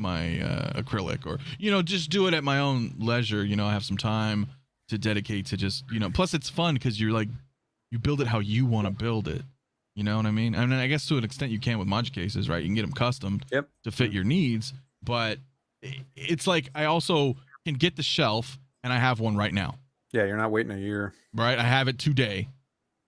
acrylic, or you know, just do it at my own leisure. You know, I have some time to dedicate to just, you know. Plus, it's fun because you're like, you build it how you want to build it. You know what I mean? I mean, I guess to an extent you can with 𝕄𝔸𝐿𝐼s, right? You can get them customed to fit your needs, but it's like I also can get the shelf, and I have one right now. Yeah, you're not waiting a year. Right? I have it today.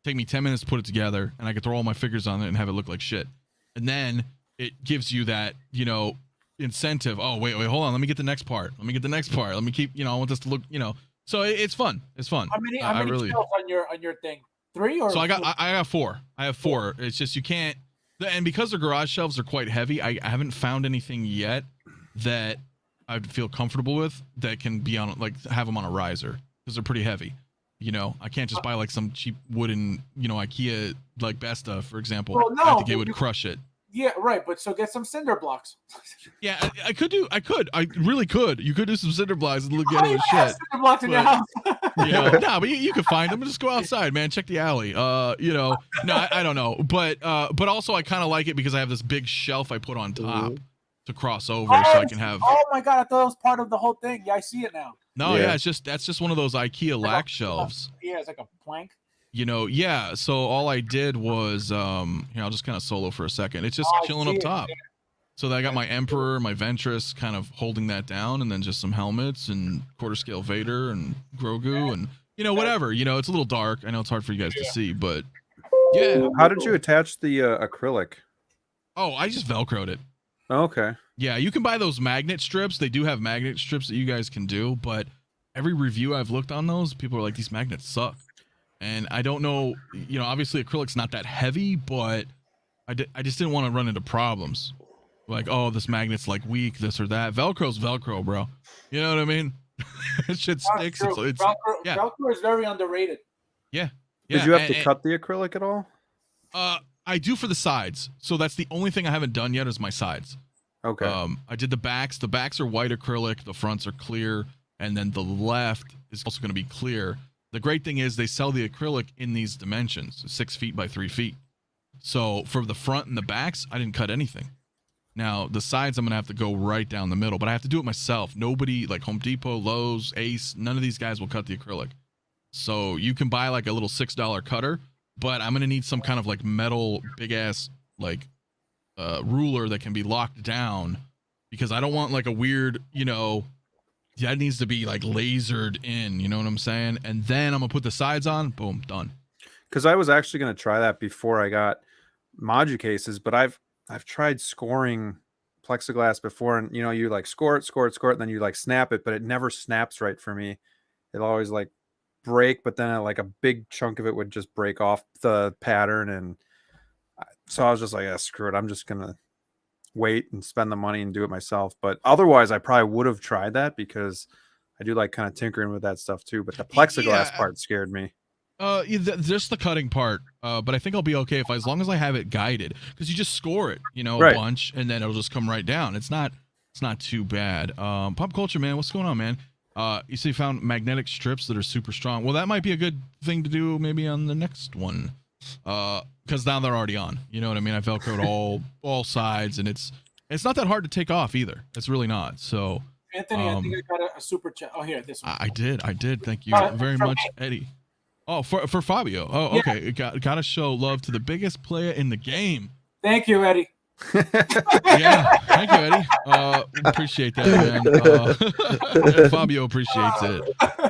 Take me 10 minutes to put it together, and I can throw all my figures on it and have it look like shit. And then it gives you that, you know, incentive. Oh, wait, hold on. Let me get the next part. Let me keep, you know, I want this to look, you know. So it's fun. It's fun. How many shelves on your thing? 3 or? So I got 4. I have 4. It's just you can't, and because the garage shelves are quite heavy, I haven't found anything yet that I'd feel comfortable with that can be on, like, have them on a riser, because they're pretty heavy. You know, I can't just buy like some cheap wooden, you know, IKEA like Besta, for example. Well, no, I think it would crush it. Yeah, right. But so get some cinder blocks. Yeah, I really could. You could do some cinder blocks and look at it as shit. Cinder blocks in your house. You know, no, but you can find them. Just go outside, man. Check the alley. You know, no, I don't know, but also I kind of like it because I have this big shelf I put on top to cross over, so I can have. Oh my god, I thought it was part of the whole thing. Yeah, I see it now. No, yeah, that's just one of those IKEA lack shelves. Yeah, it's like a plank. You know, yeah. So all I did was, here, I'll just kind of solo for a second. It's just chilling up top. Yeah. So I got my Emperor, my Ventress, kind of holding that down, and then just some helmets and quarter scale Vader and Grogu and, you know, whatever. You know, it's a little dark. I know it's hard for you guys to see, but yeah. How did you attach the acrylic? Oh, I just Velcroed it. Okay. Yeah, you can buy those magnet strips. They do have magnet strips that you guys can do, but every review I've looked on those, people are like, these magnets suck. And I don't know, you know, obviously acrylic's not that heavy, but I just didn't want to run into problems. Like, oh, this magnet's like weak, this or that. Velcro's Velcro, bro. You know what I mean? It shit sticks. Velcro is very underrated. Yeah. Did you have to cut the acrylic at all? I do for the sides. So that's the only thing I haven't done yet is my sides. Okay. I did the backs. The backs are white acrylic. The fronts are clear. And then the left is also going to be clear. The great thing is they sell the acrylic in these dimensions, 6 feet by 3 feet. So for the front and the backs, I didn't cut anything. Now, the sides, I'm going to have to go right down the middle, but I have to do it myself. Nobody, like Home Depot, Lowe's, Ace, none of these guys will cut the acrylic. So you can buy like a little $6 cutter, but I'm going to need some kind of like metal, big-ass, like, ruler that can be locked down, because I don't want like a weird, you know, that needs to be like lasered in, you know what I'm saying? And then I'm gonna put the sides on, boom, done. Because I was actually gonna try that before I got 𝕄𝔸𝐿𝐼s, but I've tried scoring plexiglass before, and you know, you like score it, and then you like snap it, but it never snaps right for me. It'll always like break, but then like a big chunk of it would just break off the pattern, and so I was just like, yeah, screw it. I'm just gonna wait and spend the money and do it myself. But otherwise, I probably would have tried that because I do like kind of tinkering with that stuff too. But the plexiglass part scared me. Just the cutting part. But I think I'll be okay as long as I have it guided, because you just score it, you know, a bunch, and then it'll just come right down. It's not too bad. Pop culture, man, what's going on, man? You see, you found magnetic strips that are super strong. Well, that might be a good thing to do maybe on the next one. Because now they're already on. You know what I mean? I Velcroed all sides, and it's not that hard to take off either. It's really not. So Anthony, I think I got a super chat. Oh, here, this one. I did. Thank you very much, Eddie. Oh, for Fabio. Oh, okay. Yeah. Gotta show love to the biggest player in the game. Thank you, Eddie. Yeah, thank you, Eddie. Appreciate that, man. Fabio appreciates it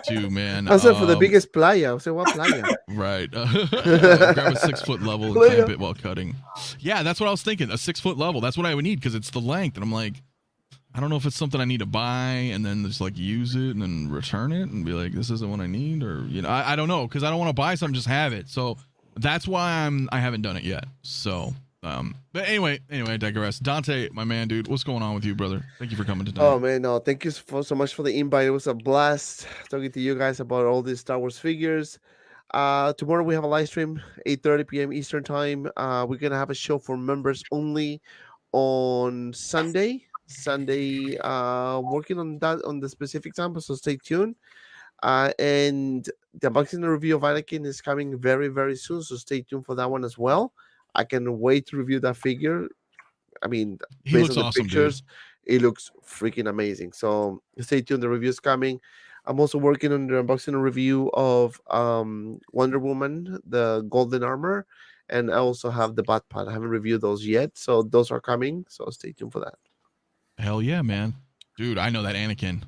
too, man. I said for the biggest playa. I said, what playa? Right. Grab a 6 foot level and clamp it while cutting. Yeah, that's what I was thinking. A 6 foot level. That's what I would need, because it's the length. And I'm like, I don't know if it's something I need to buy and then just like use it and then return it and be like, this isn't what I need, or you know, I don't know, because I don't want to buy something, just have it. So that's why I haven't done it yet. So But anyway, I digress. Dante, my man, dude, what's going on with you, brother? Thank you for coming tonight. Oh man, no, thank you so much for the invite. It was a blast talking to you guys about all these Star Wars figures. Tomorrow we have a live stream, 8:30 p.m. Eastern time. We're gonna have a show for members only on Sunday. Working on that on the specific time, so stay tuned. And the unboxing and review of Anakin is coming very, very soon, so stay tuned for that one as well. I can wait to review that figure. I mean, He based looks on the awesome, pictures, it looks freaking amazing. So stay tuned. The review is coming. I'm also working on the unboxing and review of Wonder Woman, the golden armor, and I also have the Batpad. I haven't reviewed those yet, so those are coming. So stay tuned for that. Hell yeah, man. Dude, I know that Anakin.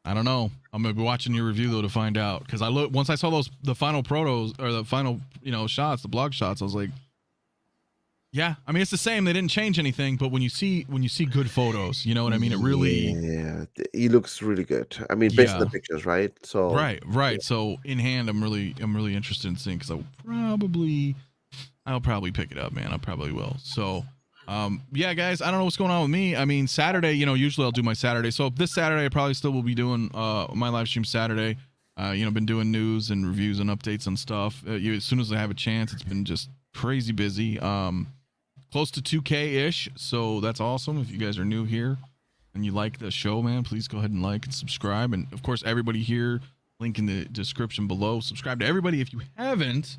I don't know. I'm gonna be watching your review though to find out. Because once I saw the final protos or the final, shots, the blog shots, I was like, yeah. I mean, it's the same. They didn't change anything, but when you see good photos, you know what I mean? It really, yeah, he looks really good. I mean, based on the pictures, right? So right. Yeah. So in hand, I'm really interested in seeing, because I'll probably pick it up, man. I probably will. So. Yeah, guys, I don't know what's going on with me. I mean, Saturday, usually I'll do my Saturday. So this Saturday, I probably still will be doing my live stream Saturday. Been doing news and reviews and updates on stuff. As soon as I have a chance, it's been just crazy busy. Close to 2K-ish, so that's awesome. If you guys are new here and you like the show, man, please go ahead and like and subscribe. And, of course, everybody here, link in the description below. Subscribe to everybody if you haven't,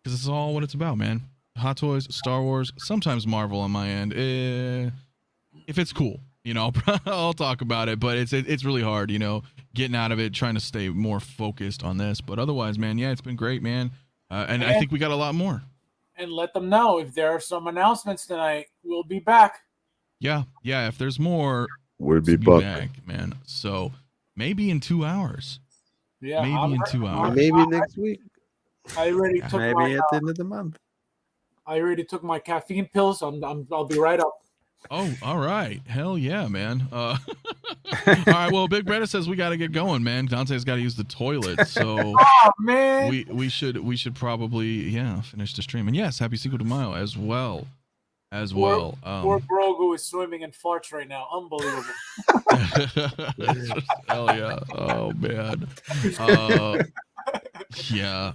because this is all what it's about, man. Hot Toys, Star Wars, sometimes Marvel on my end. If it's cool, I'll talk about it, but it's really hard, getting out of it, trying to stay more focused on this. But otherwise, man, yeah, it's been great, man. And I think we got a lot more. And let them know if there are some announcements tonight. We'll be back. Yeah. If there's more, we'll be back, man. So maybe in 2 hours. Yeah, maybe in 2 hours. Maybe next week. I already took maybe at the end of the month. I already took my caffeine pills. I'll be right up. Oh, all right. Hell yeah, man. All right. Well, Big Bretta says we got to get going, man. Dante's got to use the toilet, so oh man, we should probably finish the stream. And yes, happy Cinco de Mayo as well. Poor Grogu is swimming in farts right now. Unbelievable. Hell yeah. Oh man. Yeah.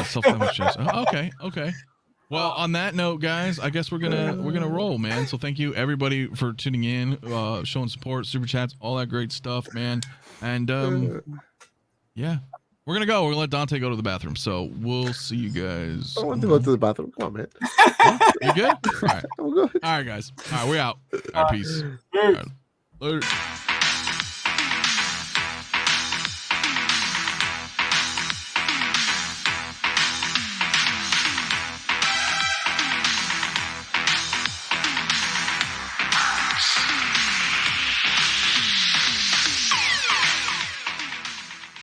Self-demonstration. Okay. Well, on that note, guys, I guess we're gonna roll, man. So thank you everybody for tuning in, showing support, super chats, all that great stuff, man. And yeah, we're gonna go. We're gonna let Dante go to the bathroom. So we'll see you guys. I want to go to the bathroom. Come on, man. You good? All right. I'm good. All right, guys. All right, we're out. All right, peace. All right. Later.